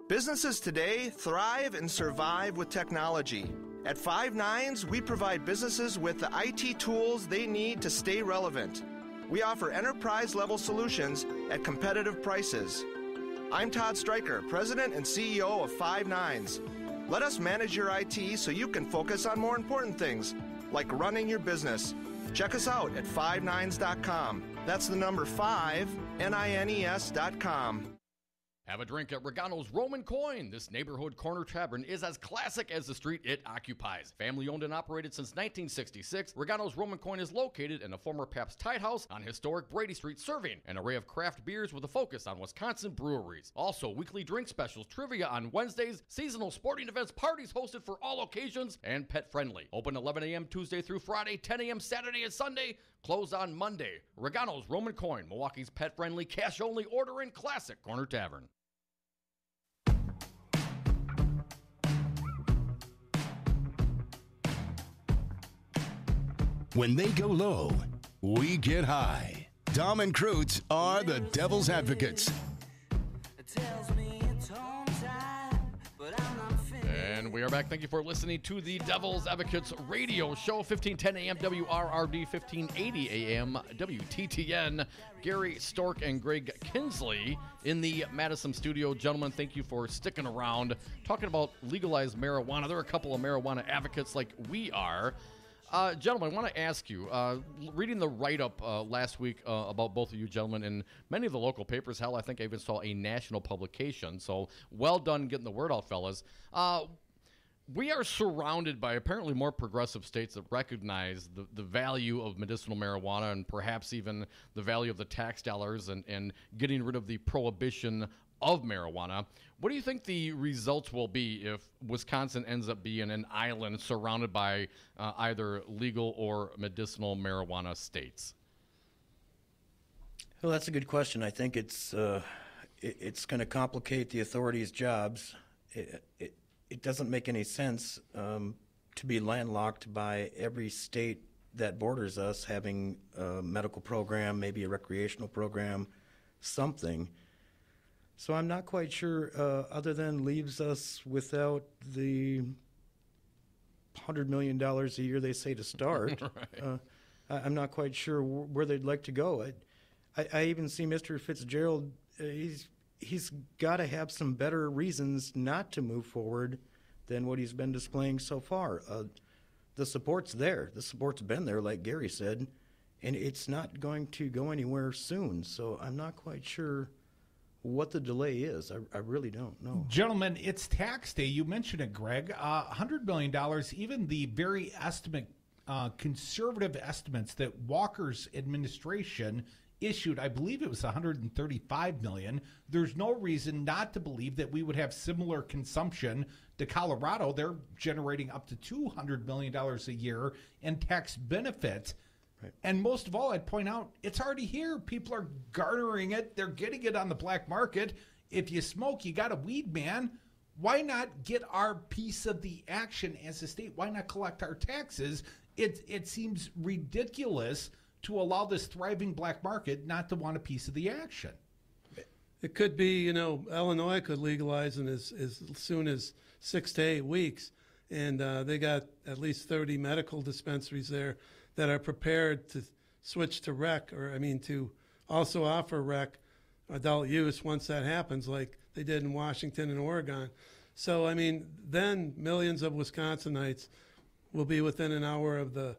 Businesses today thrive and survive with technology. At Five Nines, we provide businesses with the IT tools they need to stay relevant. We offer enterprise-level solutions at competitive prices. I'm Todd Stryker, President and CEO of Five Nines. Let us manage your IT so you can focus on more important things, like running your business. Check us out at fivenines.com. That's the number 5, NINES.com. Have a drink at Regano's Roman Coin. This neighborhood corner tavern is as classic as the street it occupies. Family owned and operated since 1966, Regano's Roman Coin is located in a former Pabst Tide House on historic Brady Street, serving an array of craft beers with a focus on Wisconsin breweries. Also, weekly drink specials, trivia on Wednesdays, seasonal sporting events, parties hosted for all occasions, and pet friendly. Open 11 a.m. Tuesday through Friday, 10 a.m. Saturday and Sunday. Closed on Monday. Regano's Roman Coin, Milwaukee's pet friendly, cash only order in classic corner tavern. When they go low, we get high. Dom and Krutz are the Devil's Advocates. And we are back. Thank you for listening to the Devil's Advocates radio show, 1510 a.m. WRRD, 1580 a.m. WTTN. Gary Storck and Greg Kinsley in the Madison studio. Gentlemen, thank you for sticking around. Talking about legalized marijuana. There are a couple of marijuana advocates like we are. Gentlemen, I want to ask you, reading the write-up last week about both of you gentlemen in many of the local papers, hell, I think I even saw a national publication, so well done getting the word out, fellas. We are surrounded by apparently more progressive states that recognize the value of medicinal marijuana and perhaps even the value of the tax dollars and getting rid of the prohibition of marijuana. What do you think the results will be if Wisconsin ends up being an island surrounded by either legal or medicinal marijuana states? Well, that's a good question. I think it's going to complicate the authorities' jobs. It doesn't make any sense to be landlocked by every state that borders us having a medical program, maybe a recreational program, something. So I'm not quite sure, other than leaves us without the $100 million a year they say to start. Right. I'm not quite sure where they'd like to go. I even see Mr. Fitzgerald, he's got to have some better reasons not to move forward than what he's been displaying so far. The support's there. The support's been there, like Gary said, and it's not going to go anywhere soon. So I'm not quite sure what the delay is. I really don't know. Gentlemen, it's tax day. You mentioned it, Greg. $100 million, even the very conservative estimates that Walker's administration issued, I believe it was $135 million. There's no reason not to believe that we would have similar consumption to Colorado. They're generating up to $200 million a year in tax benefits. Right. And most of all, I'd point out, it's already here. People are garnering it. They're getting it on the black market. If you smoke, you got a weed, man. Why not get our piece of the action as a state? Why not collect our taxes? It seems ridiculous to allow this thriving black market not to want a piece of the action? It could be, Illinois could legalize in as soon as 6 to 8 weeks. And they got at least 30 medical dispensaries there that are prepared to switch to rec, to also offer rec adult use once that happens, like they did in Washington and Oregon. So, then millions of Wisconsinites will be within an hour of the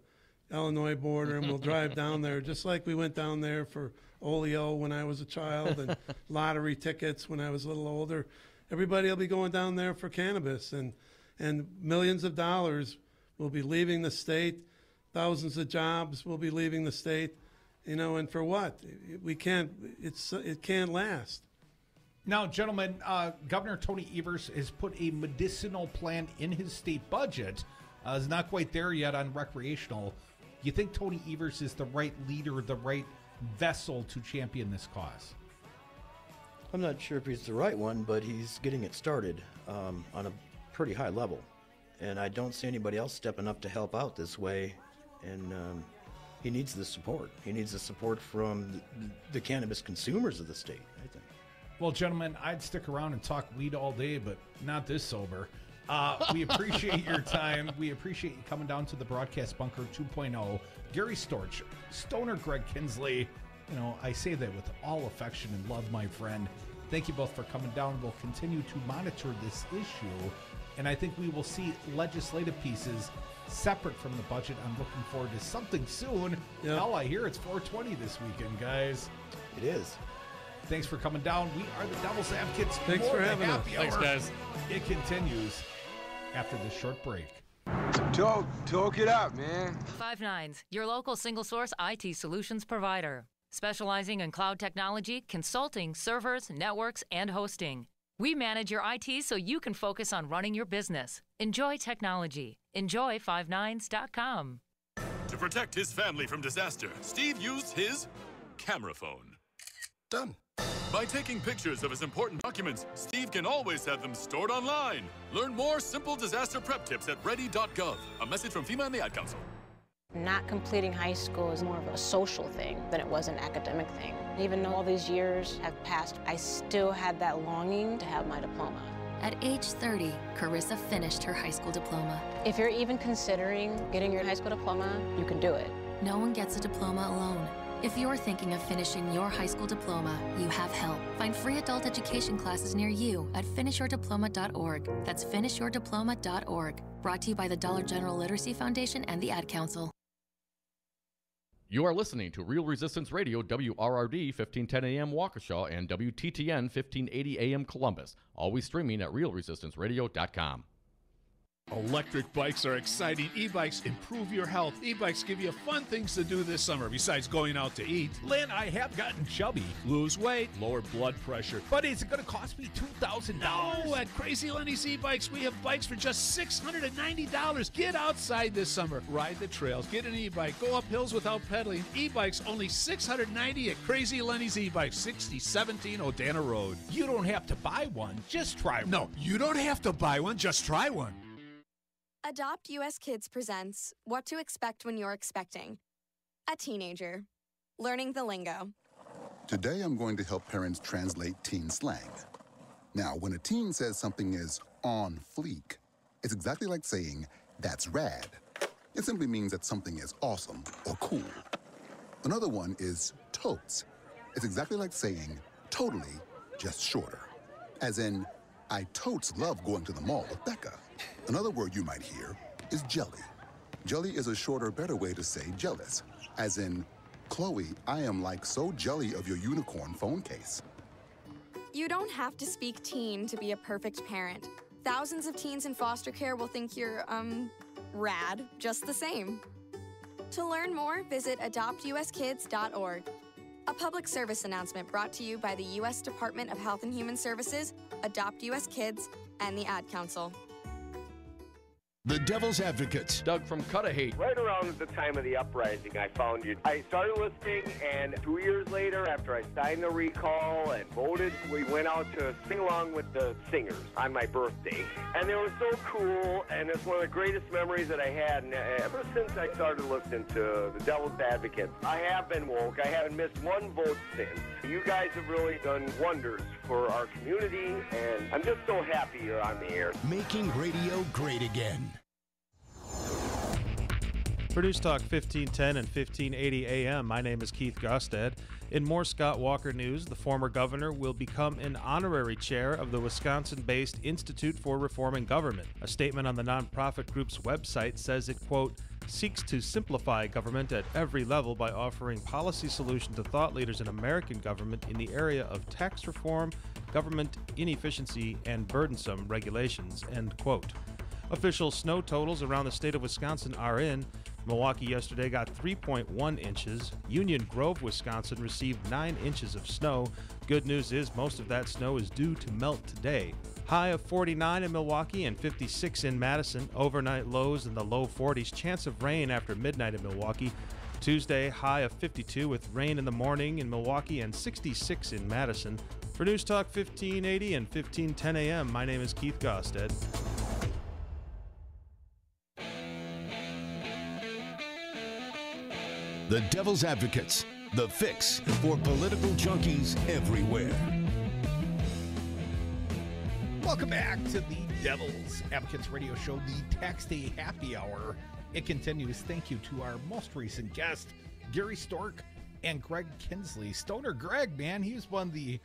Illinois border, and we'll drive down there just like we went down there for Oleo when I was a child and lottery tickets when I was a little older. Everybody will be going down there for cannabis, and millions of dollars will be leaving the state. Thousands of jobs will be leaving the state, and for what? It can't last. Now, gentlemen, Governor Tony Evers has put a medicinal plan in his state budget. Is not quite there yet on recreational. You think Tony Evers is the right leader, the right vessel to champion this cause? I'm not sure if he's the right one, but he's getting it started on a pretty high level. And I don't see anybody else stepping up to help out this way. And he needs the support. He needs the support from the cannabis consumers of the state, I think. Well, gentlemen, I'd stick around and talk weed all day, but not this sober. We appreciate your time. We appreciate you coming down to the Broadcast Bunker 2.0. Gary Storck, Stoner Greg Kinsley. I say that with all affection and love, my friend. Thank you both for coming down. We'll continue to monitor this issue, and I think we will see legislative pieces separate from the budget. I'm looking forward to something soon. Yep. Hell, I hear it's 420 this weekend, guys. It is. Thanks for coming down. We are the Devil's Advocates. Thanks for having us. Thanks, guys. It continues after this short break. Talk it out, man. Five Nines, your local single-source IT solutions provider, specializing in cloud technology, consulting, servers, networks, and hosting. We manage your IT so you can focus on running your business. Enjoy technology. Enjoy 59s.com. To protect his family from disaster, Steve used his camera phone. Done. By taking pictures of his important documents, Steve can always have them stored online. Learn more simple disaster prep tips at ready.gov. A message from FEMA and the Ad Council. Not completing high school is more of a social thing than it was an academic thing. Even though all these years have passed, I still had that longing to have my diploma. At age 30, Carissa finished her high school diploma. If you're even considering getting your high school diploma, you can do it. No one gets a diploma alone. If you're thinking of finishing your high school diploma, you have help. Find free adult education classes near you at finishyourdiploma.org. That's finishyourdiploma.org. Brought to you by the Dollar General Literacy Foundation and the Ad Council. You are listening to Real Resistance Radio, WRRD 1510 AM Waukesha and WTTN 1580 AM Columbus. Always streaming at realresistanceradio.com. Electric bikes are exciting. E-bikes improve your health. E-bikes give you fun things to do this summer besides going out to eat. Lynn, I have gotten chubby. Lose weight, lower blood pressure. But is it going to cost me $2,000? No, at Crazy Lenny's E-Bikes, we have bikes for just $690. Get outside this summer. Ride the trails. Get an e-bike. Go up hills without pedaling. E-bikes only $690 at Crazy Lenny's E-Bikes, 6017 Odana Road. You don't have to buy one. Just try one. No, you don't have to buy one. Just try one. Adopt US Kids presents What to Expect When You're Expecting. A teenager. Learning the lingo. Today I'm going to help parents translate teen slang. Now, when a teen says something is on fleek, it's exactly like saying, that's rad. It simply means that something is awesome or cool. Another one is totes. It's exactly like saying, totally, just shorter. As in, I totes love going to the mall with Becca. Another word you might hear is jelly. Jelly is a shorter, better way to say jealous. As in, Chloe, I am like so jelly of your unicorn phone case. You don't have to speak teen to be a perfect parent. Thousands of teens in foster care will think you're, rad, just the same. To learn more, visit adoptuskids.org. A public service announcement brought to you by the U.S. Department of Health and Human Services, Adopt U.S. Kids, and the Ad Council. The Devil's Advocate. Doug from Cudahy. Right around the time of the uprising, I found you. I started listening, and 2 years later, after I signed the recall and voted, we went out to sing along with the singers on my birthday. And they were so cool, and it's one of the greatest memories that I had. And ever since I started listening to the Devil's Advocate, I have been woke. I haven't missed one vote since. You guys have really done wonders for our community, and I'm just so happy you're on the air. Making radio great again. For News Talk 1510 and 1580 AM, my name is Keith Gostad. In more Scott Walker news, the former governor will become an honorary chair of the Wisconsin-based Institute for Reforming Government. A statement on the nonprofit group's website says it, quote, seeks to simplify government at every level by offering policy solutions to thought leaders in American government in the area of tax reform, government inefficiency, and burdensome regulations, end quote. Official snow totals around the state of Wisconsin are in. Milwaukee yesterday got 3.1 inches. Union Grove, Wisconsin received 9 inches of snow. Good news is most of that snow is due to melt today. High of 49 in Milwaukee and 56 in Madison. Overnight lows in the low 40s. Chance of rain after midnight in Milwaukee. Tuesday, high of 52 with rain in the morning in Milwaukee and 66 in Madison. For News Talk 1580 and 1510 AM, my name is Keith Gostad. The Devil's Advocates, the fix for political junkies everywhere. Welcome back to the Devil's Advocates radio show, the Tax Day Happy Hour. It continues. Thank you to our most recent guest, Gary Storck and Greg Kinsley. Stoner Greg, man, he was one of the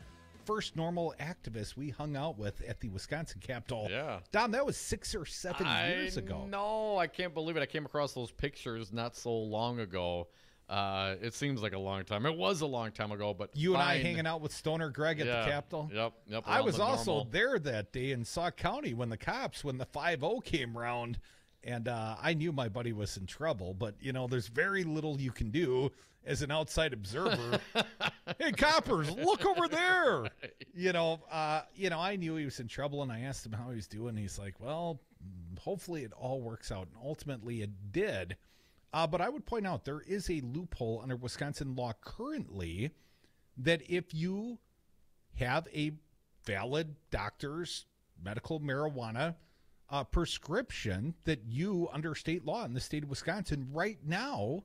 first normal activists we hung out with at the Wisconsin Capitol. Yeah. Dom, that was 6 or 7 years ago. No, I can't believe it. I came across those pictures not so long ago. It seems like a long time. It was a long time ago, but you and I hanging out with Stoner Greg at the Capitol. Yep. I was also there that day in Sauk County when the 5-0 came around, and I knew my buddy was in trouble. But there's very little you can do as an outside observer. Hey, coppers, look over there. I knew he was in trouble, and I asked him how he was doing. He's like, well, hopefully it all works out, and ultimately it did. But I would point out there is a loophole under Wisconsin law currently that if you have a valid doctor's medical marijuana prescription that you, under state law in the state of Wisconsin right now,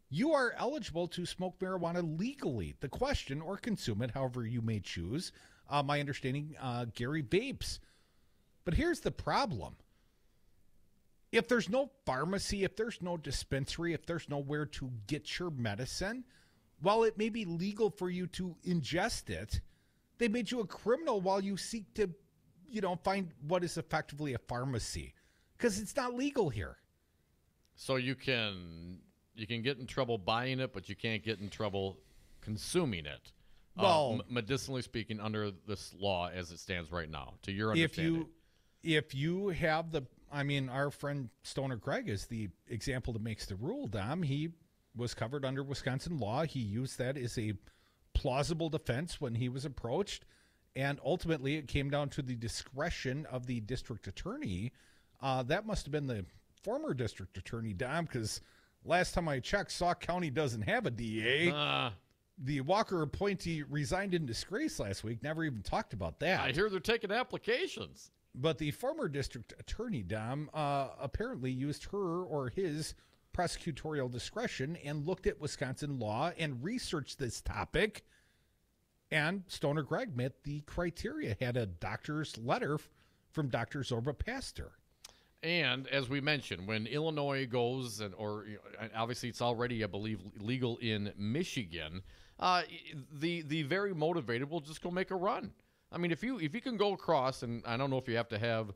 you are eligible to smoke marijuana legally. The question, or consume it, however you may choose. My understanding, Gary vapes. But here's the problem. If there's no pharmacy, if there's no dispensary, if there's nowhere to get your medicine, while it may be legal for you to ingest it, they made you a criminal while you seek to, find what is effectively a pharmacy, because it's not legal here. So you can get in trouble buying it, but you can't get in trouble consuming it. Well, medicinally speaking, under this law as it stands right now, to your understanding. If you have our friend Stoner Greg is the example that makes the rule, Dom. He was covered under Wisconsin law. He used that as a plausible defense when he was approached. And ultimately, it came down to the discretion of the district attorney. That must have been the former district attorney, Dom, because last time I checked, Sauk County doesn't have a DA. The Walker appointee resigned in disgrace last week. Never even talked about that. I hear they're taking applications. But the former district attorney, Dom, apparently used her or his prosecutorial discretion and looked at Wisconsin law and researched this topic. And Stoner Greg met the criteria, had a doctor's letter from Dr. Zorba Pastor. And as we mentioned, when Illinois goes, obviously it's already, I believe, legal in Michigan, the very motivated will just go make a run. I mean, if you can go across, and I don't know if you have to have,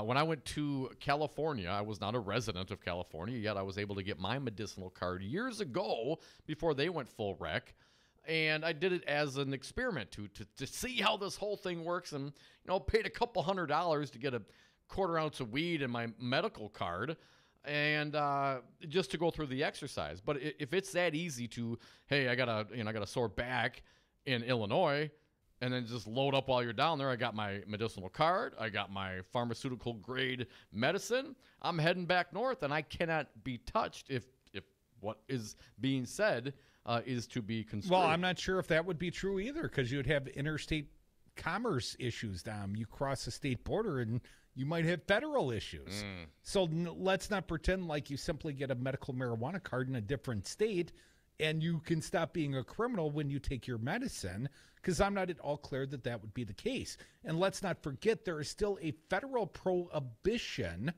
when I went to California, I was not a resident of California, yet I was able to get my medicinal card years ago before they went full rec. And I did it as an experiment to see how this whole thing works, and paid a couple $100 to get a quarter ounce of weed in my medical card, and just to go through the exercise. But if it's that easy to, hey, I got a sore back in Illinois, and then just load up while you're down there. I got my medicinal card. I got my pharmaceutical grade medicine. I'm heading back north, and I cannot be touched if what is being said is to be construed. Well, I'm not sure if that would be true either, because you'd have interstate commerce issues. You cross the state border, and you might have federal issues. So let's not pretend like you simply get a medical marijuana card in a different state and you can stop being a criminal when you take your medicine, because I'm not at all clear that that would be the case. And let's not forget, there is still a federal prohibition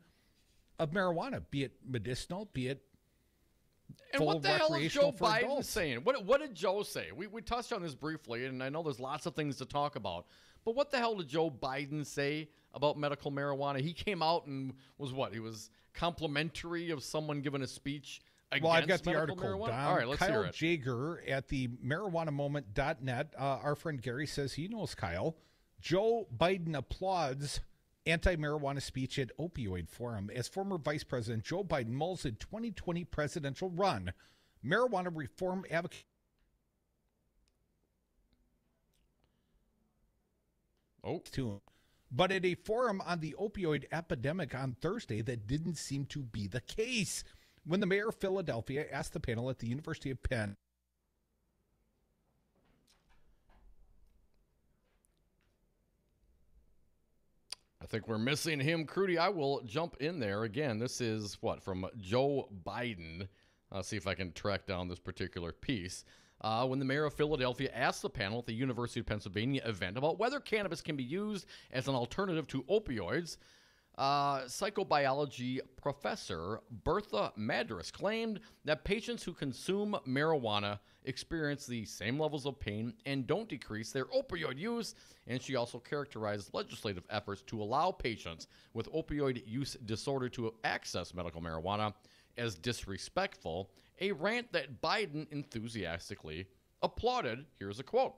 of marijuana, be it medicinal, be it and what the hell is Joe Biden adults. saying? What did Joe say? We touched on this briefly, and I know there's lots of things to talk about. But what the hell did Joe Biden say about medical marijuana? He came out and was what? He was complimentary of someone giving a speech against I've got the medical article marijuana? down. All right, let's Kyle hear it. Jager at the marijuanamoment.net. Our friend Gary says he knows Kyle. Joe Biden applauds anti-marijuana speech at opioid forum. As former Vice President Joe Biden mulls in 2020 presidential run, marijuana reform advocate. But at a forum on the opioid epidemic on Thursday, that didn't seem to be the case. When the mayor of Philadelphia asked the panel at the University of Penn, I think we're missing him, Crudy. I will jump in there again. This is from Joe Biden. I'll see if I can track down this particular piece. When the mayor of Philadelphia asked the panel at the University of Pennsylvania event about whether cannabis can be used as an alternative to opioids, psychobiology professor Bertha Madras claimed that patients who consume marijuana experience the same levels of pain and don't decrease their opioid use, and she also characterized legislative efforts to allow patients with opioid use disorder to access medical marijuana as disrespectful, a rant that Biden enthusiastically applauded. Here's a quote.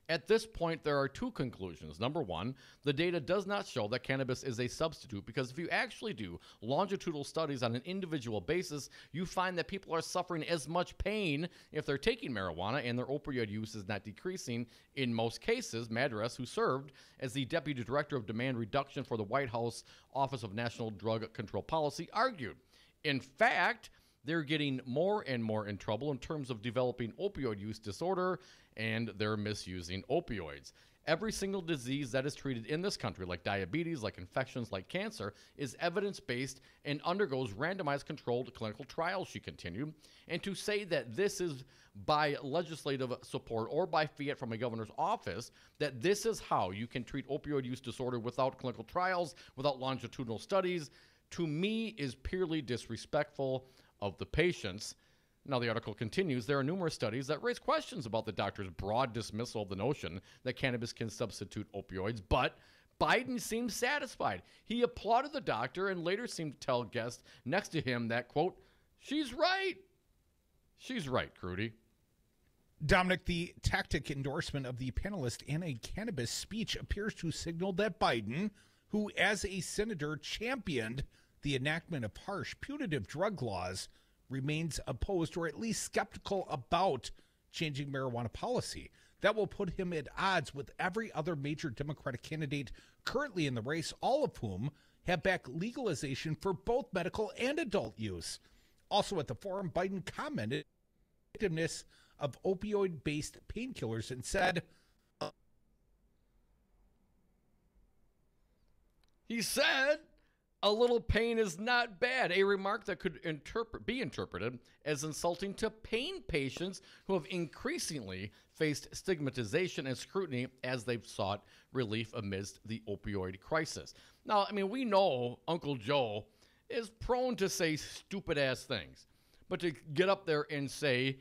At this point, there are two conclusions. Number one, the data does not show that cannabis is a substitute, because if you actually do longitudinal studies on an individual basis, you find that people are suffering as much pain if they're taking marijuana and their opioid use is not decreasing in most cases. Madras, who served as the Deputy Director of Demand Reduction for the White House Office of National Drug Control Policy, argued. In fact, they're getting more and more in trouble in terms of developing opioid use disorder, and they're misusing opioids. Every single disease that is treated in this country, like diabetes, like infections, like cancer, is evidence-based and undergoes randomized controlled clinical trials, she continued. And to say that this is by legislative support or by fiat from a governor's office, that this is how you can treat opioid use disorder without clinical trials, without longitudinal studies, to me is purely disrespectful of the patients. Now, the article continues, there are numerous studies that raise questions about the doctor's broad dismissal of the notion that cannabis can substitute opioids, but Biden seemed satisfied. He applauded the doctor and later seemed to tell guests next to him that, quote, she's right. She's right, Crudy. Dominic, the tactic endorsement of the panelist anti-cannabis speech appears to signal that Biden, who as a senator championed the enactment of harsh punitive drug laws, remains opposed or at least skeptical about changing marijuana policy. That will put him at odds with every other major Democratic candidate currently in the race, all of whom have backed legalization for both medical and adult use. Also at the forum, Biden commented on the effectiveness of opioid-based painkillers and said, he said, a little pain is not bad, a remark that could be interpreted as insulting to pain patients who have increasingly faced stigmatization and scrutiny as they've sought relief amidst the opioid crisis. Now, I mean, we know Uncle Joe is prone to say stupid-ass things, but to get up there and say,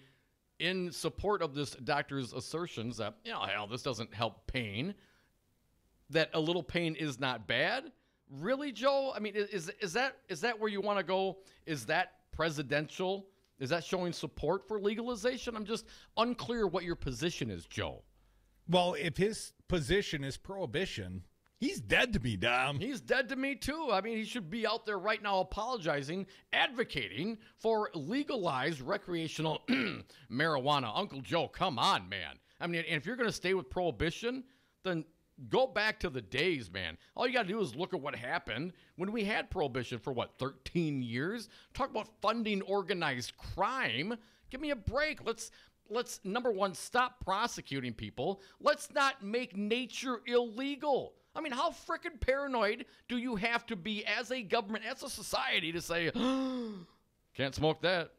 in support of this doctor's assertions that, hell, this doesn't help pain, that a little pain is not bad? Really, Joe? I mean, is that where you want to go? Is that presidential? Is that showing support for legalization? I'm just unclear what your position is, Joe. Well, if his position is prohibition, He's dead to me, Dom. He's dead to me, too. I mean, he should be out there right now apologizing, advocating for legalized recreational marijuana. Uncle Joe, come on, man. I mean, and if you're going to stay with prohibition, then go back to the days, man. All you got to do is look at what happened when we had prohibition for, 13 years? Talk about funding organized crime. Give me a break. Let's number one, stop prosecuting people. Let's not make nature illegal. I mean, how frickin' paranoid do you have to be as a government, as a society to say, can't smoke that?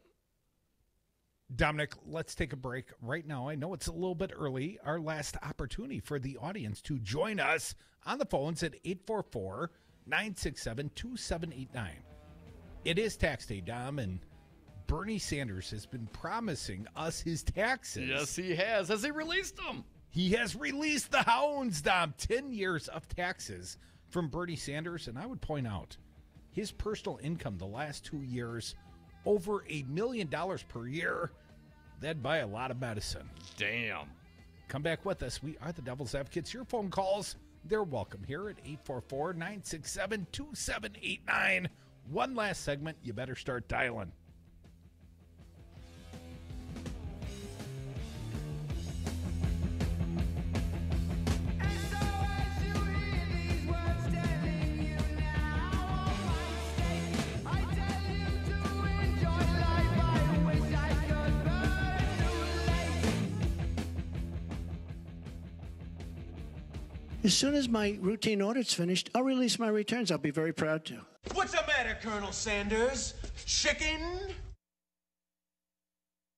Dominic, let's take a break right now. I know it's a little bit early. Our last opportunity for the audience to join us on the phones at 844-967-2789. It is tax day, Dom, and Bernie Sanders has been promising us his taxes. Yes, he has. Has he released them? He has released the hounds, Dom. 10 years of taxes from Bernie Sanders. And I would point out his personal income the last 2 years, over $1 million per year. That'd buy a lot of medicine. Damn. Come back with us. We are the Devil's Advocates. Your phone calls, they're welcome here at 844-967-2789. One last segment. You better start dialing. As soon as my routine audit's finished, I'll release my returns. I'll be very proud to. What's the matter, Colonel Sanders? Chicken?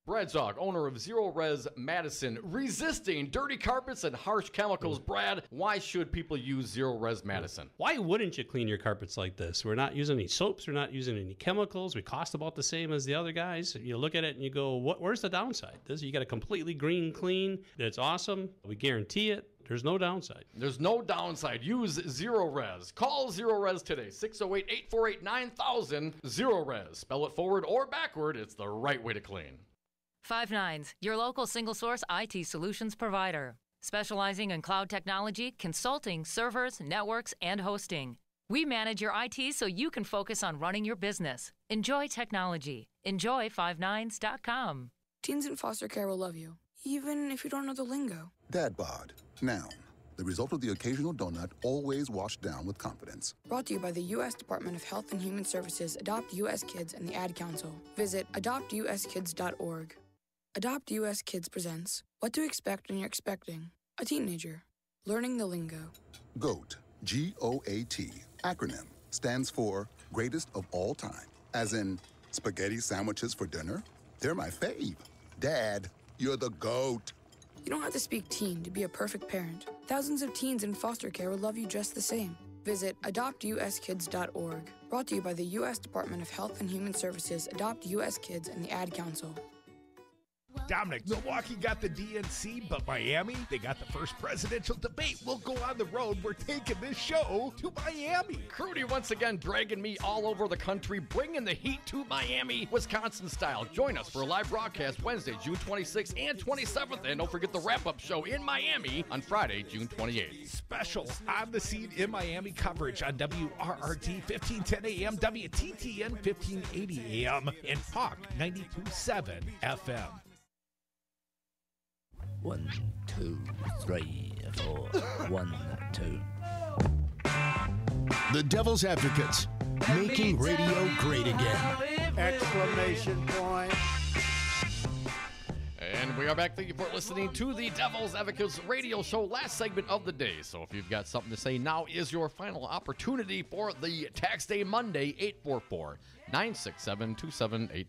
Brad Zog, owner of Zero Res Madison, resisting dirty carpets and harsh chemicals. Brad, why should people use Zero Res Madison? Why wouldn't you clean your carpets like this? We're not using any soaps. We're not using any chemicals. We cost about the same as the other guys. You look at it and you go, where's the downside? You got a completely green clean. It's awesome. We guarantee it. There's no downside. There's no downside. Use Zero Res. Call Zero Res today. 608-848-9000. Zero Res. Spell it forward or backward. It's the right way to clean. 5 Nines, your local single-source IT solutions provider. Specializing in cloud technology, consulting, servers, networks, and hosting. We manage your IT so you can focus on running your business. Enjoy technology. Enjoy 5nines.com. Teens in foster care will love you, even if you don't know the lingo. Dad bod. Noun. The result of the occasional donut, always washed down with confidence. Brought to you by the U.S. Department of Health and Human Services, Adopt U.S. Kids, and the Ad Council. Visit adoptuskids.org. Adopt U.S. Kids presents What to Expect When You're Expecting a Teenager. Learning the lingo. GOAT. G-O-A-T. Acronym. Stands for Greatest of All Time. As in, spaghetti sandwiches for dinner? They're my fave. Dad, you're the GOAT. You don't have to speak teen to be a perfect parent. Thousands of teens in foster care will love you just the same. Visit adoptuskids.org. Brought to you by the U.S. Department of Health and Human Services, Adopt U.S. Kids, and the Ad Council. Dominic, Milwaukee got the DNC, but Miami, they got the first presidential debate. We'll go on the road. We're taking this show to Miami. Crudy once again dragging me all over the country, bringing the heat to Miami, Wisconsin style. Join us for a live broadcast Wednesday, June 26th and 27th. And don't forget the wrap-up show in Miami on Friday, June 28th. Special on-the-scene in Miami coverage on WRRT 1510 AM, WTTN 1580 AM, and Talk 92.7 FM. 1, 2, 3, 4. 1, 2. The Devil's Advocates, making radio great again. Exclamation point. And we are back. Thank you for listening to the Devil's Advocates radio show, last segment of the day. So if you've got something to say, now is your final opportunity for the Tax Day Monday, 844-967-2789.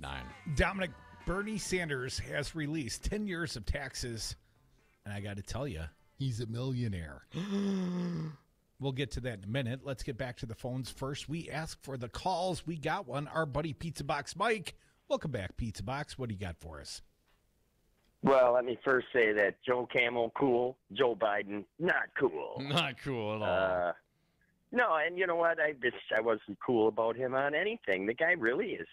Dominic, Bernie Sanders has released 10 years of taxes, and I got to tell you, he's a millionaire. We'll get to that in a minute. Let's get back to the phones first. We asked for the calls. We got one. Our buddy Pizza Box Mike. Welcome back, Pizza Box. What do you got for us? Well, let me first say that Joe Camel, cool. Joe Biden, not cool. Not cool at all. No, and you know what? I wasn't cool about him on anything. The guy really is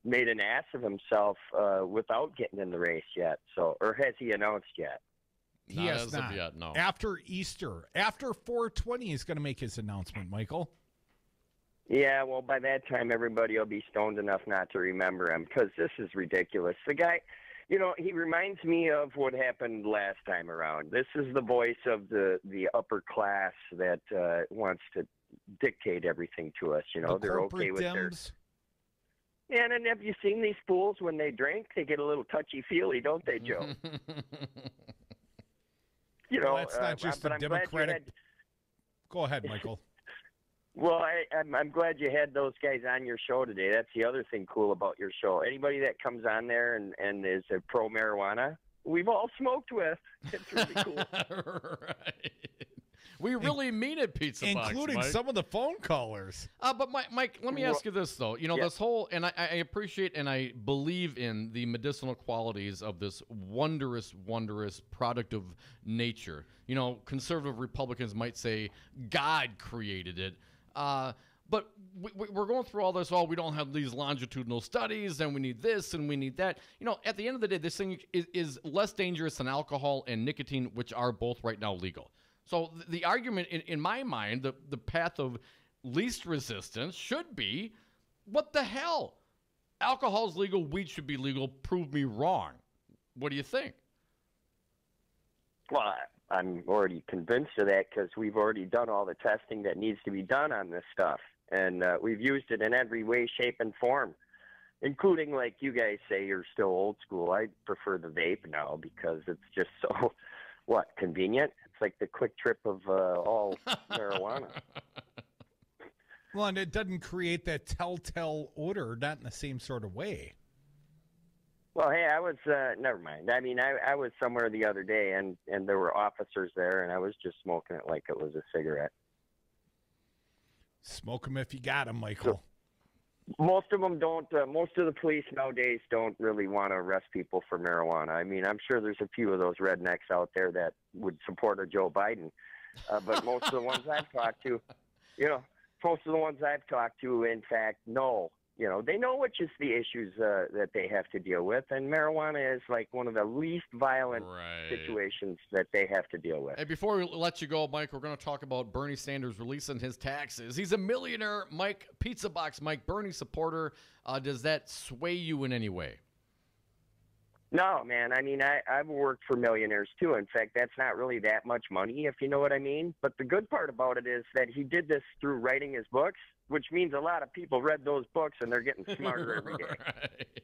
made an ass of himself without getting in the race yet. So, or has he announced yet? He Not has as not. of yet, no. After Easter, after 420, he's going to make his announcement, Michael. Yeah, well, by that time, everybody will be stoned enough not to remember him because this is ridiculous. The guy, you know, he reminds me of what happened last time around. This is the voice of the upper class that wants to dictate everything to us. You know, they're okay with their. Yeah, and have you seen these fools when they drink? They get a little touchy-feely, don't they, Joe? You know, that's not just but a I'm glad you Democratic. Go ahead, Michael. Well, I'm glad you had those guys on your show today. That's the other thing cool about your show. Anybody that comes on there and is a pro-marijuana, we've all smoked with. It's really cool. Right. We really mean it, Pizza Box, Including Mike. some of the phone callers. But Mike, let me ask you this, though. You know, this whole, and I appreciate and I believe in the medicinal qualities of this wondrous, wondrous product of nature. You know, conservative Republicans might say God created it. But we're going through all this. Oh, we don't have these longitudinal studies, and we need this, and we need that. You know, at the end of the day, this thing is less dangerous than alcohol and nicotine, which are both right now legal. So the argument, in my mind, the path of least resistance should be, what the hell? Alcohol's legal, weed should be legal. Prove me wrong. What do you think? Well, I'm already convinced of that because we've already done all the testing that needs to be done on this stuff. And we've used it in every way, shape, and form, including, like you guys say, you're still old school. I prefer the vape now because it's just so, convenient? It's like the quick trip of all marijuana. Well, and it doesn't create that telltale odor, not in the same sort of way. Well, hey, I was, never mind. I mean, I was somewhere the other day, and there were officers there, and I was just smoking it like it was a cigarette. Smoke them if you got them, Michael. Most of them don't. Most of the police nowadays don't really want to arrest people for marijuana. I mean, I'm sure there's a few of those rednecks out there that would support a Joe Biden. But most of the ones I've talked to, in fact, no. You know, they know which is the issues that they have to deal with, and marijuana is like one of the least violent situations that they have to deal with. And before we let you go, Mike, we're going to talk about Bernie Sanders releasing his taxes. He's a millionaire, Mike, Pizza Box Mike, Bernie supporter. Does that sway you in any way? No, man. I mean, I've worked for millionaires, too. In fact, that's not really that much money, if you know what I mean. But the good part about it is that he did this through writing his books, which means a lot of people read those books, and they're getting smarter every day. Right.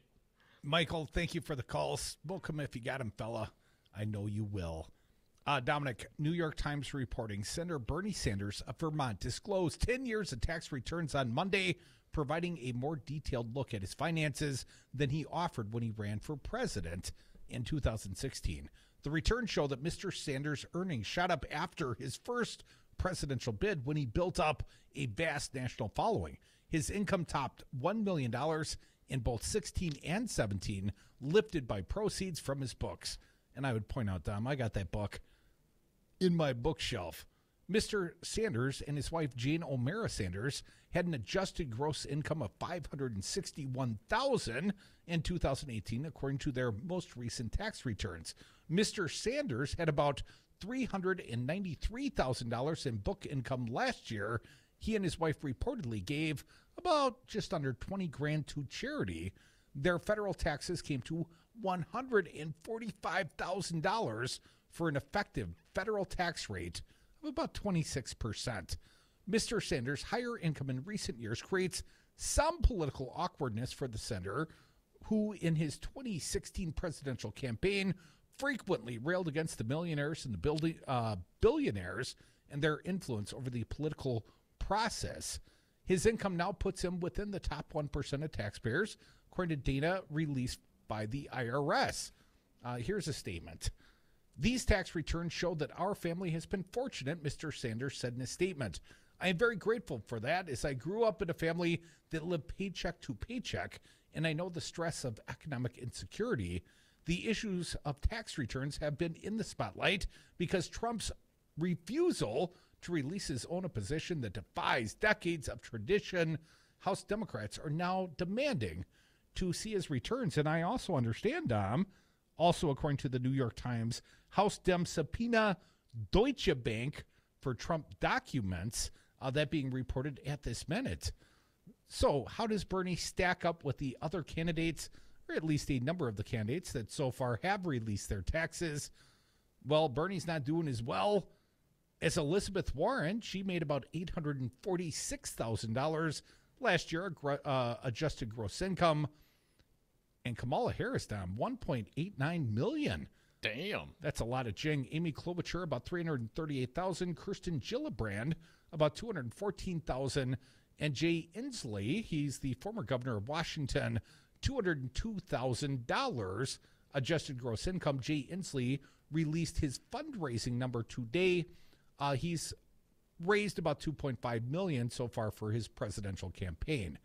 Michael, thank you for the call. Smoke him if you got him, fella. I know you will. Dominic, New York Times reporting, Senator Bernie Sanders of Vermont disclosed 10 years of tax returns on Monday, providing a more detailed look at his finances than he offered when he ran for president in 2016. The returns show that Mr. Sanders' earnings shot up after his first presidential bid when he built up a vast national following. His income topped $1 million in both 16 and 17, lifted by proceeds from his books. And I would point out, Dom, I got that book in my bookshelf. Mr. Sanders and his wife, Jane O'Mara Sanders, had an adjusted gross income of $561,000 in 2018, according to their most recent tax returns. Mr. Sanders had about $393,000 in book income last year. He and his wife reportedly gave about just under $20,000 to charity. Their federal taxes came to $145,000 for an effective federal tax rate of about 26%. Mr. Sanders' higher income in recent years creates some political awkwardness for the senator, who in his 2016 presidential campaign frequently railed against the millionaires and the billionaires and their influence over the political process. His income now puts him within the top 1% of taxpayers, according to data released by the IRS. Here's a statement. These tax returns show that our family has been fortunate, Mr. Sanders said in his statement. I am very grateful for that, as I grew up in a family that lived paycheck to paycheck, and I know the stress of economic insecurity. The issues of tax returns have been in the spotlight because Trump's refusal to release his own opposition that defies decades of tradition. House Democrats are now demanding to see his returns. And I also understand, Dom, Also, according to the New York Times, House Dem subpoena Deutsche Bank for Trump documents, that being reported at this minute. So how does Bernie stack up with the other candidates, or at least a number of the candidates that so far have released their taxes? Well, Bernie's not doing as well as Elizabeth Warren. She made about $846,000 last year, adjusted gross income. And Kamala Harris down $1.89 million. Damn. That's a lot of jing. Amy Klobuchar, about $338,000. Kirsten Gillibrand, about $214,000. And Jay Inslee, he's the former governor of Washington, $202,000 adjusted gross income. Jay Inslee released his fundraising number today. He's raised about $2.5 million so far for his presidential campaign.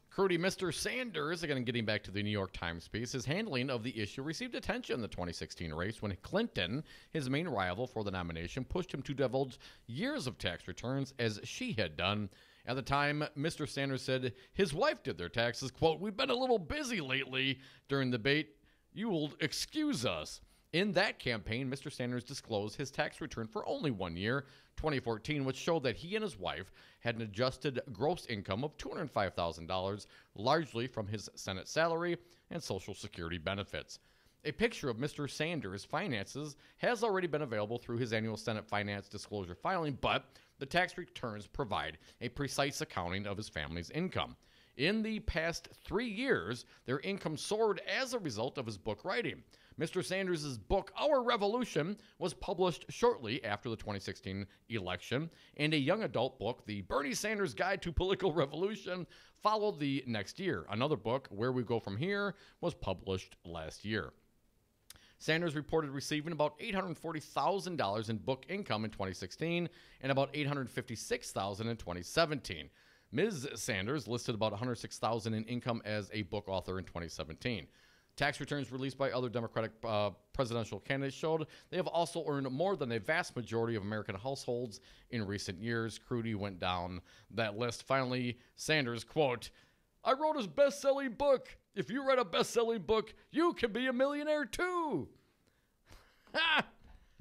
Crudy, Mr. Sanders, again getting back to the New York Times piece, his handling of the issue received attention in the 2016 race when Clinton, his main rival for the nomination, pushed him to divulge years of tax returns as she had done. At the time, Mr. Sanders said his wife did their taxes. Quote, "We've been a little busy lately during the debate. You will excuse us." In that campaign, Mr. Sanders disclosed his tax return for only 1 year, 2014, which showed that he and his wife had an adjusted gross income of $205,000, largely from his Senate salary and Social Security benefits. A picture of Mr. Sanders' finances has already been available through his annual Senate finance disclosure filing, but the tax returns provide a precise accounting of his family's income. In the past 3 years, their income soared as a result of his book writing. Mr. Sanders' book, Our Revolution, was published shortly after the 2016 election, and a young adult book, The Bernie Sanders Guide to Political Revolution, followed the next year. Another book, Where We Go From Here, was published last year. Sanders reported receiving about $840,000 in book income in 2016 and about $856,000 in 2017. Ms. Sanders listed about $106,000 in income as a book author in 2017. Tax returns released by other Democratic presidential candidates showed they have also earned more than a vast majority of American households in recent years. Crudy went down that list. Finally, Sanders, quote, "I wrote his best-selling book. If you write a best-selling book, you can be a millionaire too."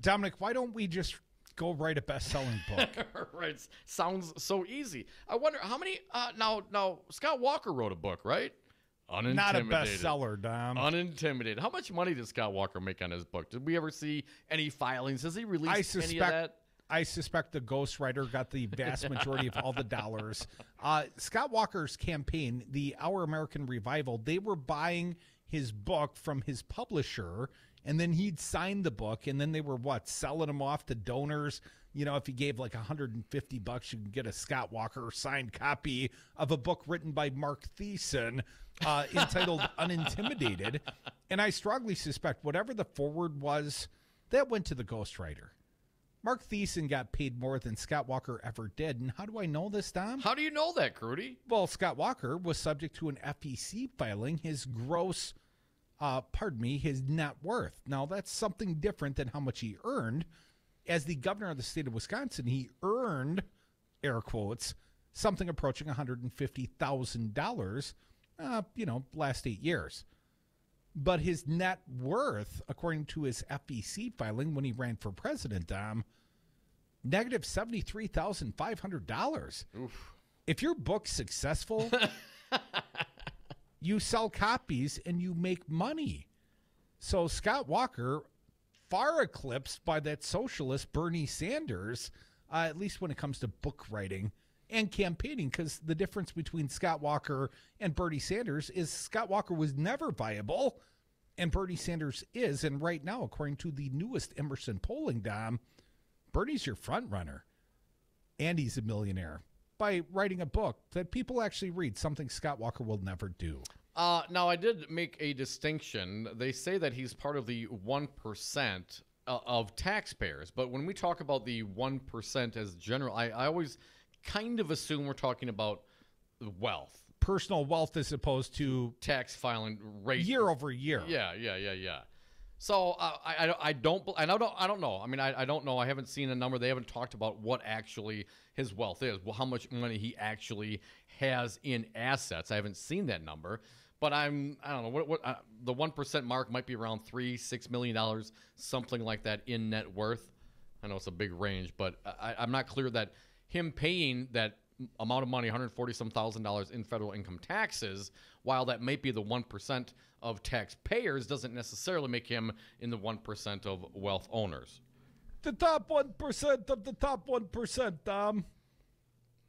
Dominic, why don't we just go write a best-selling book? Right. Sounds so easy. I wonder how many, now Scott Walker wrote a book, right? Not a bestseller, Dom. Unintimidated. How much money did Scott Walker make on his book? Did we ever see any filings? Has he released any of that? I suspect the ghostwriter got the vast majority of all the dollars. Scott Walker's campaign, the Our American Revival, they were buying his book from his publisher, and then he'd sign the book, and then they were, selling him off to donors. You know, if he gave like $150, you can get a Scott Walker signed copy of a book written by Mark Thiessen entitled Unintimidated. And I strongly suspect whatever the forward was, that went to the ghostwriter. Mark Thiessen got paid more than Scott Walker ever did. And how do I know this, Dom? How do you know that, Crudy? Well, Scott Walker was subject to an FEC filing, his gross, his net worth. Now, that's something different than how much he earned. As the governor of the state of Wisconsin, he earned, air quotes, something approaching $150,000, last 8 years. But his net worth, according to his FEC filing when he ran for president, Dom, negative $73,500. If your book's successful, you sell copies and you make money. So Scott Walker, far eclipsed by that socialist Bernie Sanders, at least when it comes to book writing and campaigning, because the difference between Scott Walker and Bernie Sanders is Scott Walker was never viable, and Bernie Sanders is. And right now, according to the newest Emerson polling, Dom, Bernie's your front runner, and he's a millionaire by writing a book that people actually read, something Scott Walker will never do. Now, I did make a distinction. They say that he's part of the 1% of taxpayers. But when we talk about the 1% as general, I always kind of assume we're talking about wealth. Personal wealth as opposed to tax filing rate. Year over year. Yeah. So I don't know. I mean, I don't know. I haven't seen a number. They haven't talked about what actually his wealth is. Well, how much money he actually has in assets. I haven't seen that number. But I don't know what the 1% mark might be around $3-6 million, something like that in net worth. I know it's a big range, but I'm not clear that him paying that amount of money, $140,000 in federal income taxes, while that might be the 1% of taxpayers, doesn't necessarily make him in the 1% of wealth owners. The top 1% of the top 1%,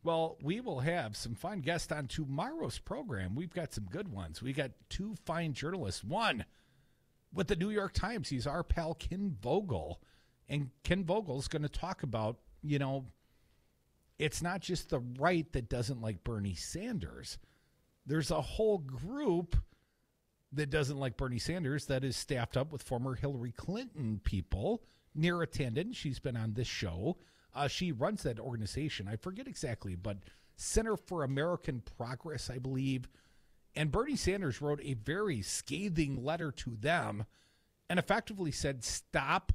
Well, we will have some fine guests on tomorrow's program. We've got some good ones. We got two fine journalists. One with the New York Times. He's our pal Ken Vogel. And Ken Vogel's going to talk about, it's not just the right that doesn't like Bernie Sanders. There's a whole group that doesn't like Bernie Sanders that is staffed up with former Hillary Clinton people. Near attendant, she's been on this show. She runs that organization. I forget exactly, but Center for American Progress, I believe. And Bernie Sanders wrote a very scathing letter to them and effectively said, stop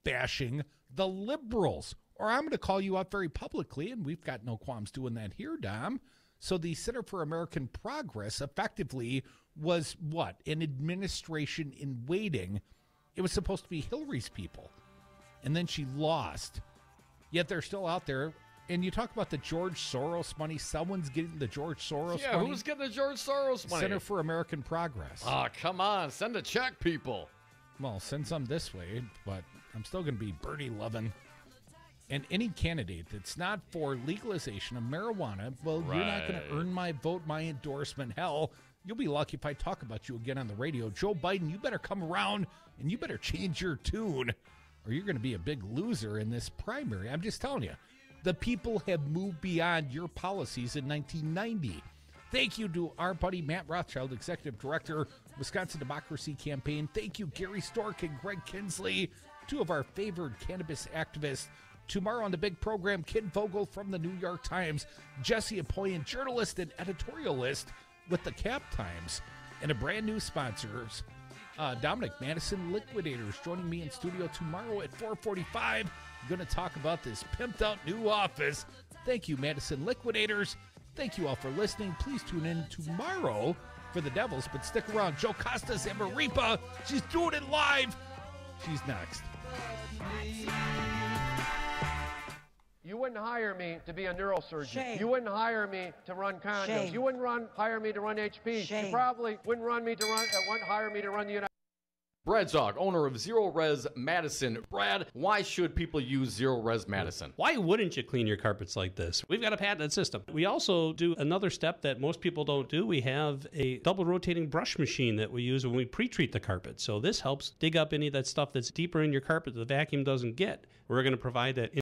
bashing the liberals, or I'm going to call you out very publicly, and we've got no qualms doing that here, Dom. So the Center for American Progress effectively was what? An administration in waiting. It was supposed to be Hillary's people, and then she lost. Yet they're still out there. And you talk about the George Soros money. Someone's getting the George Soros money. Yeah, who's getting the George Soros money? Center for American Progress. Oh, come on. Send a check, people. Well, send some this way, but I'm still going to be Bernie loving. And any candidate that's not for legalization of marijuana, well, you're not going to earn my vote, my endorsement. Hell, you'll be lucky if I talk about you again on the radio. Joe Biden, you better come around and you better change your tune, or you're going to be a big loser in this primary. I'm just telling you, the people have moved beyond your policies in 1990. Thank you to our buddy Matt Rothschild, Executive Director, Wisconsin Democracy Campaign. Thank you, Gary Storck and Greg Kinsley, two of our favored cannabis activists. Tomorrow on the big program, Ken Vogel from the New York Times, Jesse Apoyan, journalist and editorialist with the Cap Times, and a brand new sponsors, Dominic Madison Liquidators, joining me in studio tomorrow at 4:45. I'm going to talk about this pimped out new office. Thank you, Madison Liquidators. Thank you all for listening. Please tune in tomorrow for the Devils, but stick around. Joe Costas and Maripa, she's doing it live. She's next. You wouldn't hire me to be a neurosurgeon. Shame. You wouldn't hire me to run condos. Shame. You wouldn't hire me to run HP. Shame. You probably wouldn't hire me to run the United. Brad Zog, owner of Zero Res Madison. Brad, why should people use Zero Res Madison? Why wouldn't you clean your carpets like this? We've got a patented system. We also do another step that most people don't do. We have a double rotating brush machine that we use when we pre-treat the carpet. So this helps dig up any of that stuff that's deeper in your carpet that the vacuum doesn't get. We're going to provide that